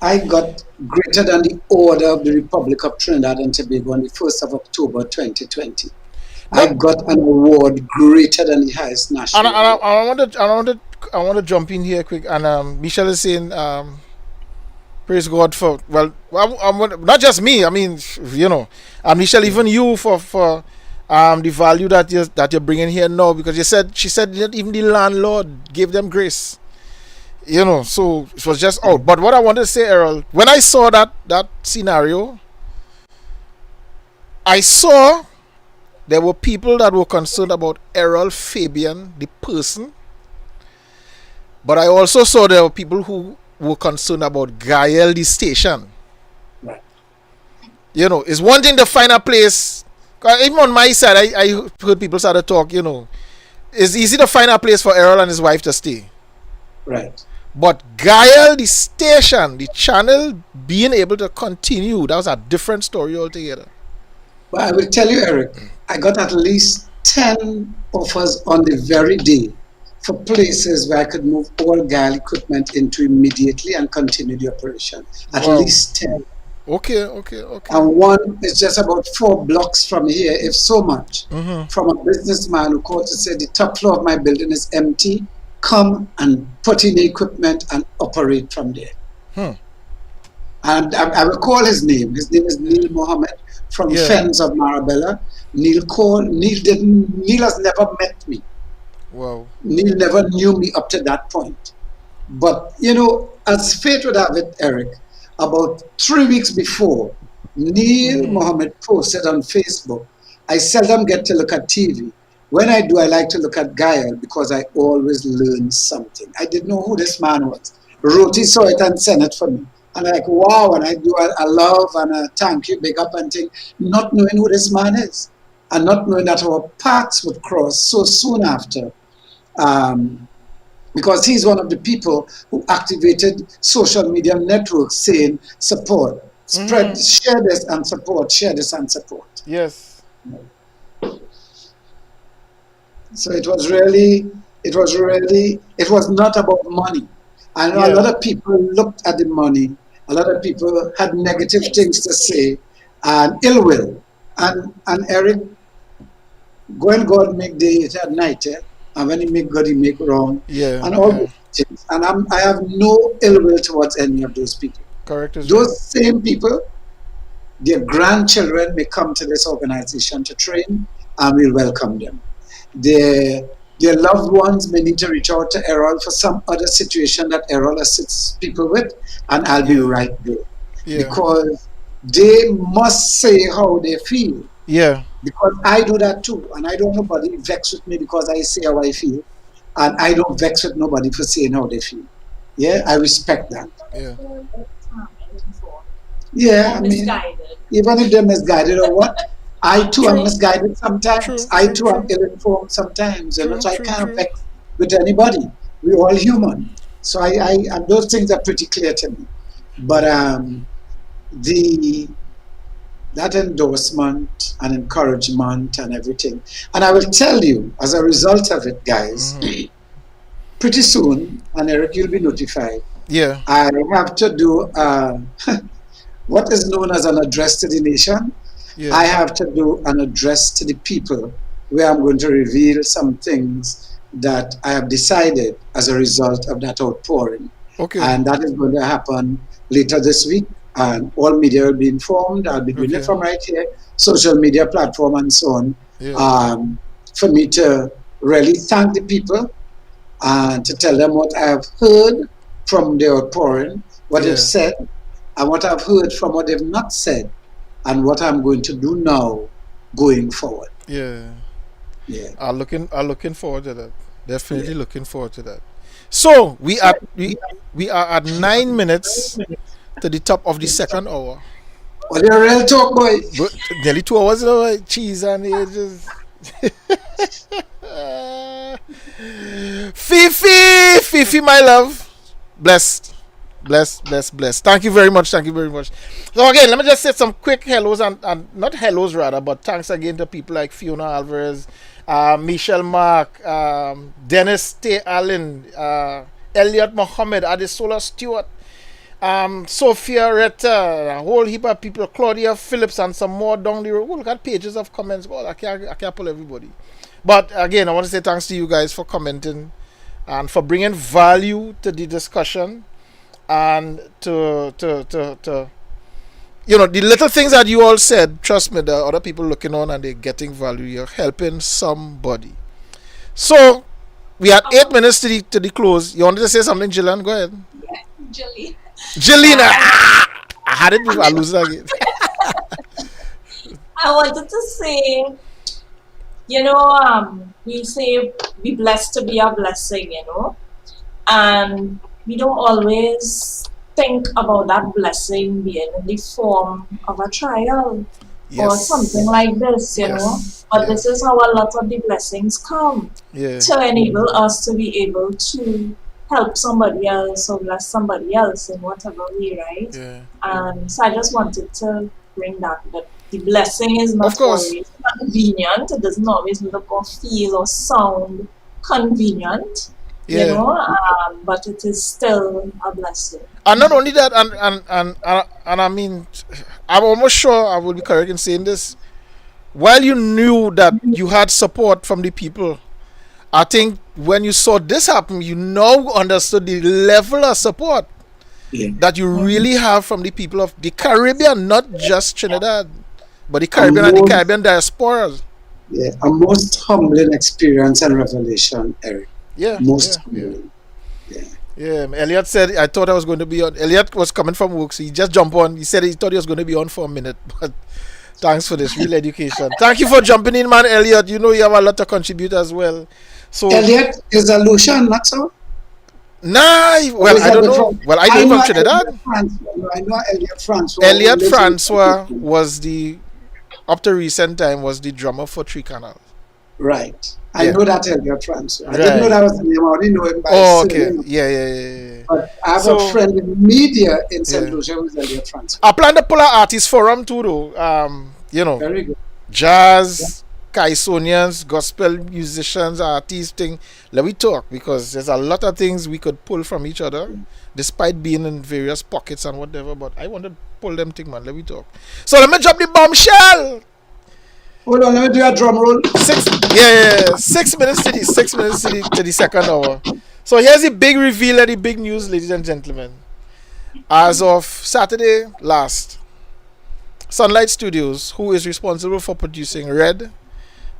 Speaker 2: I got greater than the Order of the Republic of Trinidad and Tobago on the 1st of October 2020. I
Speaker 1: No.
Speaker 2: got an award greater than the highest
Speaker 1: And
Speaker 2: national
Speaker 1: I,
Speaker 2: award.
Speaker 1: I want to jump in here quick. And Michelle is saying, praise God for not just me. I mean, and Michelle, even you for the value that you're bringing here now, because she said that even the landlord gave them grace. So it was just out. But what I wanted to say, Errol, when I saw that scenario, I saw there were people that were concerned about Errol Fabien, the person, but I also saw there were people who were concerned about Gayelle, the station.
Speaker 2: Right.
Speaker 1: It's one thing to find a place. 'Cause even on my side, I heard people start to talk. It's easy to find a place for Errol and his wife to stay.
Speaker 2: Right.
Speaker 1: But Gayelle, the station, the channel, being able to continue, that was a different story altogether.
Speaker 2: But I will tell you, Eric, I got at least 10 offers on the very day for places where I could move all Gayelle equipment into immediately and continue the operation. At
Speaker 1: Wow.
Speaker 2: least 10.
Speaker 1: Okay.
Speaker 2: And one is just about 4 blocks from here, if so much, from a businessman who called to say the top floor of my building is empty. Come and put in the equipment and operate from there. And I will call his name. His name is Neil Mohammed from Fens of Marabella. Neil has never met me.
Speaker 1: Wow.
Speaker 2: Neil never knew me up to that point. But, as fate would have it, Eric, about 3 weeks before, Neil Mohammed posted on Facebook, I seldom get to look at TV. When I do, I like to look at Gayelle because I always learn something. I didn't know who this man was. Roti saw it and sent it for me. And I'm like, wow, and I do a love and a thank you, big up and thing, not knowing who this man is. And not knowing that our paths would cross so soon after. Because he's one of the people who activated social media networks saying support, spread, share this and support, share this and support.
Speaker 1: Yes.
Speaker 2: So it was not about money. I know a lot of people looked at the money, a lot of people had negative things to say and ill will. And Eric, when God make day, it at night, and when he make good, he make wrong.
Speaker 1: Yeah.
Speaker 2: And all those things. And I have no ill will towards any of those people.
Speaker 1: Correct.
Speaker 2: Those same people, their grandchildren may come to this organization to train, and we'll welcome them. Their loved ones may need to reach out to Errol for some other situation that Errol assists people with, and I'll be right there.
Speaker 1: Yeah.
Speaker 2: Because they must say how they feel.
Speaker 1: Yeah.
Speaker 2: Because I do that too, and I don't want nobody vex with me because I say how I feel, and I don't vex with nobody for saying how they feel. Yeah, I respect that.
Speaker 1: Yeah.
Speaker 2: Yeah, I mean, even if they're misguided or what, I too am misguided sometimes. I too am ill-informed sometimes. So I can't vex with anybody. We're all human. So and those things are pretty clear to me. But that endorsement and encouragement and everything. And I will tell you, as a result of it, guys, pretty soon, and Eric, you'll be notified.
Speaker 1: Yeah.
Speaker 2: I have to do what is known as an address to the nation. Yeah. I have to do an address to the people where I'm going to reveal some things that I have decided as a result of that outpouring.
Speaker 1: Okay.
Speaker 2: And that is going to happen later this week. And all media will be informed. I'll be doing it from right here, social media platform and so on. Yeah. For me to really thank the people and to tell them what I have heard from their outpouring, what they've said, and what I've heard from what they've not said, and what I'm going to do now going forward.
Speaker 1: Yeah.
Speaker 2: Yeah.
Speaker 1: I'm looking forward to that. Definitely looking forward to that. So we are at 9 minutes to the top of the second hour.
Speaker 2: What a real talk, boy.
Speaker 1: But nearly 2 hours now, cheese and ages. Fifi, my love. Blessed. Thank you very much. So again, let me just say some quick hellos and not hellos rather, but thanks again to people like Fiona Alvarez, Michelle Mark, Dennis T. Allen, Elliot Mohammed, Adesola Stewart, Sophia Retta, a whole heap of people, Claudia Phillips, and some more down the road. Oh, look at pages of comments. God, I can't pull everybody. But again, I want to say thanks to you guys for commenting and for bringing value to the discussion, and to you know, the little things that you all said. Trust me, there are other people looking on and they're getting value. You're helping somebody. So we had 8 minutes to the close. You wanted to say something, Jillian? Go ahead.
Speaker 3: Yeah,
Speaker 1: Jillian, I had it before. I lose it again.
Speaker 3: I wanted to say, you know, we say be blessed to be a blessing, you know, and we don't always think about that blessing being in the form of a trial or something like this, you know. But this is how a lot of the blessings come to enable us to be able to help somebody else or bless somebody else in whatever way, right? So I just wanted to bring that the blessing is not always convenient. It doesn't always look or feel or sound convenient, you know, but it is still a blessing.
Speaker 1: And not only that, and I mean, I'm almost sure I will be correct in saying this. While you knew that you had support from the people, I think when you saw this happen, you now understood the level of support that you really have from the people of the Caribbean, not just Trinidad, but the Caribbean and the Caribbean diasporas.
Speaker 2: Yeah, a most humbling experience and revelation, Eric. Most humbling.
Speaker 1: Yeah, Elliot said, I thought I was going to be on. Elliot was coming from work, so he just jumped on. He said he thought he was going to be on for a minute, but thanks for this real education. Thank you for jumping in, man, Elliot. You know you have a lot to contribute as well. So
Speaker 2: Elliot is a Lucian, not so?
Speaker 1: Nah, well, I don't know. Well, I know from Trinidad.
Speaker 2: I know Elliot Francois.
Speaker 1: Elliot Francois was up to recent time, was the drummer for Three Canals.
Speaker 2: Right. I know that Elliot Francois. I didn't know that was the name. I only know him by
Speaker 1: okay. Yeah.
Speaker 2: But I have a friend in media in St. Lucia who's Elliot Francois.
Speaker 1: I plan to pull an artist forum too, though. You know,
Speaker 2: very good.
Speaker 1: Jazz, Kaisonians, gospel musicians, artists, thing. Let me talk, because there's a lot of things we could pull from each other, despite being in various pockets and whatever. But I want to pull them thing, man. Let me talk. So let me drop the bombshell.
Speaker 2: Hold on, let me do a drum roll.
Speaker 1: 6 minutes to the second hour. So here's the big reveal and the big news, ladies and gentlemen. As of Saturday last, Sunlight Studios, who is responsible for producing Red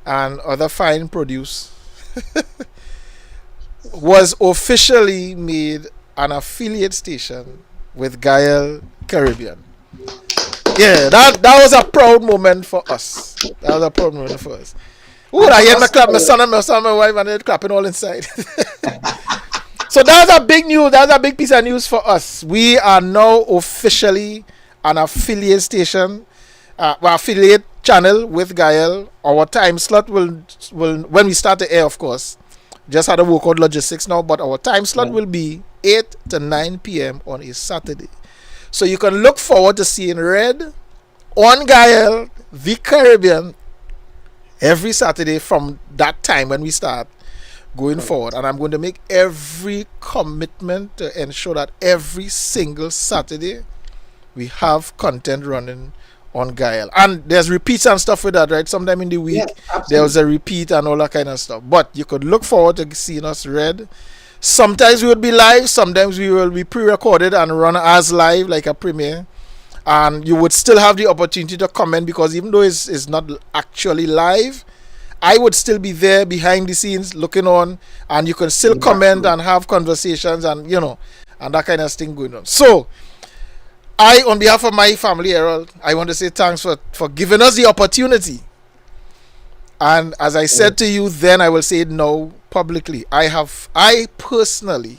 Speaker 1: and other fine produce, was officially made an affiliate station with Gayelle Caribbean. Yeah, that was a proud moment for us. Ooh, I hear my clap, my son and my wife, and they're clapping all inside. So that's a big news. That's a big piece of news for us. We are now officially an affiliate station, affiliate channel with Gayelle. Our time slot will when we start the air, of course. Just had to work out logistics now, but our time slot will be 8 to 9 p.m. on a Saturday. So you can look forward to seeing Red on Gayelle, the Caribbean, every Saturday from that time when we start going forward. And I'm going to make every commitment to ensure that every single Saturday we have content running on Gayelle. And there's repeats and stuff with that, right? Sometime in the week, there's a repeat and all that kind of stuff. But you could look forward to seeing us Red. Sometimes we will be live, sometimes we will be pre-recorded and run as live, like a premiere. And you would still have the opportunity to comment, because even though it's not actually live, I would still be there behind the scenes looking on, and you can still comment and have conversations and and that kind of thing going on. So I, on behalf of my family, Errol, I want to say thanks for giving us the opportunity. And as I said to you then, I will say it now publicly. I personally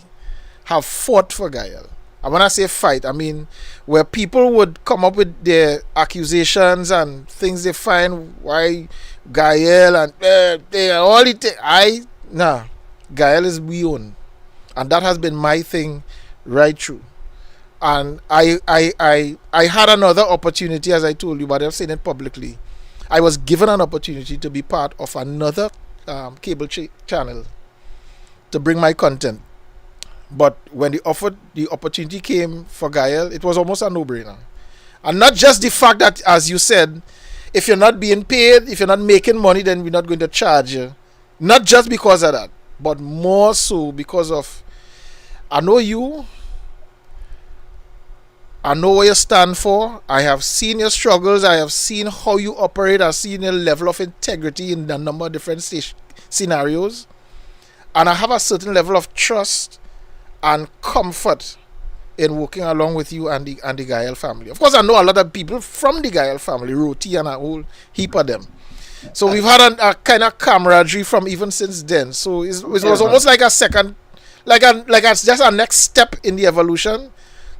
Speaker 1: have fought for Gayelle. And when I say fight, I mean where people would come up with their accusations and things they find why Gayelle and they all it. Gayelle is we own, and that has been my thing right through. And I had another opportunity, as I told you, but I've said it publicly. I was given an opportunity to be part of another cable channel to bring my content. But when the opportunity came for Gayelle, it was almost a no-brainer. And not just the fact that, as you said, if you're not being paid, if you're not making money, then we're not going to charge you. Not just because of that, but more so because of, I know you, I know what you stand for. I have seen your struggles. I have seen how you operate. I've seen your level of integrity in a number of different scenarios. And I have a certain level of trust and comfort in working along with you and the Gayelle family. Of course, I know a lot of people from the Gayelle family, Roti and a whole heap of them. So we've had a kind of camaraderie from even since then. So it was almost like a second, just a next step in the evolution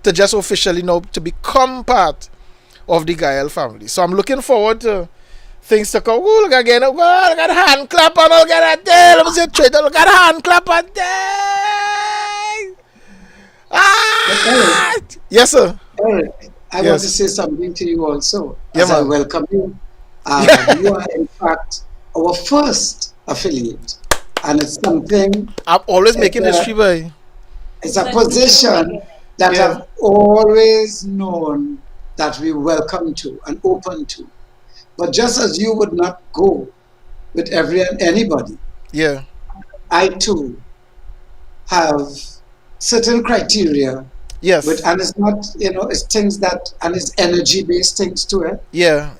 Speaker 1: to just officially now to become part of the Gayelle family. So I'm looking forward to things to come. Oh, look again. Oh, look at the hand clap and look at that. Let me see Twitter. Look at the hand clap and there. Yes, sir.
Speaker 2: Eric, I want to say something to you also.
Speaker 1: As
Speaker 2: I welcome you. You are, in fact, our first affiliate. And it's something...
Speaker 1: I'm always making history, boy.
Speaker 2: It's a position that I've always known that we welcome to and open to. But just as you would not go with anybody, I too have certain criteria.
Speaker 1: Yes.
Speaker 2: And it's not, it's things that, and it's energy-based things to it.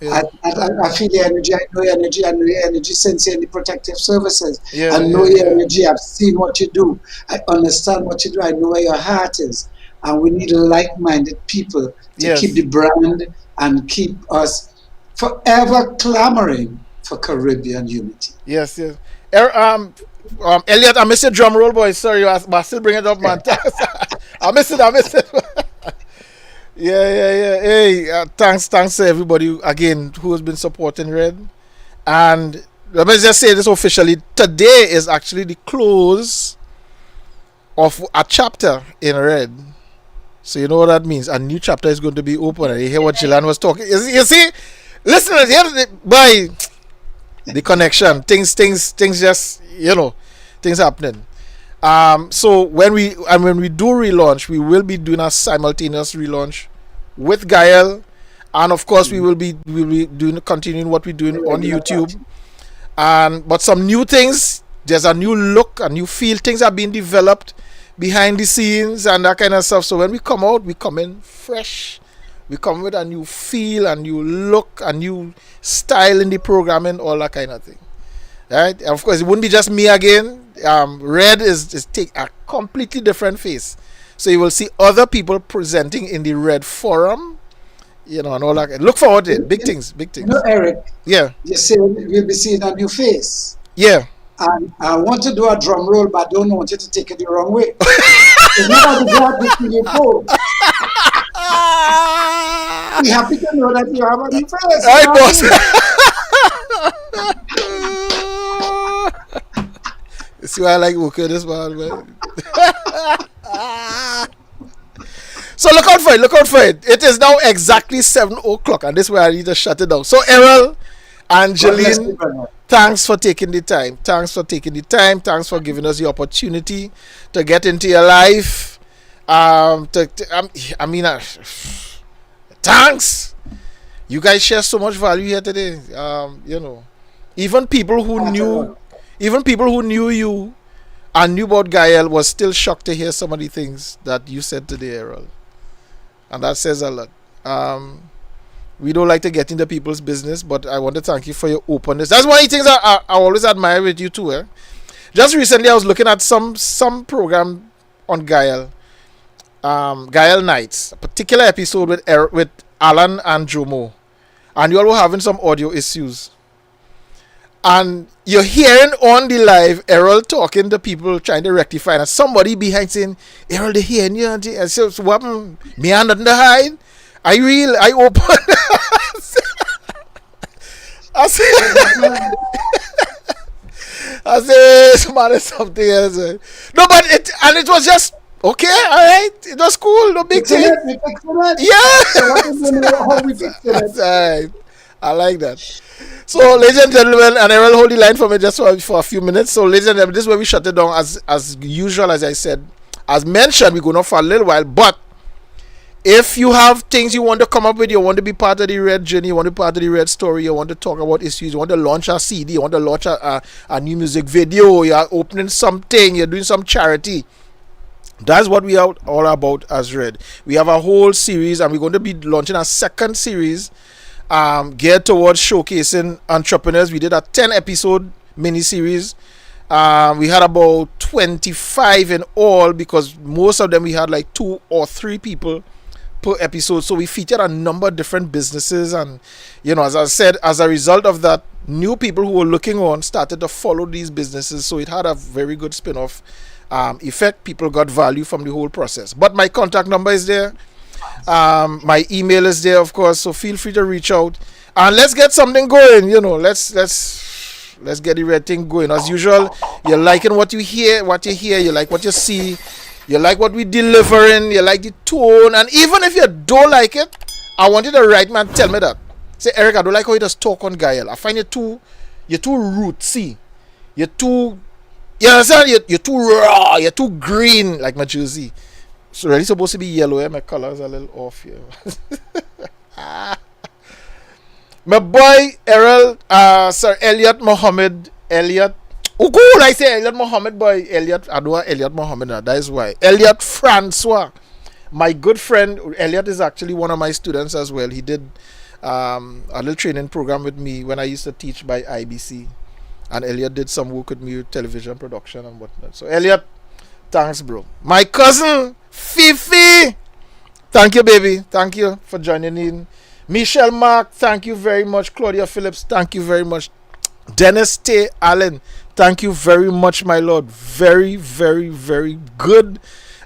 Speaker 2: I feel your energy, I know your energy since you're in the protective services. I know your energy, I've seen what you do. I understand what you do, I know where your heart is. And we need like-minded people to keep the brand and keep us forever clamoring for Caribbean unity.
Speaker 1: Yes. Elliot, I missed your drum roll, boy. Sorry, but I still bring it up, man. I missed it. Yeah. Hey, thanks to everybody again who has been supporting Red. And let me just say this officially. Today is actually the close of a chapter in Red. So you know what that means. A new chapter is going to be open. And you hear what Gillian was talking. You see, listeners, by the connection, things just things happening. So when we do relaunch, we will be doing a simultaneous relaunch with Gayelle, and of course we will be continuing what we're doing on YouTube. But some new things. There's a new look, a new feel. Things are being developed behind the scenes and that kind of stuff. So when we come out, we come in fresh. We come with a new feel, a new look, a new style in the programming, all that kind of thing. Right? And of course, it wouldn't be just me again. Red is take a completely different face. So you will see other people presenting in the Red Forum, and all that. Look forward to it. Big things.
Speaker 2: Eric.
Speaker 1: Yeah.
Speaker 2: You say we'll be seeing a new face.
Speaker 1: Yeah.
Speaker 2: And I want to do a drum roll, but I don't want you to take it the wrong way. It's not glad to see you go. Be happy to know that you have a new face.
Speaker 1: All right, boss. You see why I like working this man. So look out for it. It is now exactly 7 o'clock, and this is where I need to shut it down. So Errol and Jeline, thanks for taking the time. Thanks for giving us the opportunity to get into your life. Thanks. You guys share so much value here today. Even people who knew you and knew about Gayelle was still shocked to hear some of the things that you said today, Errol. And that says a lot. We don't like to get into people's business, but I want to thank you for your openness. That's one of the things I always admire with you too. Just recently, I was looking at some program on Gayelle, Gayelle Nights, a particular episode with Alan and Jomo, and you all were having some audio issues. And you're hearing on the live Errol talking to people trying to rectify, and somebody behind saying, Errol, they hearing you. And so what happened? Me and nothing to hide. I open. I say, man, it's something else. No, but it was just, okay, all right. It was cool, no big thing. Yeah. That's right. I like that. So, ladies and gentlemen, and I will hold the line for me just for a few minutes. So, ladies and gentlemen, this is where we shut it down as usual, as I said. As mentioned, we're going on for a little while, but if you have things you want to come up with, you want to be part of the Red journey, you want to be part of the Red story, you want to talk about issues, you want to launch a CD, you want to launch a new music video, you're opening something, you're doing some charity. That's what we are all about as Red. We have a whole series, and we're going to be launching a second series geared towards showcasing entrepreneurs. We did a 10-episode mini-series. We had about 25 in all, because most of them we had like 2 or 3 people per episode. So we featured a number of different businesses, and as I said, as a result of that, new people who were looking on started to follow these businesses. So it had a very good spin-off effect. People got value from the whole process. But my contact number is there. My email is there, of course, so feel free to reach out and let's get something going. Let's get the Red thing going. As usual, you're liking what you hear, you like what you see, you like what we're delivering, you like the tone, and even if you don't like it, I want you to write me and tell me that. Say, Eric, I don't like how you just talk on Gayelle. I find you're too rootsy. You understand? You're too raw, you're too green, like my jersey. So really supposed to be yellow, my colors are a little off here. My boy Errol, Sir Elliot Mohammed, oh cool, I say Elliot Mohammed, boy, Elliot, I don't want Elliot Mohammed, that is why. Elliot Francois, my good friend. Elliot is actually one of my students as well. He did a little training program with me when I used to teach by IBC, and Elliot did some work with me with television production and whatnot. So Elliot, thanks, bro. My cousin Fifi, thank you, baby. Thank you for joining in. Michelle Mark, thank you very much. Claudia Phillips, thank you very much. Dennis T. Allen, thank you very much, my lord. Very, very, very good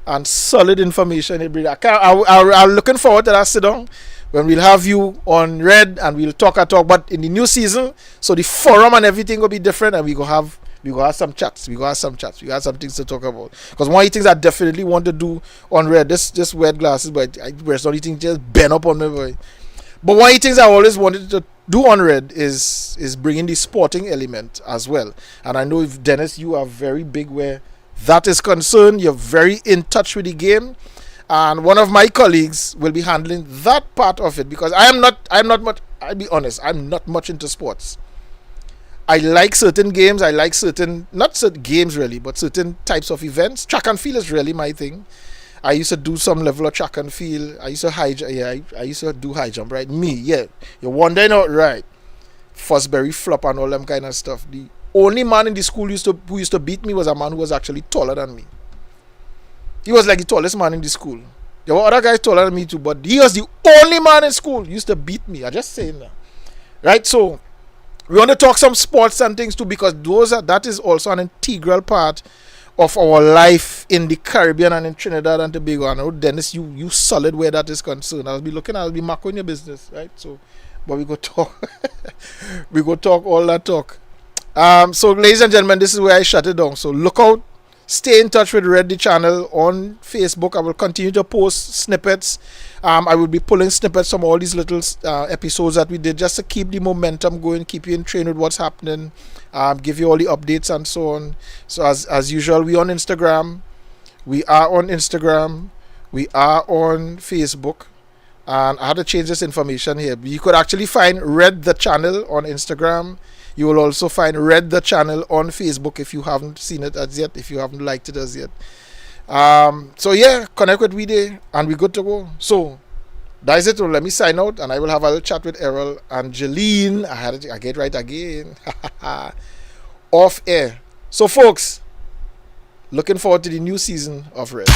Speaker 1: and solid information. I'm looking forward to that sit down when we'll have you on Red and we'll talk. But in the new season, so the forum and everything will be different, and we go have some chats. We got some things to talk about. Because one of the things I definitely want to do on Red, this wear glasses, but I wear something just bend up on me, boy. But one of the things I always wanted to do on Red is bringing the sporting element as well. And I know, if Dennis, you are very big where that is concerned. You're very in touch with the game. And one of my colleagues will be handling that part of it, because I'm not much, I'll be honest, I'm not much into sports. I like certain games. I like not certain games really, but certain types of events. Track and field is really my thing. I used to do some level of track and field. I used to I used to do high jump, right? Me, yeah. You're wondering out, right? Fosbury flop and all them kind of stuff. The only man in the school who used to beat me was a man who was actually taller than me. He was like the tallest man in the school. There were other guys taller than me too, but he was the only man in school who used to beat me. I'm just saying that. Right? So we want to talk some sports and things too, because that is also an integral part of our life in the Caribbean and in Trinidad and Tobago. I know, Dennis, you solid where that is concerned. I'll be marking your business, right? So, but we go talk, we go talk all that talk. So, ladies and gentlemen, this is where I shut it down. So look out. Stay in touch with Red the channel on Facebook. I will continue to post snippets. I will be pulling snippets from all these little episodes that we did, just to keep the momentum going, keep you in train with what's happening, give you all the updates and so on. So as usual, we on Instagram. We are on Instagram. We are on Facebook. And I had to change this information here. You could actually find Red the channel on Instagram. You will also find Red the channel on Facebook if you haven't seen it as yet, if you haven't liked it as yet. So yeah, connect with we there and we're good to go. So That's it. Let me sign out, and I will have a little chat with Errol and Jeline. I get right again. Off air. So, folks, looking forward to the new season of Red.